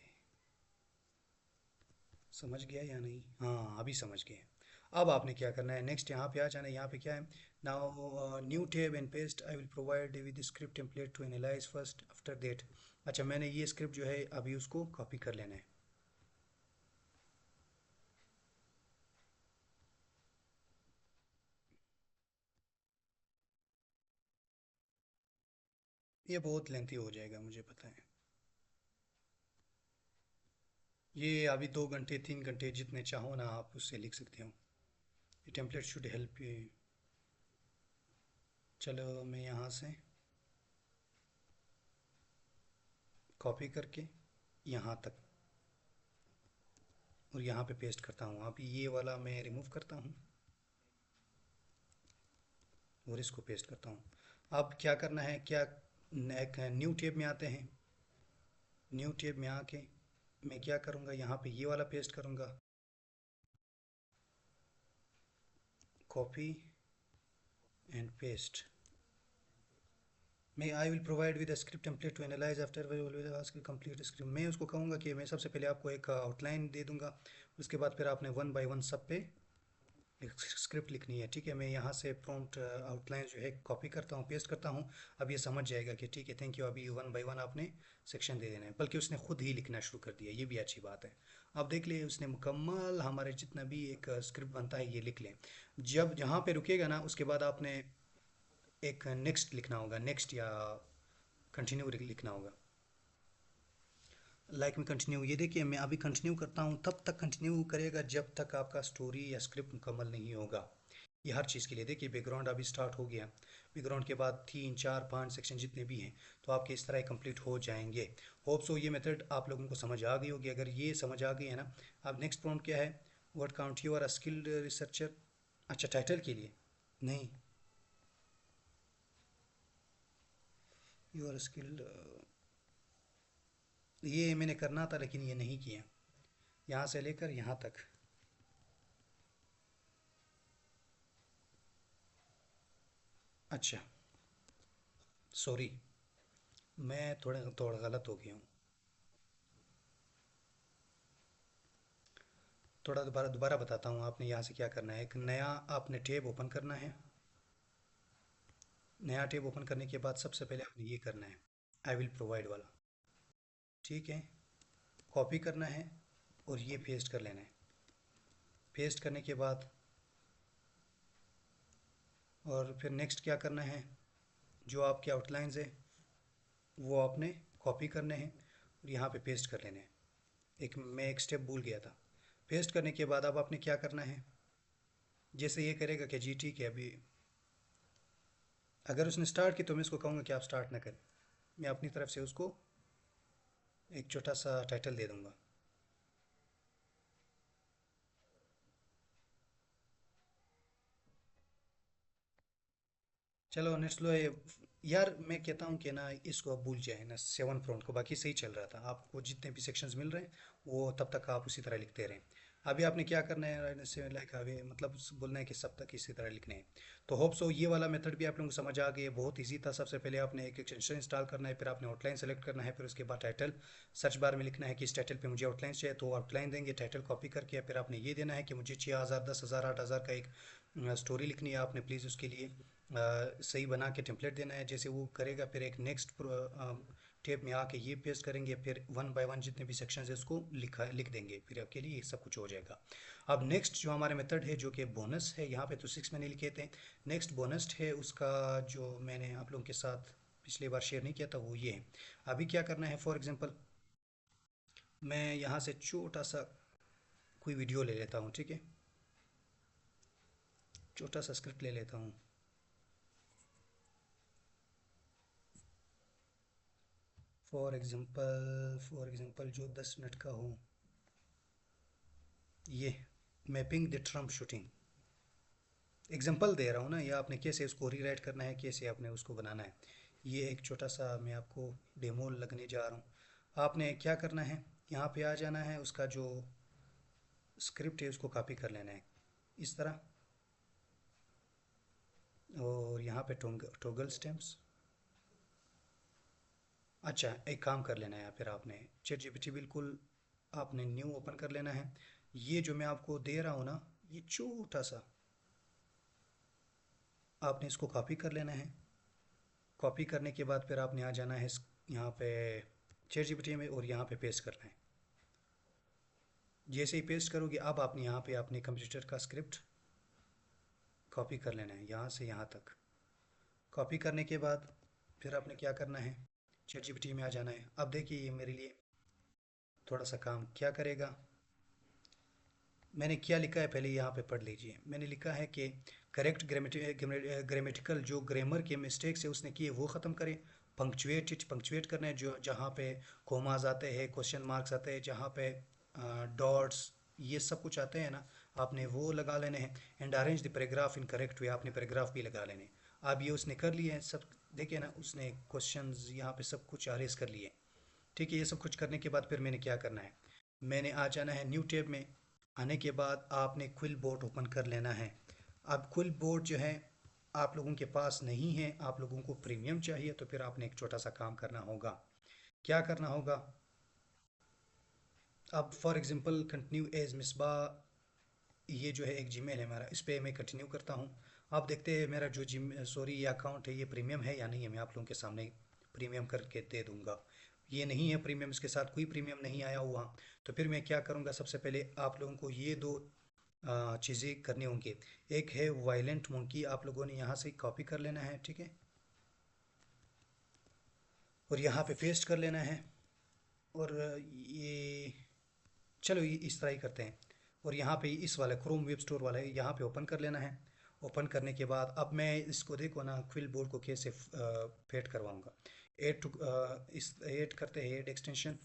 समझ गया या नहीं? हाँ, अभी समझ गए। अब आपने क्या करना है, नेक्स्ट यहाँ पे आ जाना है। यहाँ पे क्या है, now new tab and paste I will provide with script template to analyze first after that. अच्छा, मैंने ये स्क्रिप्ट जो है अभी उसको कॉपी कर लेना है। ये बहुत लेंथी हो जाएगा मुझे पता है। ये अभी 2 घंटे 3 घंटे जितने चाहो ना आप उससे लिख सकते हो। ये टेम्पलेट शुड हेल्प यू। चलो मैं यहाँ से कॉपी करके यहाँ तक और यहाँ पे पेस्ट करता हूँ। अब ये वाला मैं रिमूव करता हूँ और इसको पेस्ट करता हूँ। अब क्या करना है, क्या एक न्यू टैब में आते हैं। न्यू टैब में आके मैं क्या करूँगा, यहाँ पे ये वाला पेस्ट करूँगा। Copy and paste. मैं I will provide with script template to analyse after ask complete script. मैं उसको कहूँगा कि मैं सबसे पहले आपको एक आउटलाइन दे दूँगा। उसके बाद फिर आपने वन बाय वन सब पे एक स्क्रिप्ट लिखनी है, ठीक है। मैं यहाँ से प्रॉम्प्ट आउटलाइन जो है कॉपी करता हूँ, पेस्ट करता हूँ। अब ये समझ जाएगा कि ठीक है, थैंक यू, अभी वन बाय वन आपने सेक्शन दे देना है। बल्कि उसने खुद ही लिखना शुरू कर दिया, ये भी अच्छी बात है। अब देख ले उसने मुकम्मल हमारे जितना भी एक स्क्रिप्ट बनता है ये लिख लें। जब यहाँ पे रुकेगा ना उसके बाद आपने एक नेक्स्ट लिखना होगा, नेक्स्ट या कंटिन्यू लिखना होगा। लाइक में कंटिन्यू, ये देखिए मैं अभी कंटिन्यू करता हूँ, तब तक कंटिन्यू करेगा जब तक आपका स्टोरी या स्क्रिप्ट मुकम्मल नहीं होगा। ये हर चीज़ के लिए देखिए, बैकग्राउंड अभी स्टार्ट हो गया। बैकग्राउंड के बाद 3 4 5 सेक्शन जितने भी हैं तो आपके इस तरह कंप्लीट हो जाएंगे। होप सो ये मेथड आप लोगों को समझ आ गई होगी। अगर ये समझ आ गई है ना, अब नेक्स्ट प्रॉम्प्ट क्या है, word count, you are a skilled researcher. अच्छा, टाइटल के लिए नहीं, यू आर स्किल्ड, ये मैंने करना था लेकिन ये नहीं किया। यहाँ से लेकर यहाँ तक। अच्छा, सॉरी, मैं थोड़ा थोड़ा गलत हो गया हूँ। थोड़ा दोबारा दोबारा बताता हूँ। आपने यहाँ से क्या करना है, एक नया आपने टैब ओपन करना है। नया टैब ओपन करने के बाद सबसे पहले आपने ये करना है, आई विल प्रोवाइड वाला। ठीक है, कॉपी करना है और ये पेस्ट कर लेना है। पेस्ट करने के बाद और फिर नेक्स्ट क्या करना है, जो आपके आउटलाइंस है वो आपने कॉपी करने हैं और यहाँ पे पेस्ट कर लेने हैं। मैं एक स्टेप भूल गया था। पेस्ट करने के बाद अब आपने क्या करना है, जैसे ये करेगा कि जी ठीक है, अभी अगर उसने स्टार्ट की तो मैं उसको कहूँगा कि आप स्टार्ट ना करें। मैं अपनी तरफ से उसको एक छोटा सा टाइटल दे दूँगा। चलो नेक्स्ट लो ये। यार मैं कहता हूँ कि ना इसको अब भूल जाए ना, 7 फ्रंट को, बाकी सही चल रहा था। आपको जितने भी सेक्शंस मिल रहे हैं वो तब तक आप उसी तरह लिखते रहें। अभी आपने क्या करना है, जैसे लाइक अभी मतलब बोलना है कि सब तक इसी तरह लिखने हैं। तो होप सो ये वाला मेथड भी आप लोगों को समझ आ गया। बहुत इजी था। सबसे पहले आपने एक एक्सटेंशन इंस्टॉल करना है, फिर आपने आउटलाइन सेलेक्ट करना है, फिर उसके बाद टाइटल सर्च बार में लिखना है कि इस टाइटल पे मुझे आउटलाइन चाहिए, तो आउटलाइन देंगे। टाइटल कॉपी करके फिर आपने ये देना है कि मुझे 6,000 10,000 8,000 का एक स्टोरी लिखनी है। आपने प्लीज़ उसके लिए सही बना के टेम्पलेट देना है। जैसे वो करेगा फिर एक नेक्स्ट टेप में आके ये पेस्ट करेंगे, फिर वन बाय वन जितने भी सेक्शन है उसको लिख देंगे, फिर आपके लिए ये सब कुछ हो जाएगा। अब नेक्स्ट जो हमारे मेथड है जो कि बोनस है, यहाँ पे तो 6 मैंने लिखे थे। नेक्स्ट बोनस है उसका, जो मैंने आप लोगों के साथ पिछली बार शेयर नहीं किया था, वो ये है। अभी क्या करना है, फॉर एग्जांपल मैं यहाँ से छोटा सा कोई वीडियो ले लेता हूँ। ठीक है, छोटा सा स्क्रिप्ट ले लेता हूँ। फॉर एग्जांपल जो 10 मिनट का हो, ये mapping the Trump shooting. Example दे रहा हूँ ना, ये आपने कैसे उसको रीराइट करना है, कैसे आपने उसको बनाना है। ये एक छोटा सा मैं आपको डेमो लगने जा रहा हूँ। आपने क्या करना है, यहाँ पे आ जाना है, उसका जो स्क्रिप्ट है उसको कॉपी कर लेना है इस तरह। और यहाँ पे टॉगल स्टेम्स। अच्छा, एक काम कर लेना है, फिर आपने चैट जीपीटी बिल्कुल आपने न्यू ओपन कर लेना है। ये जो मैं आपको दे रहा हूँ ना, ये छोटा सा आपने इसको कॉपी कर लेना है। कॉपी करने के बाद फिर आपने आ जाना है यहाँ पे चैट जीपीटी में और यहाँ पे पेस्ट करना है। जैसे ही पेस्ट करोगे अब आपने यहाँ पे अपने कंप्यूटर का स्क्रिप्ट कॉपी कर लेना है यहाँ से यहाँ तक। कॉपी करने के बाद फिर आपने क्या करना है, चैट जीपीटी में आ जाना है। अब देखिए ये मेरे लिए थोड़ा सा काम क्या करेगा। मैंने क्या लिखा है पहले यहाँ पे पढ़ लीजिए। मैंने लिखा है कि करेक्ट ग्रामेटिकल जो ग्रामर के मिस्टेक्स है उसने किए वो ख़त्म करें। पंक्चुएट करना है, जो जहाँ पे कोमाज आते हैं, क्वेश्चन मार्क्स आते हैं, जहाँ पे डॉट्स ये सब कुछ आते हैं ना, आपने वो लगा लेने हैं। And arrange the paragraph in correct way, आपने पैराग्राफ भी लगा लेने हैं। अब ये उसने कर लिए हैं सब। देखिए ना, उसने क्वेश्चंस यहाँ पे सब कुछ अरेज कर लिए। ठीक है, ये सब कुछ करने के बाद फिर मैंने क्या करना है, मैंने आ जाना है न्यू टैब में। आने के बाद आपने क्विल बोर्ड ओपन कर लेना है। अब क्विल बोर्ड जो है आप लोगों के पास नहीं है, आप लोगों को प्रीमियम चाहिए, तो फिर आपने एक छोटा सा काम करना होगा। क्या करना होगा, अब for example continue as Misbah, ये जो है एक जीमेल है हमारा, इस पर मैं कंटिन्यू करता हूँ। आप देखते हैं मेरा जो जिम सॉरी ये अकाउंट है ये प्रीमियम है या नहीं है। मैं आप लोगों के सामने प्रीमियम करके दे दूंगा। ये नहीं है प्रीमियम, इसके साथ कोई प्रीमियम नहीं आया हुआ। तो फिर मैं क्या करूँगा, सबसे पहले आप लोगों को ये दो चीज़ें करनी होंगी। एक है वायलेंट मंकी, आप लोगों ने यहाँ से कॉपी कर लेना है। ठीक है, और यहाँ पे पेस्ट कर लेना है। और ये चलो ये इस तरह ही करते हैं। और यहाँ पे इस वाला क्रोम वेब स्टोर वाला है, यहाँ पे ओपन कर लेना है। ओपन करने के बाद अब मैं इसको देखो ना, क्विल बोर्ड को कैसे फेड करवाऊँगा। ऐड टू इस ऐड करते हैं, ऐड एक्सटेंशन।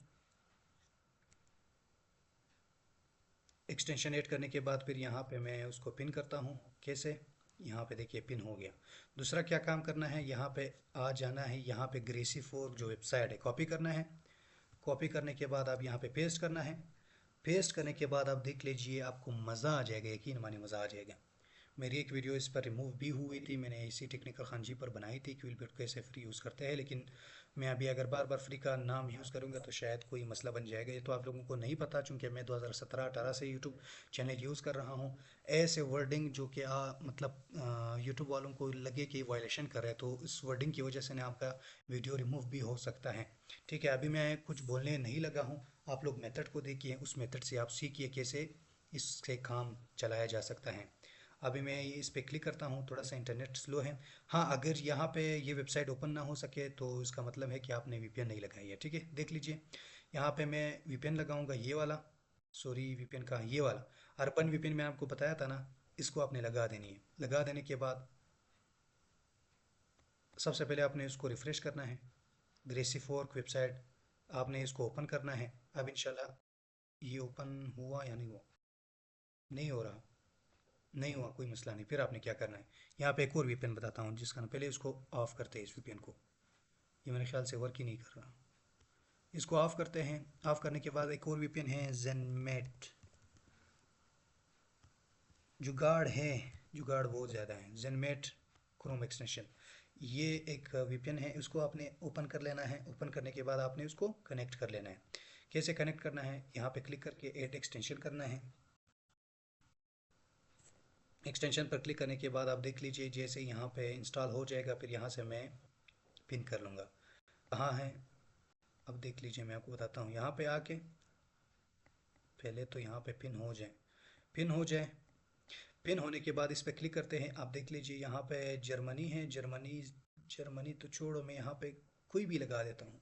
एक्सटेंशन ऐड करने के बाद फिर यहाँ पे मैं उसको पिन करता हूँ। कैसे, यहाँ पे देखिए पिन हो गया। दूसरा क्या काम करना है, यहाँ पे आ जाना है, यहाँ पे ग्रेसी फोर जो वेबसाइट है कॉपी करना है। कॉपी करने के बाद आप यहाँ पे पेस्ट करना है। पेस्ट करने के बाद आप देख लीजिए आपको मज़ा आ जाएगा, यकीन मानिए मज़ा आ जाएगा। मेरी एक वीडियो इस पर रिमूव भी हुई थी, मैंने इसी टेक्निकल खान जी पर बनाई थी क्विल बिट कैसे फ्री यूज़ करते हैं। लेकिन मैं अभी अगर बार बार फ्री का नाम यूज़ करूँगा तो शायद कोई मसला बन जाएगा। ये तो आप लोगों को नहीं पता, चूँकि मैं 2017-18 से यूट्यूब चैनल यूज़ कर रहा हूँ। ऐसे वर्डिंग जो कि मतलब यूट्यूब वालों को लगे कि वायलेशन कर रहे हैं, तो इस वर्डिंग की वजह से ना आपका वीडियो रिमूव भी हो सकता है। ठीक है, अभी मैं कुछ बोलने नहीं लगा हूँ। आप लोग मेथड को देखिए, उस मेथड से आप सीखिए कैसे इससे काम चलाया जा सकता है। अभी मैं इस पे क्लिक करता हूँ, थोड़ा सा इंटरनेट स्लो है। हाँ, अगर यहाँ पे ये वेबसाइट ओपन ना हो सके तो इसका मतलब है कि आपने वीपीएन नहीं लगाई है। ठीक है, देख लीजिए। यहाँ पे मैं वीपीएन लगाऊंगा, ये वाला। सॉरी, वीपीएन का ये वाला अर्बन वीपीएन मैं आपको बताया था ना, इसको आपने लगा देनी है। लगा देने के बाद सबसे पहले आपने इसको रिफ़्रेश करना है। ग्रेसी फोर्क वेबसाइट आपने इसको ओपन करना है। अब इंशाल्लाह ये ओपन हुआ या नहीं हुआ, नहीं हो रहा, नहीं हुआ, कोई मसला नहीं। फिर आपने क्या करना है, यहाँ पे एक और वीपीएन बताता हूँ जिसका ना, पहले इसको ऑफ़ करते हैं इस वीपीएन को। ये मेरे ख्याल से वर्क ही नहीं कर रहा। इसको ऑफ़ करते हैं। ऑफ़ करने के बाद एक और वीपीएन है जेनमेट। जुगाड़ है, जुगाड़ बहुत ज़्यादा है। जेनमेट क्रोम एक्सटेंशन, ये एक वीपीएन है। इसको आपने ओपन कर लेना है। ओपन करने के बाद आपने उसको कनेक्ट कर लेना है। कैसे कनेक्ट करना है, यहाँ पे क्लिक करके ऐड एक्सटेंशन करना है। एक्सटेंशन पर क्लिक करने के बाद आप देख लीजिए, जैसे यहाँ पे इंस्टॉल हो जाएगा, फिर यहाँ से मैं पिन कर लूँगा। कहाँ है, अब देख लीजिए, मैं आपको बताता हूँ। यहाँ पे आके पहले तो यहाँ पे पिन हो जाए, पिन हो जाए। पिन होने के बाद इस पे क्लिक करते हैं। आप देख लीजिए यहाँ पे जर्मनी है। जर्मनी, जर्मनी तो छोड़ो, मैं यहाँ पे कोई भी लगा देता हूँ।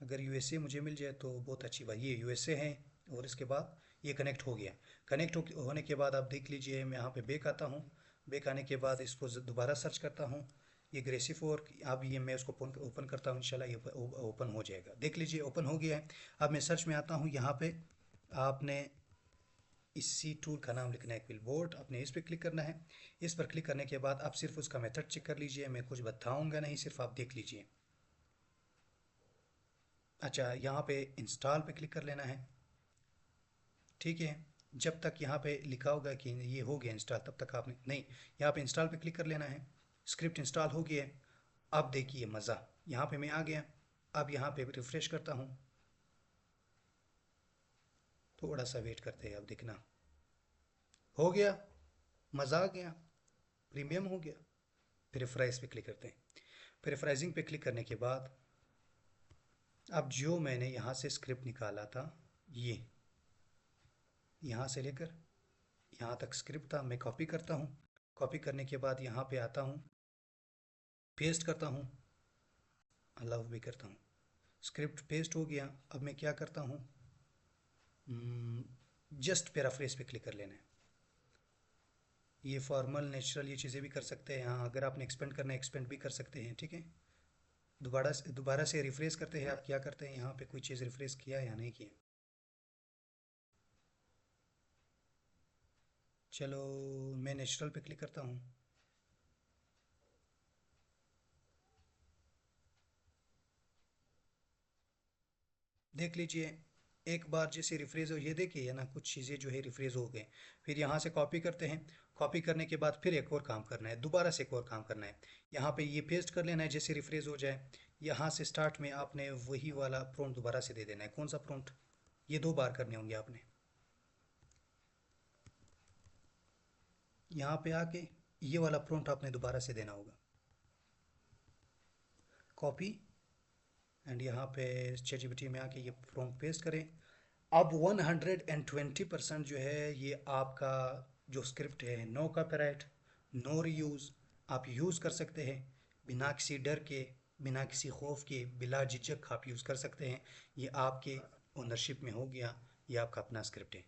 अगर यूएसए मुझे मिल जाए तो बहुत अच्छी बात। ये यूएसए है। और इसके बाद ये कनेक्ट हो गया। कनेक्ट होने के बाद आप देख लीजिए, मैं यहाँ पे बैक आता हूँ। बैक आने के बाद इसको दोबारा सर्च करता हूँ, ये ग्रेसी फोर। अब ये मैं उसको ओपन करता हूँ, इंशाल्लाह ये ओपन हो जाएगा। देख लीजिए ओपन हो गया है। अब मैं सर्च में आता हूँ, यहाँ पे आपने इसी टूल का नाम लिखना है, क्विलबोर्ड। आपने इस पर क्लिक करना है। इस पर क्लिक करने के बाद आप सिर्फ उसका मेथड चेक कर लीजिए, मैं कुछ बताऊँगा नहीं, सिर्फ आप देख लीजिए। अच्छा, यहाँ पे इंस्टॉल पे क्लिक कर लेना है। ठीक है, जब तक यहाँ पे लिखा होगा कि ये हो गया इंस्टॉल, तब तक आपने नहीं, यहाँ पे इंस्टॉल पे क्लिक कर लेना है। स्क्रिप्ट इंस्टॉल हो गया है। अब देखिए मज़ा, यहाँ पे मैं आ गया। अब यहाँ पे रिफ्रेश करता हूँ, थोड़ा सा वेट करते हैं, अब देखना हो गया, मज़ा आ गया, प्रीमियम हो गया। प्रेफराइज पे क्लिक करते हैं। प्रेफराइजिंग पे क्लिक करने के बाद अब जो मैंने यहाँ से स्क्रिप्ट निकाला था, ये यहाँ से लेकर यहाँ तक स्क्रिप्ट था, मैं कॉपी करता हूँ। कॉपी करने के बाद यहाँ पे आता हूँ, पेस्ट करता हूँ, अलाउ भी करता हूँ। स्क्रिप्ट पेस्ट हो गया। अब मैं क्या करता हूँ, जस्ट पैराफ्रेज पे क्लिक कर लेना है। ये फॉर्मल नेचुरल ये चीज़ें भी कर सकते हैं। हाँ, अगर आपने एक्सपेंड करना है एक्सपेंड भी कर सकते हैं। ठीक है, दोबारा से रिफ्रेश करते हैं। आप क्या करते हैं, यहाँ पे कोई चीज़ रिफ्रेश किया या नहीं किया। चलो, मैं नेचुरल पे क्लिक करता हूँ। देख लीजिए, एक बार जैसे रिफ्रेश हो, ये देखिए है ना, कुछ चीज़ें जो है रिफ्रेश हो गए। फिर यहाँ से कॉपी करते हैं। कॉपी करने के बाद फिर एक और काम करना है, दोबारा से एक और काम करना है। यहाँ पे ये पेस्ट कर लेना है जैसे रिफ्रेश हो जाए। यहाँ से स्टार्ट में आपने वही वाला प्रॉम्प्ट दोबारा से दे देना है। कौन सा प्रॉम्प्ट, ये 2 बार करने होंगे आपने। यहाँ पे आके ये वाला प्रॉम्प्ट आपने दोबारा से देना होगा। कॉपी एंड यहाँ पे ChatGPT में आके ये प्रॉम्प्ट पेस्ट करें। अब 120% जो है ये आपका जो स्क्रिप्ट है, नो कॉपीराइट, नो रीयूज़, आप यूज़ कर सकते हैं बिना किसी डर के, बिना किसी खौफ के, बिला झिझक आप यूज़ कर सकते हैं। ये आपके ओनरशिप में हो गया, ये आपका अपना स्क्रिप्ट है।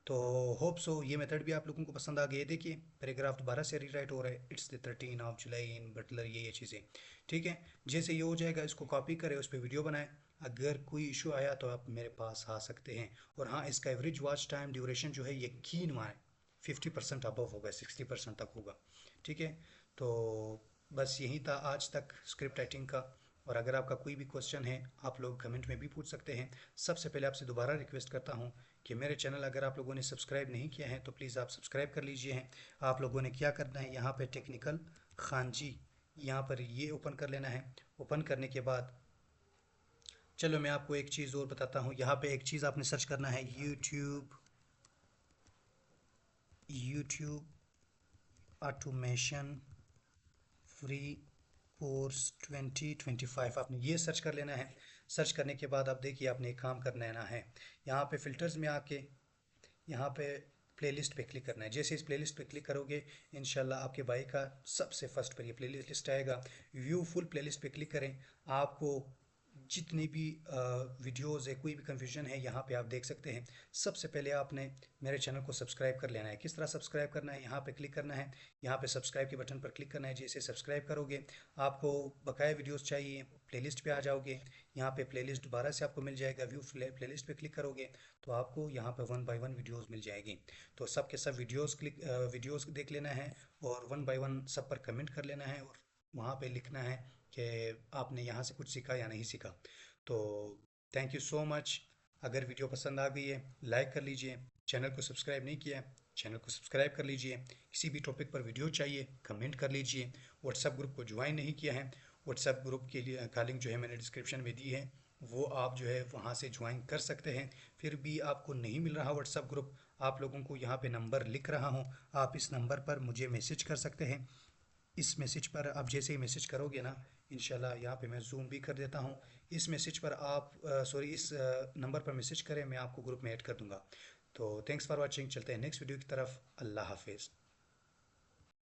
तो होप सो ये मेथड भी आप लोगों को पसंद आ गई है। देखिए पैराग्राफ दोबारा से रीराइट हो रहा है, it's the 13 of July in Butler, ये चीज़ें। ठीक है, जैसे ये हो जाएगा इसको कॉपी करें, उस पर वीडियो बनाएं। अगर कोई इशू आया तो आप मेरे पास आ सकते हैं। और हाँ, इसका एवरेज वॉच टाइम ड्यूरेशन जो है यकीन माने 50% अबव होगा, 60% तक होगा। ठीक है, तो बस यही था आज तक स्क्रिप्ट राइटिंग का। और अगर आपका कोई भी क्वेश्चन है आप लोग कमेंट में भी पूछ सकते हैं। सबसे पहले आपसे दोबारा रिक्वेस्ट करता हूँ कि मेरे चैनल अगर आप लोगों ने सब्सक्राइब नहीं किया है तो प्लीज़ आप सब्सक्राइब कर लीजिए हैं। आप लोगों ने क्या करना है, यहाँ पे टेक्निकल खानजी यहाँ पर ये ओपन कर लेना है। ओपन करने के बाद चलो मैं आपको एक चीज़ और बताता हूँ। यहाँ पे एक चीज़ आपने सर्च करना है, YouTube YouTube automation free course 2025 आपने ये सर्च कर लेना है। सर्च करने के बाद आप देखिए आपने एक काम करना है ना है, यहाँ पे फिल्टर्स में आके यहाँ पे प्लेलिस्ट पे क्लिक करना है। जैसे इस प्लेलिस्ट पे क्लिक करोगे इंशाल्लाह आपके भाई का सबसे फर्स्ट पर ये प्लेलिस्ट लिस्ट आएगा। व्यू फुल प्लेलिस्ट पे क्लिक करें, आपको जितनी भी वीडियोस है, कोई भी कंफ्यूजन है यहाँ पे आप देख सकते हैं। सबसे पहले आपने मेरे चैनल को सब्सक्राइब कर लेना है। किस तरह सब्सक्राइब करना है, यहाँ पे क्लिक करना है, यहाँ पे सब्सक्राइब के बटन पर क्लिक करना है। जैसे सब्सक्राइब करोगे आपको बकाया वीडियोस चाहिए, प्लेलिस्ट पे आ जाओगे। यहाँ पे प्लेलिस्ट दोबारा से आपको मिल जाएगा। व्यू प्लेलिस्ट पे क्लिक करोगे तो आपको यहाँ पे 1 बाय 1 वीडियोस मिल जाएगी। तो सब के सब वीडियोस देख लेना है और 1 बाय 1 सब पर कमेंट कर लेना है और वहाँ पे लिखना है कि आपने यहाँ से कुछ सीखा या नहीं सीखा। तो थैंक यू सो मच। अगर वीडियो पसंद आ गई है लाइक कर लीजिए, चैनल को सब्सक्राइब नहीं किया है चैनल को सब्सक्राइब कर लीजिए। किसी भी टॉपिक पर वीडियो चाहिए कमेंट कर लीजिए। व्हाट्सएप ग्रुप को ज्वाइन नहीं किया है, व्हाट्सएप ग्रुप के लिए का लिंक जो है मैंने डिस्क्रिप्शन में दी है, वो आप जो है वहाँ से ज्वाइन कर सकते हैं। फिर भी आपको नहीं मिल रहा व्हाट्सएप ग्रुप, आप लोगों को यहाँ पे नंबर लिख रहा हूँ, आप इस नंबर पर मुझे मैसेज कर सकते हैं। इस मैसेज पर आप जैसे ही मैसेज करोगे ना, इंशाल्लाह यहाँ पे मैं जूम भी कर देता हूँ। इस मैसेज पर आप सॉरी इस नंबर पर मैसेज करें, मैं आपको ग्रुप में ऐड कर दूंगा। तो थैंक्स फॉर वाचिंग, चलते हैं नेक्स्ट वीडियो की तरफ। अल्लाह हाफिज़।